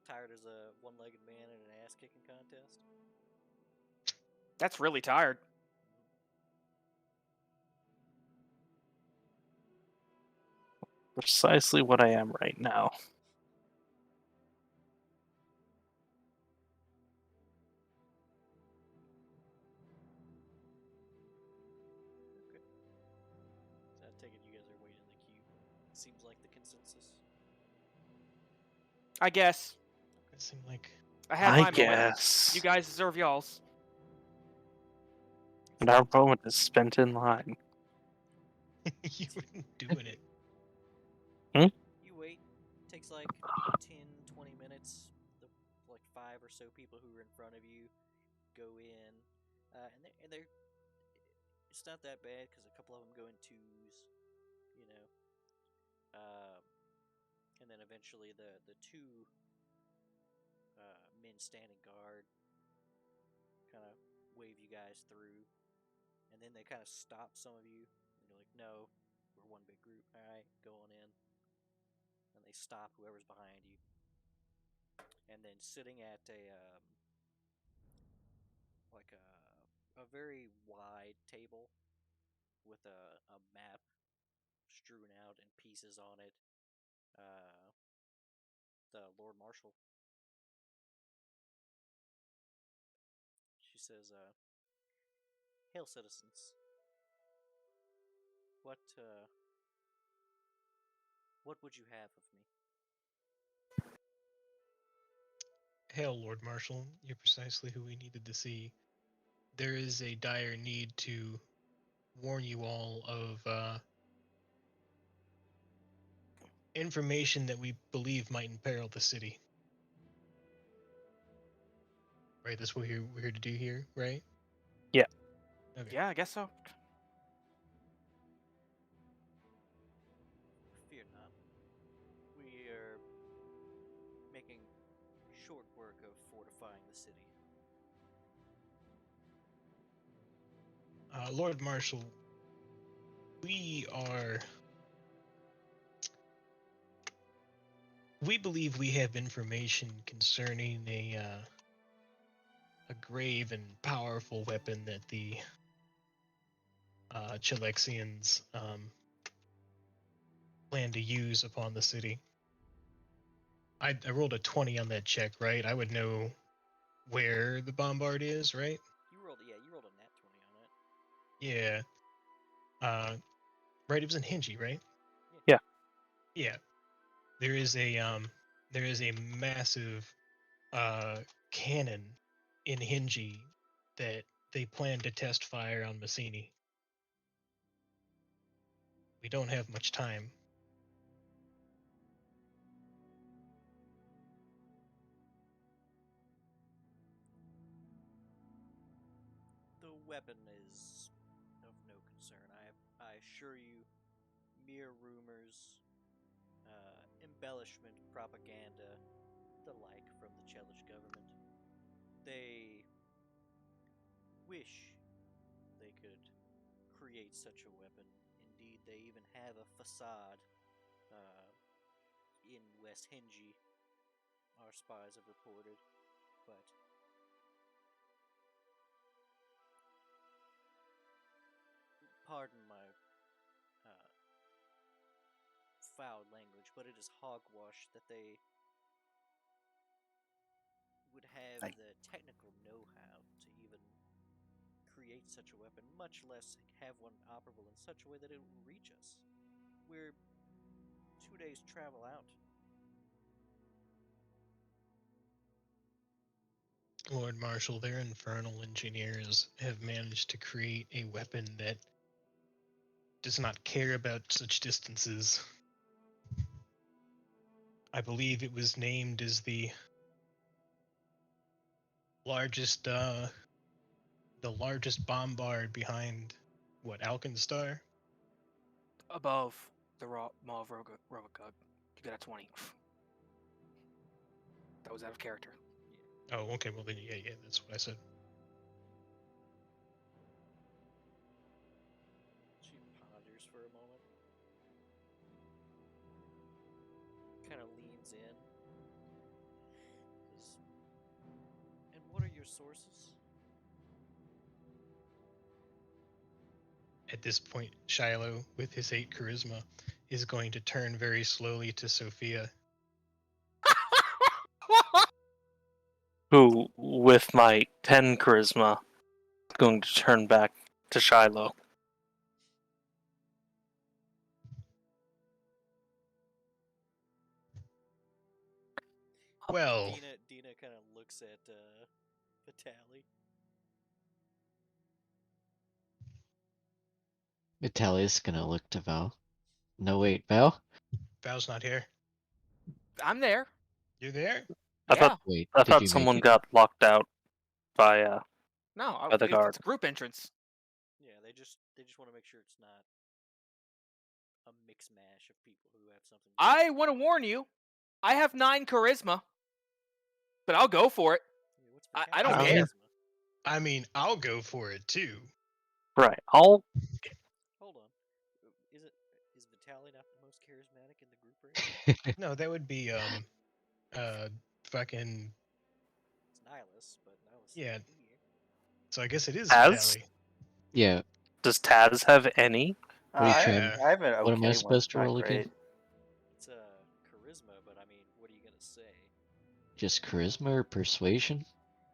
Tired as a one-legged man in an ass-kicking contest. That's really tired. Precisely what I am right now. Okay. So I take it you guys are waiting in the queue. Seems like the consensus. I guess. It seemed like I had I my moment. guess. You guys deserve y'all's. And our moment is spent in line. you wouldn't doing it. You wait. Takes like 10, 20 minutes. The like 5 or so people who are in front of you go in, and they're it's not that bad because a couple of them go in twos, you know. And then eventually the two men standing guard kind of wave you guys through, and then they kind of stop some of you, and you're like, no, we're one big group. All right, go on in. And they stop whoever's behind you, and then sitting at like a very wide table with a map strewn out and pieces on it. The Lord Marshal. She says, "Hail, citizens. What would you have of me?" Hail, Lord Marshal. You're precisely who we needed to see. There is a dire need to warn you all of information that we believe might imperil the city. Right, that's what we're here to do here, right? Yeah. Okay. Yeah, I guess so. Fear not. We are making short work of fortifying the city. Lord Marshal, we believe we have information concerning a grave and powerful weapon that the Chilexians plan to use upon the city. I rolled a 20 on that check, right? I would know where the bombard is, right? You rolled a nat 20 on it. Yeah. Right, it was in Hingy, right? Yeah. Yeah. There is a massive cannon in Hingy that they plan to test fire on Massini. We don't have much time. The weapon is of no concern. I assure you, mere rumors, embellishment, propaganda, the like from the Chelish government. They wish they could create such a weapon. Indeed, they even have a facade in West Hingy, our spies have reported, but pardon my foul language, but it is hogwash that they would have I- the technical know-how to even create create such a weapon, much less have one operable in such a way that it will reach us. We're 2 days travel out. Lord Marshal, their infernal engineers have managed to create a weapon that does not care about such distances. I believe it was named as the largest bombard behind what, Alkenstar? Above the Maw of Robocog. You got a 20. That was out of character. Oh, okay, well then yeah, that's what I said. She ponders for a moment. Kind of leans in. And what are your sources? At this point, Shiloh, with his 8 charisma, is going to turn very slowly to Sophia. Who, with my 10 charisma, is going to turn back to Shiloh. Well, Dina kind of looks at Vitaly. Vitali's gonna look to Val. No, wait, Val? Val's not here. I'm there. You're there? I Yeah. thought Wait, I did thought you someone make it? got locked out by No, By the guard. it's a group entrance. Yeah, they just want to make sure it's not a mix mash of people who have something. I want to warn you. I have 9 charisma, but I'll go for it. Yeah, what's I don't Vitaly's care. charisma? I mean, I'll go for it too. right. I'll Hold on. Is Vitaly not the most charismatic in the group right now? No, that would be fucking It's Nihilus, but Nihilus yeah. isn't here. So I guess it is Taz? Vitaly. Yeah. does Taz have any? What are you I, trying? I have an okay What am I one. supposed It's to not roll great. again? It's charisma, but I mean, what are you gonna say? Just charisma or persuasion?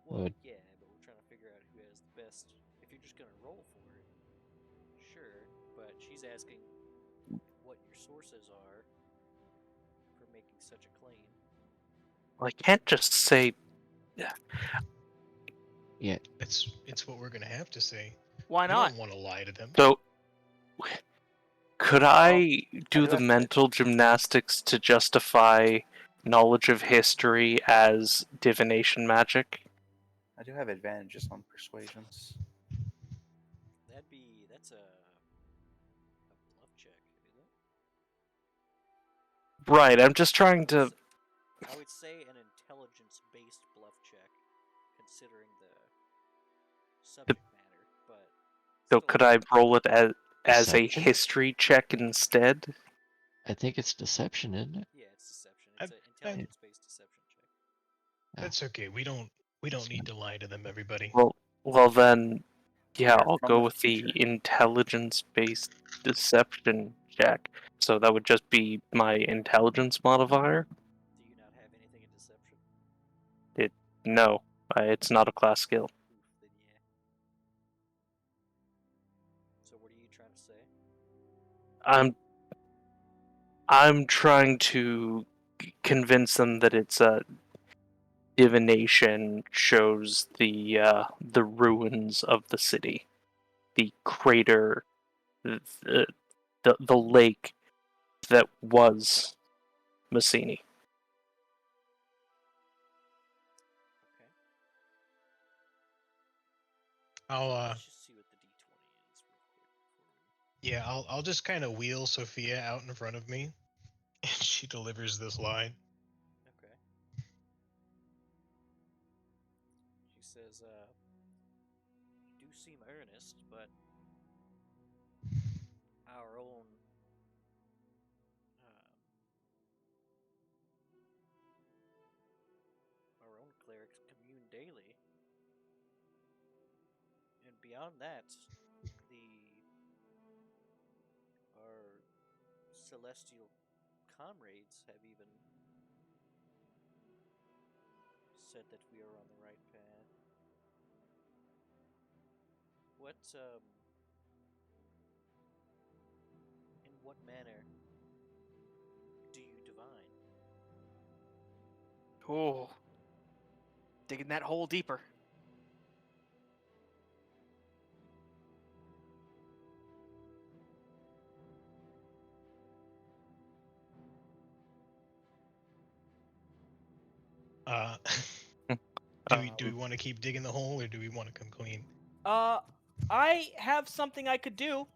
Well, Would- yeah, but we're trying to figure out who has the best. If you're just gonna roll for it, sure. But she's asking what your sources are for making such a claim. Well, I can't just say. Yeah. It's what we're gonna have to say. Why I not? don't want to lie to them. So, could I I do do the have to- mental gymnastics to justify knowledge of history as divination magic? I do have advantages on persuasions. That's a bluff check, isn't it? Right. I'm just trying to. I would say an intelligence-based bluff check, considering the subject matter. But So still could a I bluff roll it as a Deception? history check instead? I think it's deception, isn't it? Yeah, it's deception. It's an I- intelligence-based deception check. That's okay. We don't need to lie to them, everybody. Well then, yeah, We're I'll from go the with the future. intelligence-based deception check. So that would just be my intelligence modifier. Do you not have anything in deception? No, it's not a class skill. Oof, then yeah. So what are you trying to say? I'm trying to convince them that it's a divination shows the ruins of the city, the crater, the lake that was Messini. Okay. I'll Let's just see what the D20 is real quick for you. yeah, I'll just kind of wheel Sophia out in front of me, and she delivers this line. Okay. She says, "You do seem earnest, but our own clerics commune daily, and beyond that, our celestial comrades have even said that we are on the right path. in what manner do you divine? Oh, digging that hole deeper. Do we want to keep digging the hole, or do we want to come clean? I have something I could do.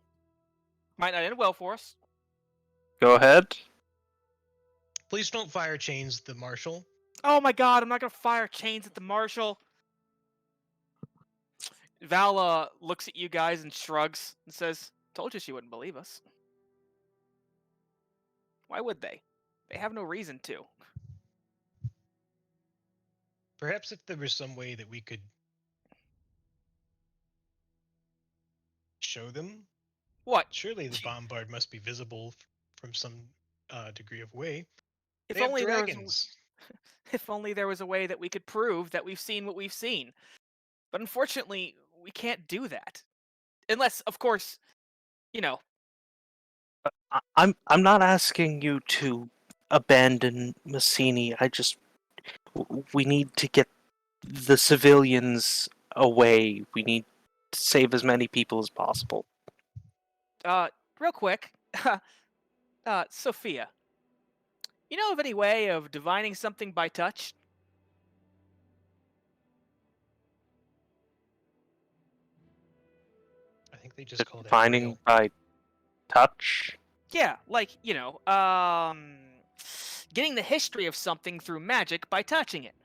Might not end well for us. Go ahead. Please don't fire chains the marshal. Oh my god, I'm not gonna fire chains at the marshal. Val looks at you guys and shrugs and says, "Told you she wouldn't believe us. Why would they? They have no reason to." Perhaps if there was some way that we could show them. What? Surely the bombard must be visible from some degree of way. If They have only there was. dragons. If only there was a way that we could prove that we've seen what we've seen. But unfortunately, we can't do that. Unless, of course, you know. I'm not asking you to abandon Massini. We need to get the civilians away. We need to save as many people as possible. Real quick. Sophia. You know of any way of divining something by touch? I think they just call that Defining real. by touch. Yeah, like, getting the history of something through magic by touching it.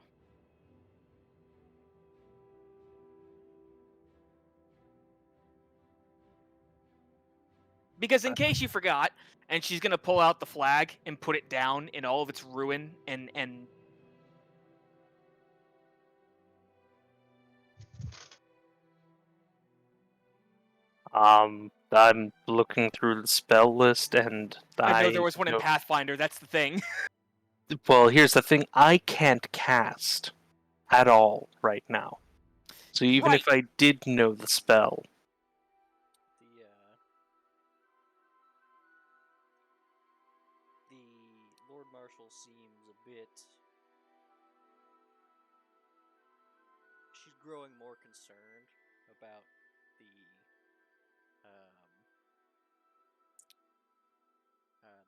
Because in case you forgot, and she's gonna pull out the flag and put it down in all of its ruin and I'm looking through the spell list, and I know there was one in know- Pathfinder, that's the thing. Well, here's the thing: I can't cast at all right now. So even if I did know the spell, The Lord Marshal seems a bit. She's growing more concerned about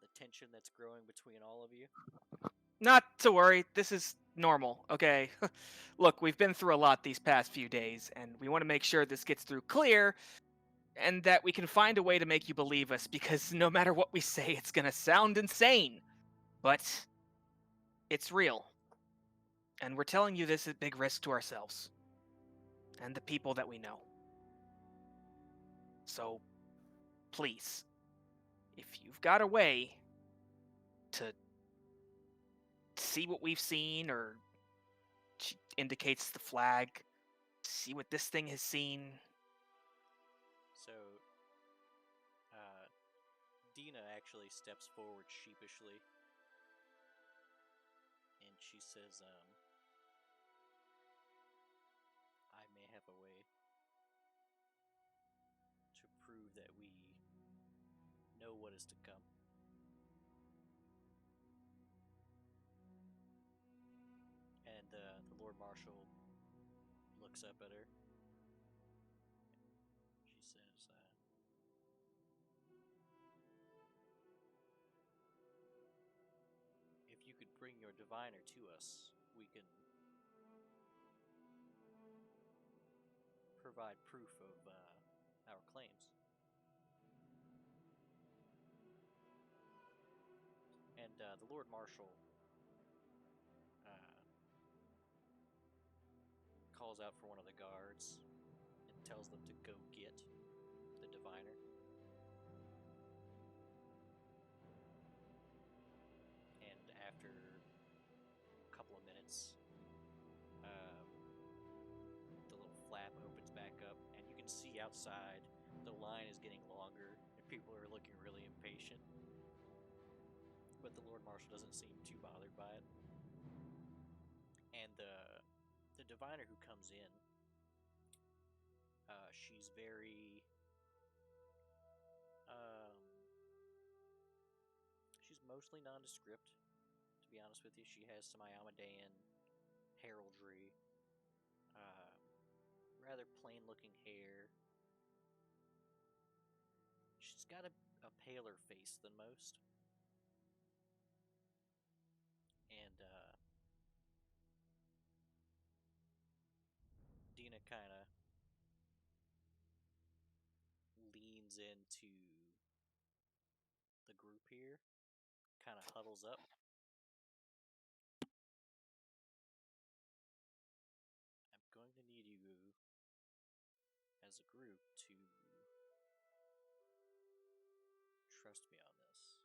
the tension that's growing between all of you. Not to worry, this is normal, okay? Look, we've been through a lot these past few days, and we want to make sure this gets through clear, and that we can find a way to make you believe us, because no matter what we say, it's gonna sound insane. But it's real. And we're telling you this at big risk to ourselves. And the people that we know. So, please, if you've got a way to see what we've seen, or she indicates the flag, see what this thing has seen. So, Dina actually steps forward sheepishly, and she says, I may have a way to prove that we know what is to come. And the Lord Marshal looks up at her. She says, if you could bring your diviner to us, we can provide proof of our claims. And the Lord Marshal calls out for one of the guards and tells them to go get the diviner. And after a couple of minutes, the little flap opens back up, and you can see outside the line is getting longer, and people are looking really impatient. But the Lord Marshal doesn't seem too bothered by it. And the diviner who comes in, she's She's very she's mostly nondescript, to be honest with you. She has some Iomedaean heraldry, rather plain looking hair. She's got a paler face than most. And Dina kind of leans into the group here, kind of huddles up. I'm going to need you as a group to trust me on this.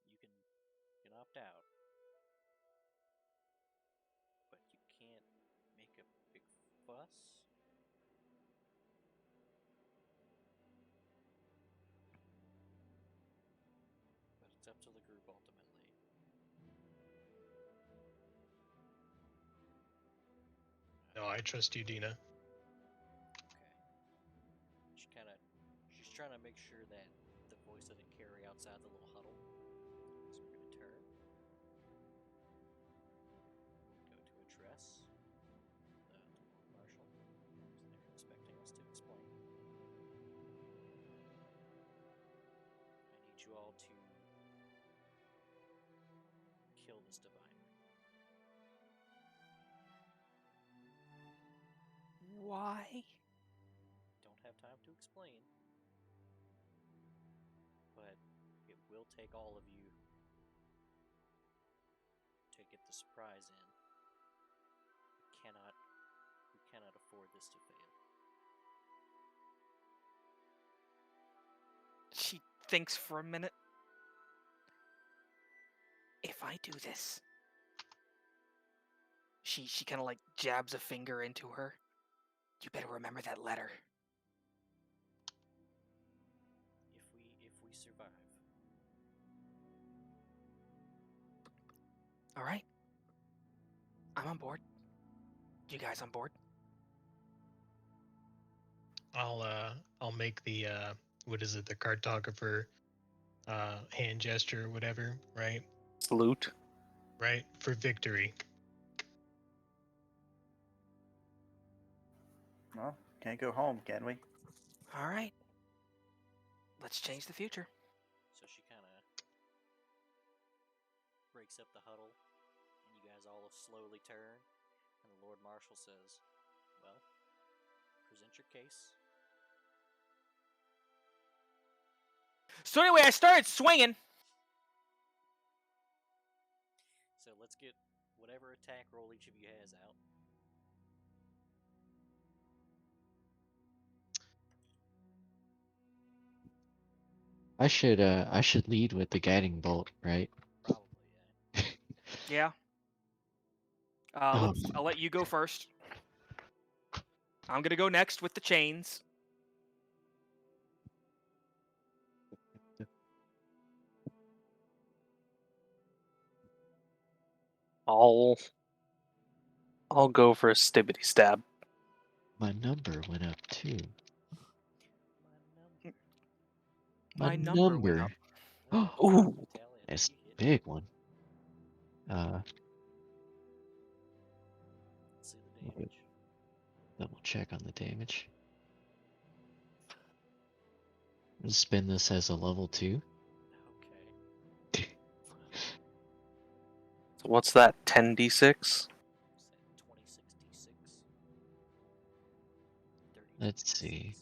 You can opt out, but you can't make a big fuss. But it's up to the group ultimately. No, I trust you, Dina. Okay. She's trying to make sure that the voice doesn't carry outside the little huddle. So we're gonna turn, go to address the Lord Marshal, because they're expecting us to explain. I need you all to kill this diviner. Why? Don't have time to explain, but it will take all of you to get the surprise in. We cannot afford this to fail. She thinks for a minute. If I do this, she kind of like jabs a finger into her. You better remember that letter. If we survive. All right. I'm on board. You guys on board? I'll make the what is it, the cartographer hand gesture or whatever, right? Salute. Right? For victory. Well, can't go home, can we? All right. Let's change the future. So she kind of breaks up the huddle, and you guys all slowly turn, and the Lord Marshal says, well, present your case. So anyway, I started swinging. So let's get whatever attack roll each of you has out. I should lead with the guiding bolt, right? Probably, yeah. Yeah. I'll let you go first. I'm gonna go next with the chains. I'll go for a stibbity stab. My number went up too. My number went up. Ooh. That's a big one. Let's see the damage. Double check on the damage. I'll spin this as a level 2. Okay. So what's that? 10d6? What's that? 26d6. 30d6. Let's see.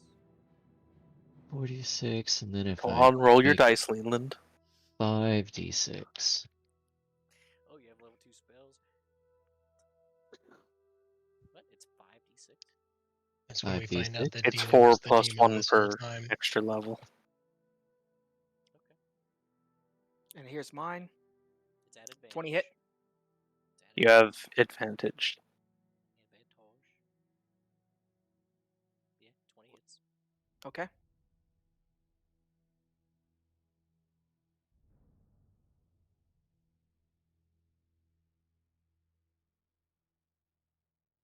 46, and then if Go I on, roll your make dice, Leland. 5d6. Oh, you have level 2 spells? What? It's 5d6? That's when we find out that It's Dina 4 was the plus demon 1 this whole for time. extra level. Okay. And here's mine. It's at advantage. 20 hit. You have advantage. Advantage. Yeah, 20 hits. Okay.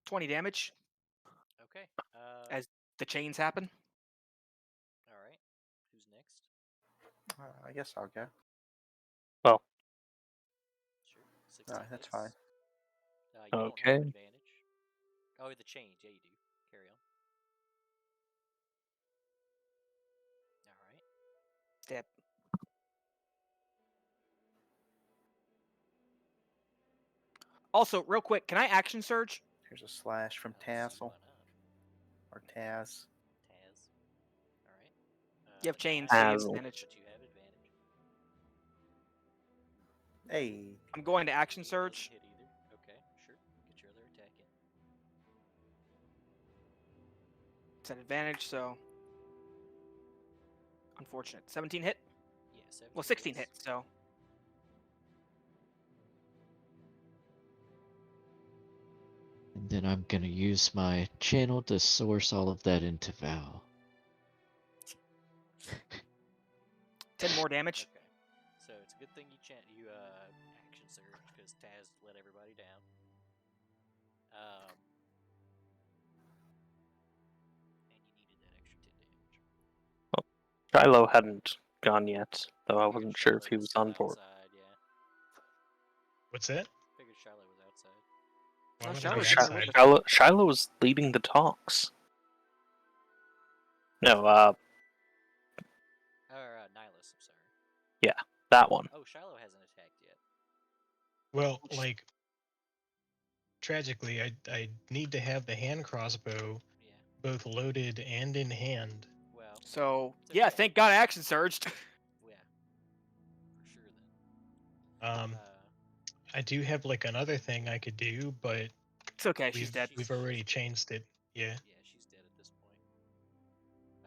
$20 damage. Okay. as the chains happen. All right. Who's next? I guess I'll go. Well, Sure. 16 that's hits. fine. You don't have Okay. advantage. Oh, the chains. Yeah, you do. Carry on. All right. Step. Also, real quick, can I action surge? Here's a slash from Let's see, Tassel why not? or Taz. Taz. All right. You have chains, Nine so you have Tazzle. advantage. But you have advantage. Hey, I'm going to action He doesn't surge. hit either. Okay, sure. Get your other attack in. It's an advantage, so unfortunate. 17 hit. Yeah, 17 Well, 16 hits. hit. So And then I'm gonna use my channel to source all of that into Val. 10 more damage. Okay. So it's a good thing you action surge because Taz let everybody down. And you needed that extra 10 damage. Shiloh hadn't gone yet, though I Figured wasn't sure if Shiloh he was was still on board. outside, yeah. What's that? Figured Shiloh was outside. Why No, would I Shiloh's be in here with outside? us. Shiloh was leading the talks. No, Or Nihilus, I'm sorry. that one. Oh, Shiloh hasn't attacked yet. Well, like, tragically, I need to have the hand crossbow Yeah. both loaded and in hand. Well, So it's yeah, okay. thank God I action surged. Yeah. For sure then. I do have like another thing I could do, but It's okay. She's dead. we've already changed it. Yeah. Yeah, she's dead at this point.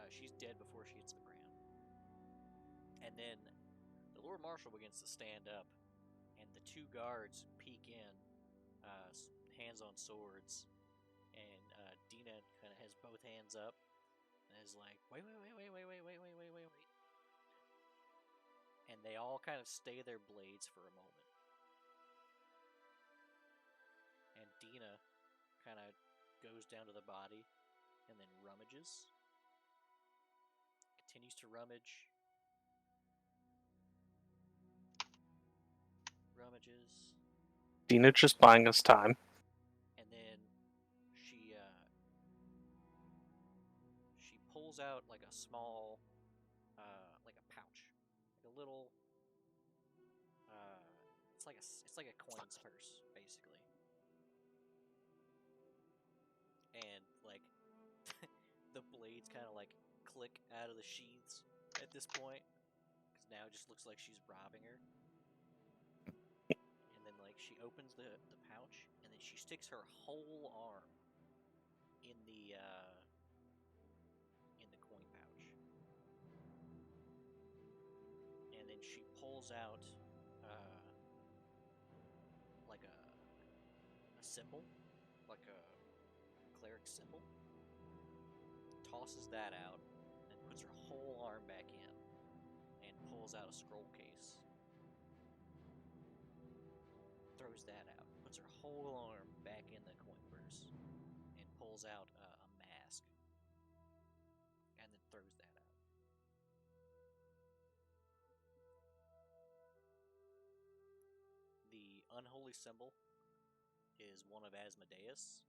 She's dead before she hits the ground. And then the Lord Marshal begins to stand up, and the two guards peek in, hands on swords, and Dina kind of has both hands up and is like, wait. And they all kind of stay their blades for a moment. And Dina kind of goes down to the body and then rummages. Continues to rummage. Rummages. Dina just buying us time. And then she pulls out like a small, like a pouch, like a little. It's like a coins purse, basically. And like the blades kind of like click out of the sheaths at this point, because now it just looks like she's robbing her. And then like she opens the pouch, and then she sticks her whole arm in the coin pouch. And then she pulls out like a symbol, like a cleric symbol, tosses that out, and puts her whole arm back in, and pulls out a scroll case. Throws that out, puts her whole arm back in the coin purse, and pulls out a mask, and then throws that out. The unholy symbol is one of Asmodeus.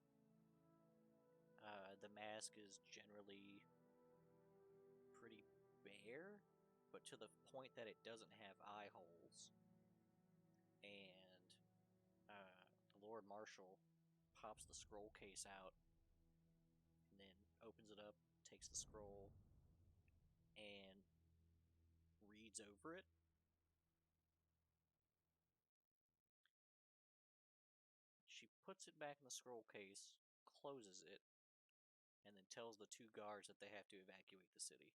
The mask is generally pretty bare, but to the point that it doesn't have eye holes. And the Lord Marshal pops the scroll case out, and then opens it up, takes the scroll, and reads over it. She puts it back in the scroll case, closes it, and then tells the two guards that they have to evacuate the city.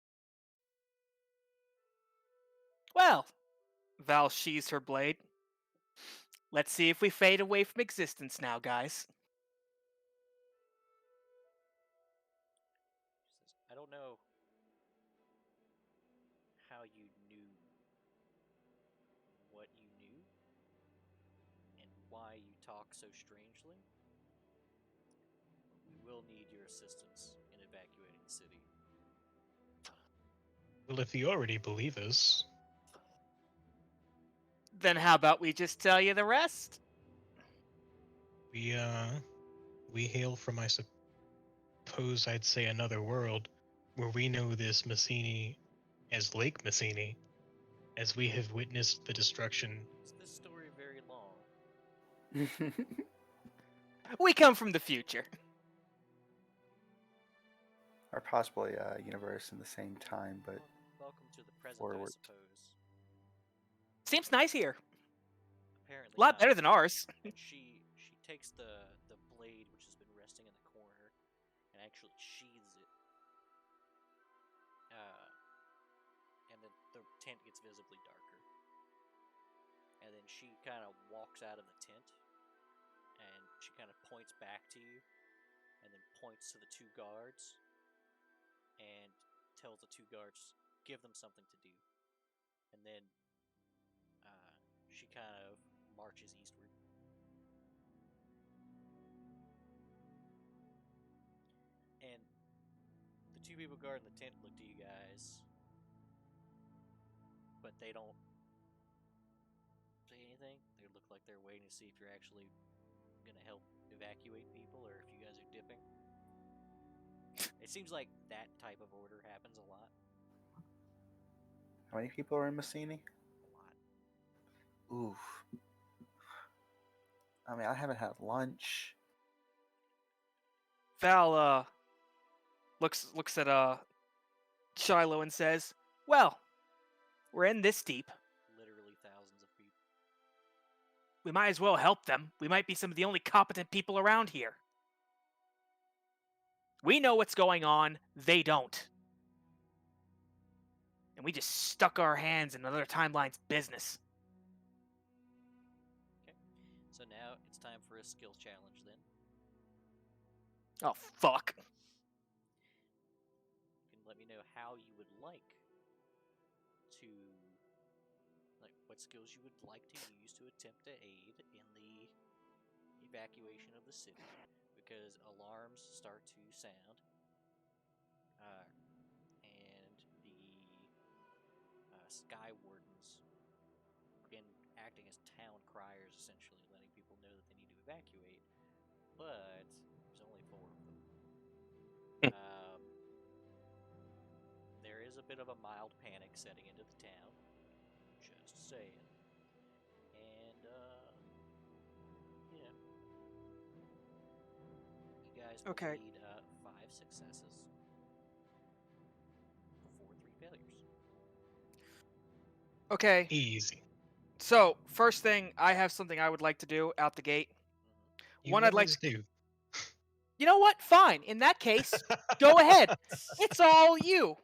Well, Val sheathes her blade. Let's see if we fade away from existence now, guys. She says, I don't know how you knew what you knew and why you talk so strangely. We will need your assistance in evacuating the city. Well, if you already believe us, Then how about we just tell you the rest? we hail from, I suppose I'd say, another world, where we know this Messini as Lake Messini, as we have witnessed the destruction. Is this story very long? We come from the future. Or possibly a universe in the same time, but Welcome to the present, forward. I suppose. Seems nice here. Apparently A lot not. better than ours. And she takes the blade which has been resting in the corner and actually sheathes it. And the tent gets visibly darker. And then she kind of walks out of the tent and she kind of points back to you and then points to the two guards and tells the two guards, give them something to do. And then she kind of marches eastward. And the two people guarding the tent look to you guys, but they don't say anything. They look like they're waiting to see if you're actually gonna help evacuate people or if you guys are dipping. It seems like that type of order happens a lot. How many people are in Messini? A lot. Oof. I mean, I haven't had lunch. Val looks at Shiloh and says, "Well, we're in this deep. Literally thousands of people. We might as well help them. We might be some of the only competent people around here. We know what's going on. They don't. And we just stuck our hands in another timeline's business." Okay. So now it's time for a skill challenge then. Oh, fuck. You can let me know how you would like to, like, what skills you would like to use to attempt to aid in the evacuation of the city, because alarms start to sound, and the sky wardens begin acting as town criers, essentially letting people know that they need to evacuate. But there's only 4 of them. There is a bit of a mild panic setting into the town. Just saying. And, yeah. You guys will Okay. need 5 successes before 3 failures. Okay, easy. so first thing, I have something I would like to do out the gate. Mm-hmm. You One, I'd like always to. do. You know what? Fine. In that case, go ahead. It's all you.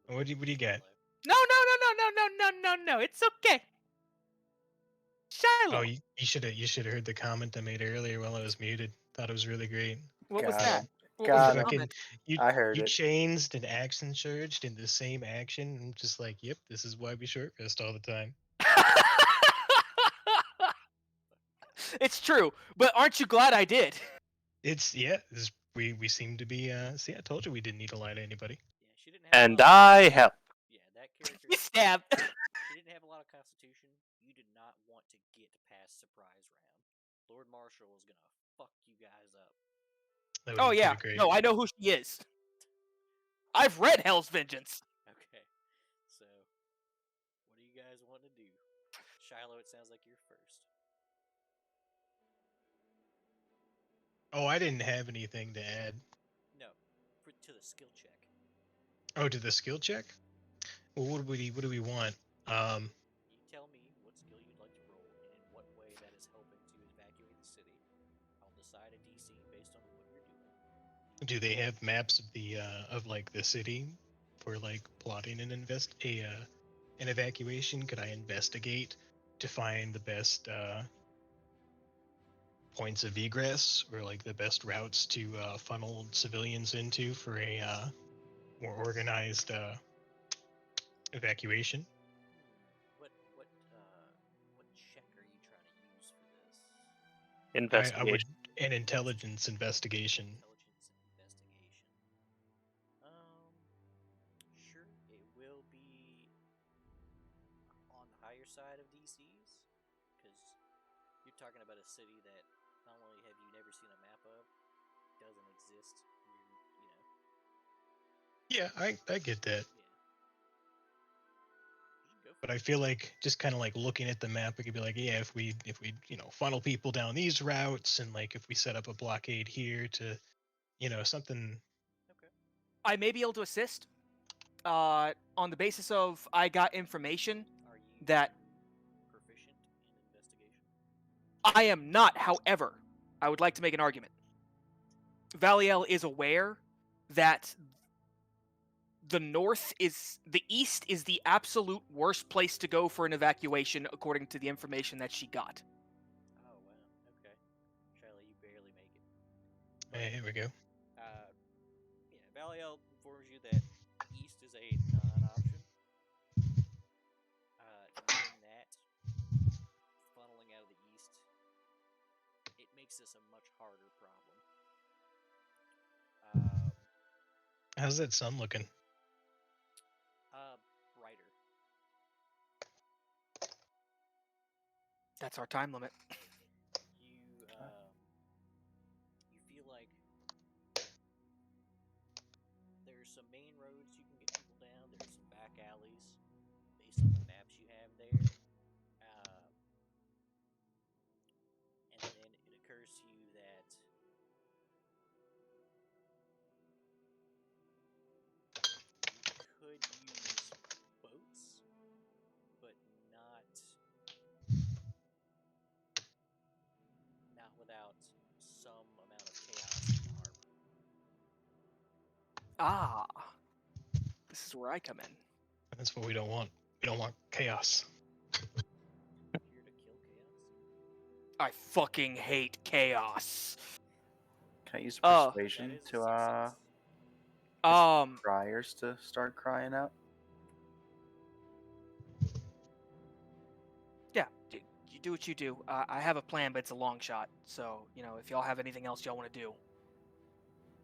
What do you get? No. It's okay. Shiloh. Oh, you should have heard the comment I made earlier while I was muted. Thought it was really great. What was Got that? him. What Got was him. the Fucking, comment? I heard you it. changed and action surged in the same action. I'm just like, yep, this is why we short rest all the time. It's true, but aren't you glad I did? We seem to be see, I told you we didn't need to lie to anybody. Yeah, she didn't have And a lot I help. Yeah, that character. You stabbed. She didn't have a lot of constitution. You did not want to get past surprise round. Lord Marshall was gonna fuck you guys up. That would Oh be yeah. pretty great. No, I know who she is. I've read Hell's Vengeance. Okay. So, what do you guys want to do? Shiloh, it sounds like you're first. Oh, I didn't have anything to add. No, to the skill check. Oh, to the skill check? Well, what do we want? You tell me what skill you'd like to roll and in what way that is helping to evacuate the city. I'll decide a DC based on what you're doing. Do they have maps of the like the city for like plotting an an evacuation? Could I investigate to find the best points of egress or like the best routes to funnel civilians into for a more organized evacuation? What check are you trying to use for this? I would Investigation. An intelligence investigation. Intelligence investigation. Sure, it will be on the higher side of DC's, because you're talking about a city that not only have you never seen a map of, doesn't exist. Yeah, I get that. Yeah. You can go for But I feel like just kind of like looking at the map, it could be like, yeah, if we funnel people down these routes, and like if we set up a blockade here to, something. I may be able to assist on the basis of I got information Are you that proficient in investigation? I am not. However, I would like to make an argument. Valiel is aware that the east is the absolute worst place to go for an evacuation, according to the information that she got. Oh wow. Okay. Charlie, you barely make it. Here we go. Yeah, Valiel informs you that east is a non-option. Knowing that, funneling out of the east, it makes this a much harder problem. How's that sun looking? Brighter. That's our time limit. You feel like there's some main roads you can get people down. There's some back alleys, based on the maps you have there. And then it occurs to you that you could use boats, but not without some amount of chaos in the harbor. Ah, this is where I come in. That's what we don't want. We don't want chaos. Here to kill chaos. I fucking hate chaos. Can I use Oh. persuasion That is a to success. criers to start crying out? Yeah, you do what you do. I have a plan, but it's a long shot. So, if y'all have anything else y'all want to do.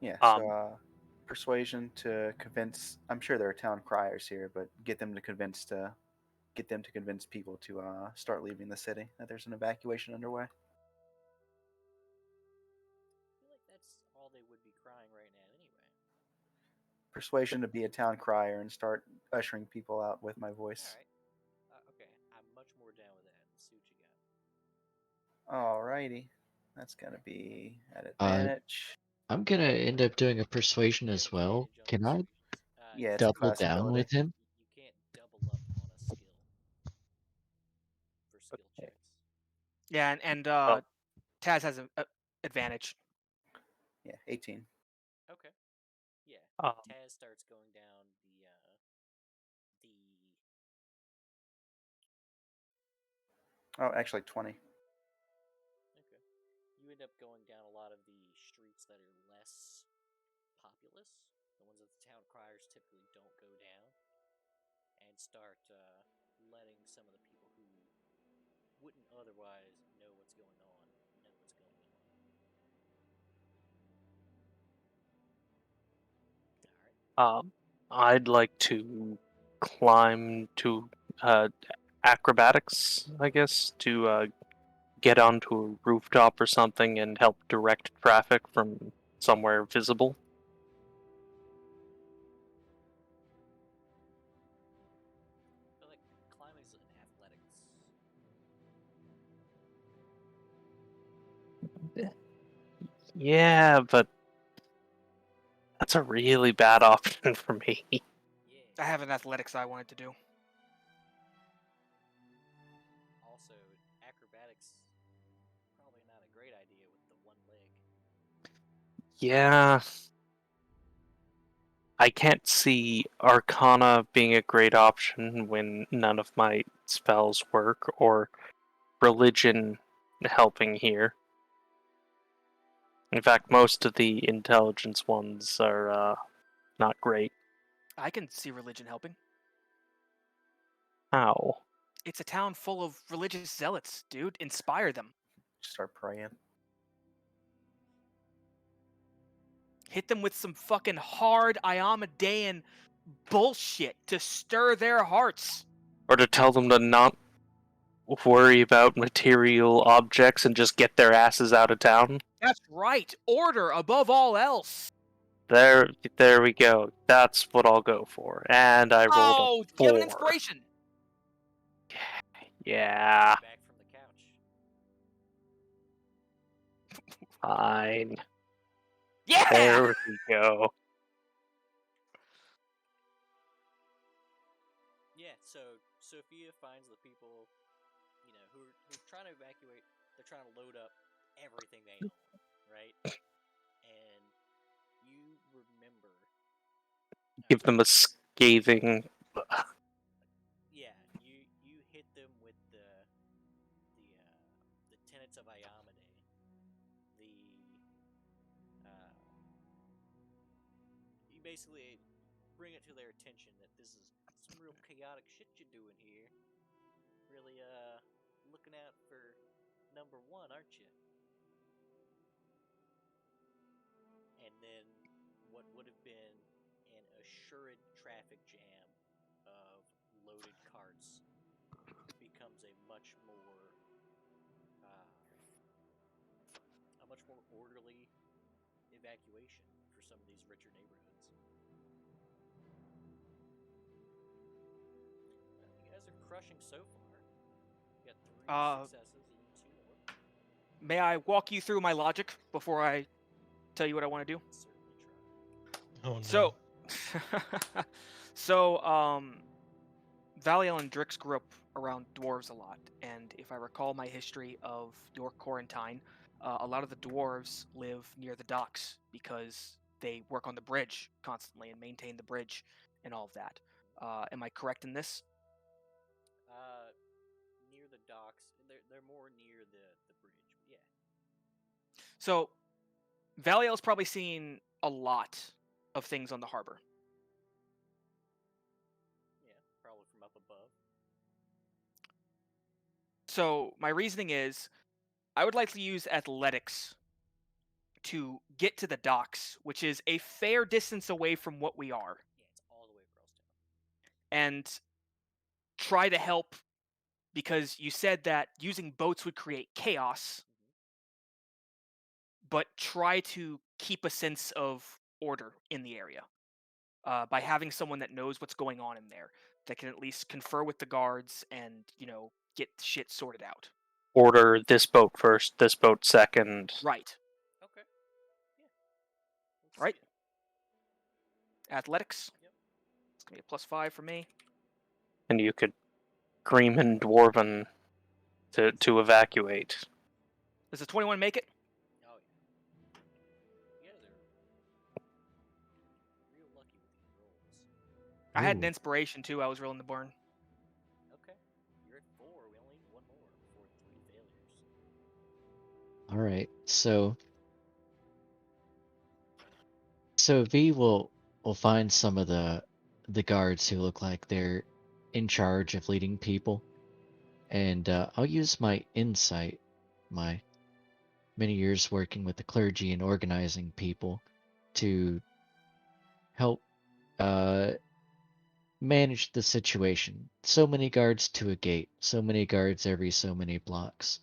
Yeah, so persuasion to convince. I'm sure there are town criers here, but get them to convince people to start leaving the city. That there's an evacuation underway. I feel like that's all they would be crying right now anyway. Persuasion to be a town crier and start ushering people out with my voice. Alright. Okay, I'm much more down with that. Let's see what you got. Alrighty, that's gonna be at advantage. I'm gonna end up doing a persuasion as well. Advantage on Can I persuasions. Yeah, it's a double class down ability. with him? You can't double up on a skill for skill Okay. checks. Yeah, and Taz has an advantage. Yeah, 18. Okay. Yeah. Um, Taz starts going down the Oh, actually 20. Okay. You end up going down a lot of the streets that are less populous, the ones that the town criers typically don't go down, and start letting some of the people who wouldn't otherwise know what's going on know what's going on. All right. I'd like to climb to acrobatics, I guess, to get onto a rooftop or something and help direct traffic from somewhere visible. I feel like climbing's an athletics. Yeah, but that's a really bad option for me. I Yeah. have an athletics I wanted to do. Also, acrobatics probably not a great idea with the one leg. Yeah. I can't see Arcana being a great option when none of my spells work, or religion helping here. In fact, most of the intelligence ones are not great. I can see religion helping. How? It's a town full of religious zealots, dude. Inspire them. Start praying. Hit them with some fucking hard Iomedaean bullshit to stir their hearts. Or to tell them to not worry about material objects and just get their asses out of town. That's right. Order above all else. There we go. That's what I'll go for. And I rolled a 4. Do you have an inspiration? Yeah, Back from the couch. fine. Yeah! There we go. Yeah, so Sophia finds the people, who are trying to evacuate. They're trying to load up everything they own, right? And you remember. Give them a scathing. Yeah, you hit them with the tenets of Iamade. You basically bring it to their attention that this is some real chaotic shit you're doing here. Really, looking out for number one, aren't you? And then what would have been an assured traffic jam of loaded carts becomes a much more orderly evacuation for some of these richer neighborhoods. You guys are crushing so far. You got 3 successes and 2 more. May I walk you through my logic before I tell you what I want to do? Oh no. So, Valiel and Drix grew up around dwarves a lot, and if I recall my history of York Quarantine, a lot of the dwarves live near the docks because they work on the bridge constantly and maintain the bridge and all of that. Am I correct in this? Near the docks, they're more near the bridge. Yeah. So, Valiel's probably seen a lot of things on the harbor. Yeah, probably from up above. So, my reasoning is I would like to use athletics to get to the docks, which is a fair distance away from what we are. Yeah, it's all the way across town. And try to help, because you said that using boats would create chaos, but try to keep a sense of order in the area by having someone that knows what's going on in there, that can at least confer with the guards and, get shit sorted out. Order this boat first, this boat second. Right. Okay. Yeah. Let's Right. see it. Athletics. Yep. It's going to be a +5 for me. And you could scream in Dwarven to evacuate. Does a 21 make it? Oh yeah. You guys are real lucky with these rolls. I had an Ooh. inspiration too. I was rolling the burn. Okay. You're at 4. We only need 1 more for 3 failures. All right, so V will find some of the guards who look like they're in charge of leading people, and I'll use my insight, my many years working with the clergy and organizing people, to help manage the situation. So many guards to a gate, so many guards every so many blocks.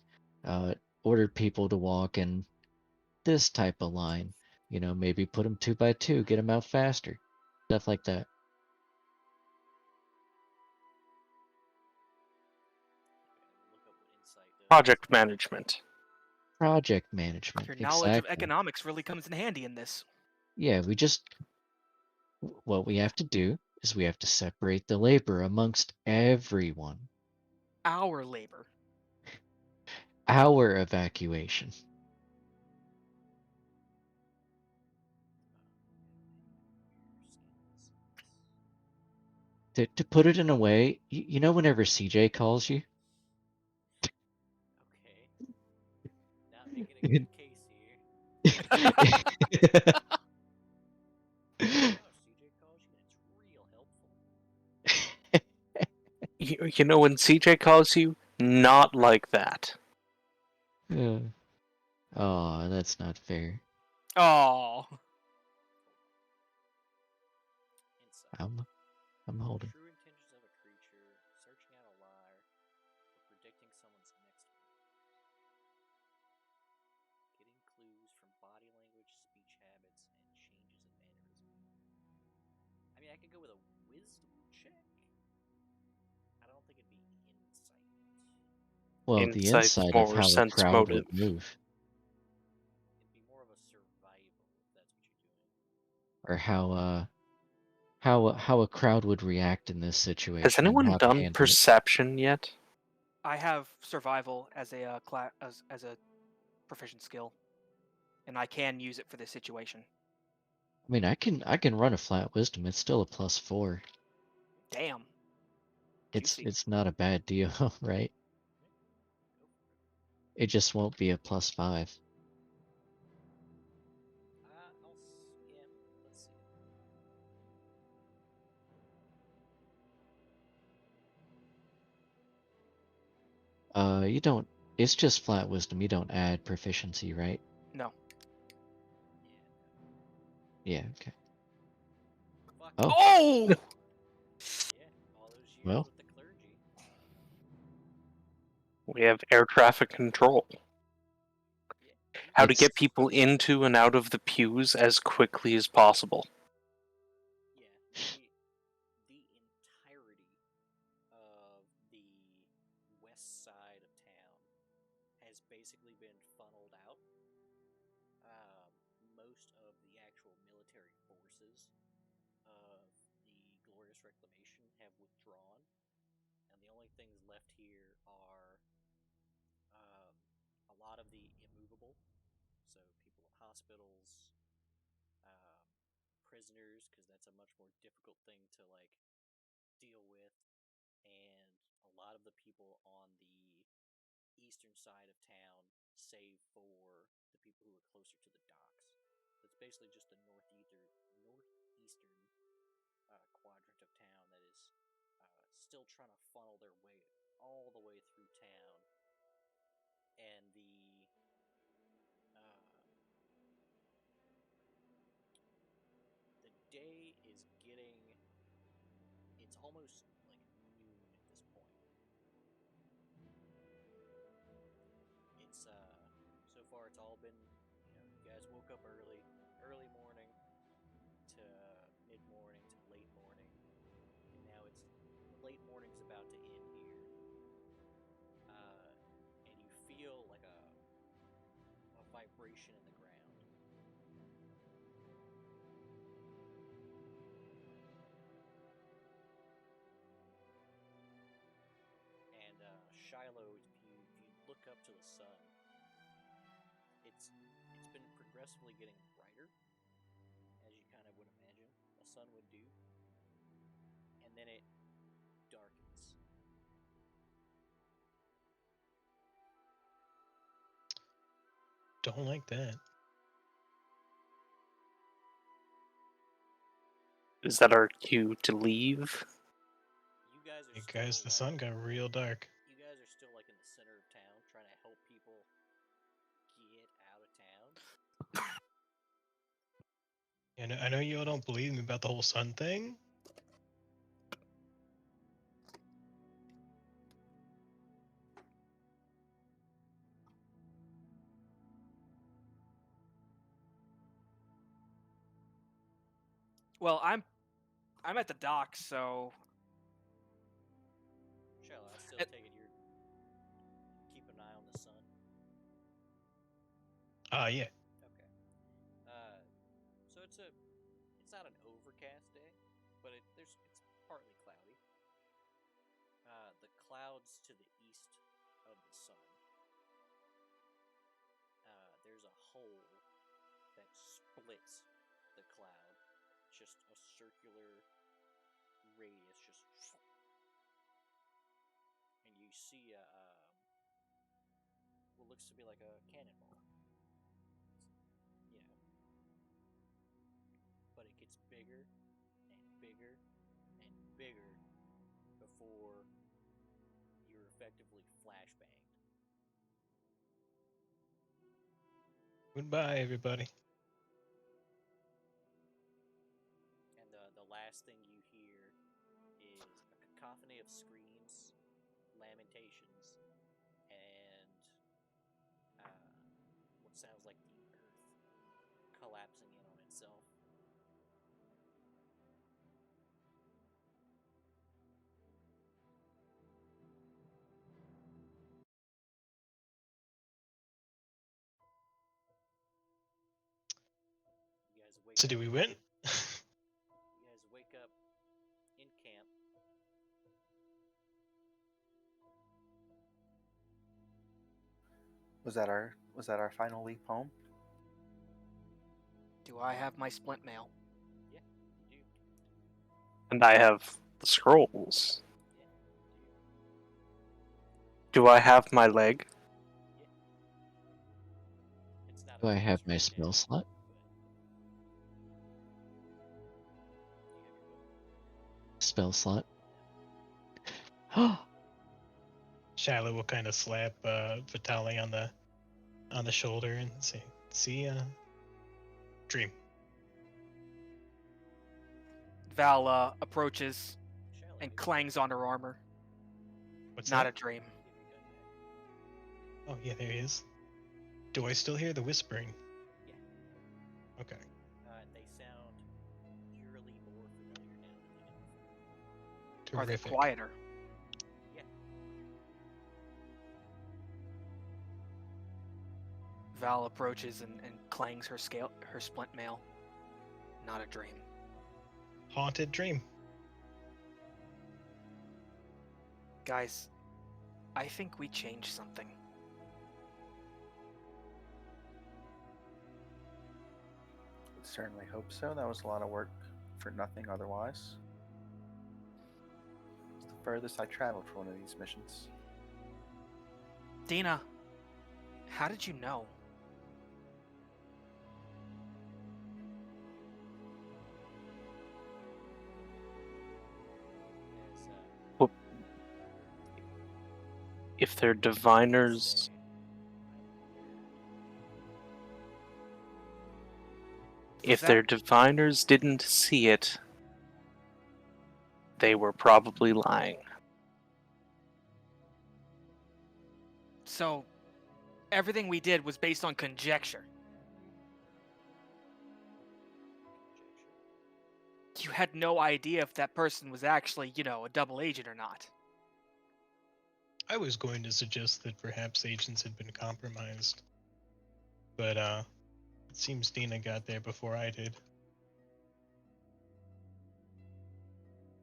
Order people to walk in this type of line. Maybe put them 2 by 2, get them out faster, stuff like that. Okay, look up what insight does. Project management. Project management. Your knowledge of Exactly. economics really comes in handy in this. Yeah, what we have to do is we have to separate the labor amongst everyone. Our labor. Our evacuation. To put it in a way, whenever CJ calls you, Okay. Not making a good case here. Oh, CJ calls you, and it's real helpful. When CJ calls you, not like that. Oh, that's not fair. Oh. I'm holding. True intentions of a creature, searching out a lie, or predicting someone's next move. Getting clues from body language, speech habits, and changes in mannerism. I mean, I could go with a wisdom check. I don't think it'd be insight. Well, the Insight's insight of more how a sense crowd motive. would move, It'd be more of a survival if that's what you're doing. or how a crowd would react in this situation. Has and anyone how to done handle it. perception yet? I have survival as a as a proficient skill, and I can use it for this situation. I mean, I can run a flat wisdom. It's still a +4. Damn. It's Juicy. it's not a bad deal, right? Go for it. It just won't be a +5. Yeah, let's see. You don't. It's just flat wisdom. You don't add proficiency, right? No. Yeah, Yeah. Okay. Fuck. Oh. Oh! Yeah, all those years Well. with the clergy. We have air traffic control. Yeah, How to It's- get people into and out of the pews as quickly as possible. yeah. The entirety of the west side of town has basically been funneled out. Most of the actual military forces of the Glorious Reclamation have withdrawn, and the only things left here are a lot of the immovable, so people in hospitals, prisoners, because that's a much more difficult thing to like deal with, and a lot of the people on the eastern side of town, save for the people who are closer to the docks. So it's basically just the northeastern quadrant of town that is still trying to funnel their way all the way through town, and the day is getting. It's almost like noon at this point. It's so far it's all been, you guys woke up early morning to mid morning to late morning, and now it's the late morning's about to end here, and you feel like a vibration in the ground. And Shiloh, if you look up to the sun, it's been progressively getting brighter, as you kind of would imagine a sun would do, and then it darkens. Don't like that. Is that our cue to leave? You guys are Hey still, guys, the sun got real dark. You guys are still like in the center of town, trying to help people get out of town. And I know you all don't believe me about the whole sun thing. Well, I'm at the docks, so Shiloh, I still It- take it you're keep an eye on the sun. Yeah. Okay. So it's not an overcast day, but it's partly cloudy. The clouds to the east of the sun. There's a hole that splits the cloud, just a circular radius, and you see what looks to be like a cannonball. But it gets bigger and bigger and bigger before you're effectively flashbanged. Goodbye, everybody. And the last thing you hear is a cacophony of screams, lamentations, and what sounds like the earth collapsing in on itself. You guys wake So up. do we win? You guys wake up in camp. Was that our final leap home? Do I have my splint mail? Yeah, you do. And I have the scrolls. Yeah, you Do I have my leg? do. Yeah. It's not Do I a have it's my written spell down, slot? but you have your book. Spell slot. Shiloh will kind of slap Vitali on the shoulder and say, "See, dream." Val approaches Shallow, and give clangs on her armor. What's Not that? a dream. me your gun back. Oh yeah, there he is. Do I still hear the whispering? Yeah. Okay. They sound eerily more familiar now than they did before. Are they Terrific. quieter? Yeah. Val approaches and clangs her splint mail. Not a dream. Haunted dream. Guys, I think we changed something. Certainly hope so. That was a lot of work for nothing otherwise. It's the furthest I traveled for one of these missions. Dina, how did you know? As If they're diviners, if that- their diviners didn't see it, they were probably lying. So, everything we did was based on conjecture. You had no idea if that person was actually, a double agent or not. I was going to suggest that perhaps agents had been compromised, but it seems Dina got there before I did.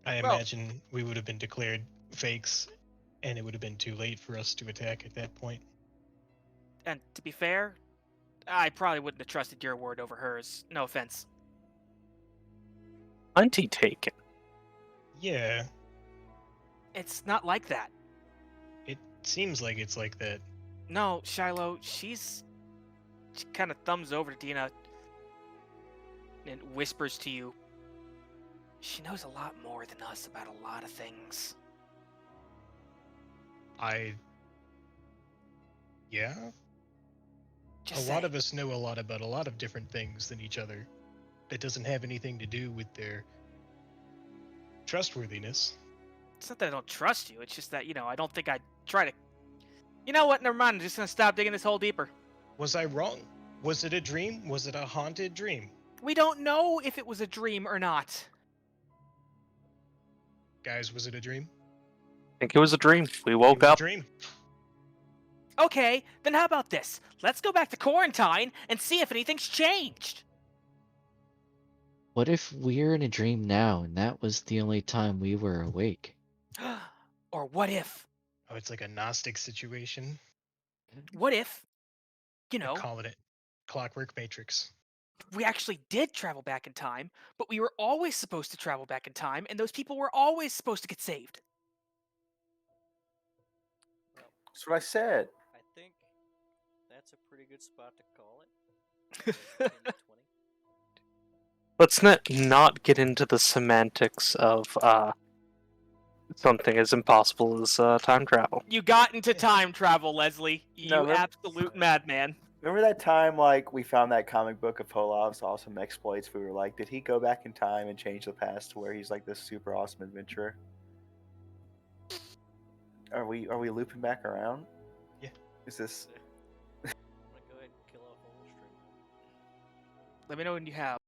I Well- imagine we would have been declared fakes, and it would have been too late for us to attack at that point. And to be fair, I probably wouldn't have trusted your word over hers. No offense. Plenty taken. Yeah, It's not like that. it seems like it's like that. No, Shiloh, she kind of thumbs over to Dina and whispers to you. She knows a lot more than us about a lot of things. Yeah? Just A lot saying. of us know a lot about a lot of different things than each other. That doesn't have anything to do with their trustworthiness. It's not that I don't trust you. It's just that, I don't think I'd try to... You know what? Never mind. I'm just going to stop digging this hole deeper. Was I wrong? Was it a dream? Was it a haunted dream? We don't know if it was a dream or not. Guys, was it a dream? I think it was a dream. We It woke was a up. dream. Okay, then how about this? Let's go back to quarantine and see if anything's changed. What if we're in a dream now and that was the only time we were awake? Or what if, Oh, it's like a Gnostic situation. you know, Call it Clockwork Matrix. we actually did travel back in time, but we were always supposed to travel back in time, and those people were always supposed to get saved. Well, That's what I said. I think that's a pretty good spot to call it. 10 to 20. Let's not get into the semantics of something as impossible as time travel. You got into time travel, Leslie. You No, that- absolute madman. Remember that time, like, we found that comic book of Polov's awesome exploits? We were like, did he go back in time and change the past to where he's like this super awesome adventurer? Are we looping back around? Yeah. Is this? I'm gonna go ahead and kill off Old Stream. Let me know when you have.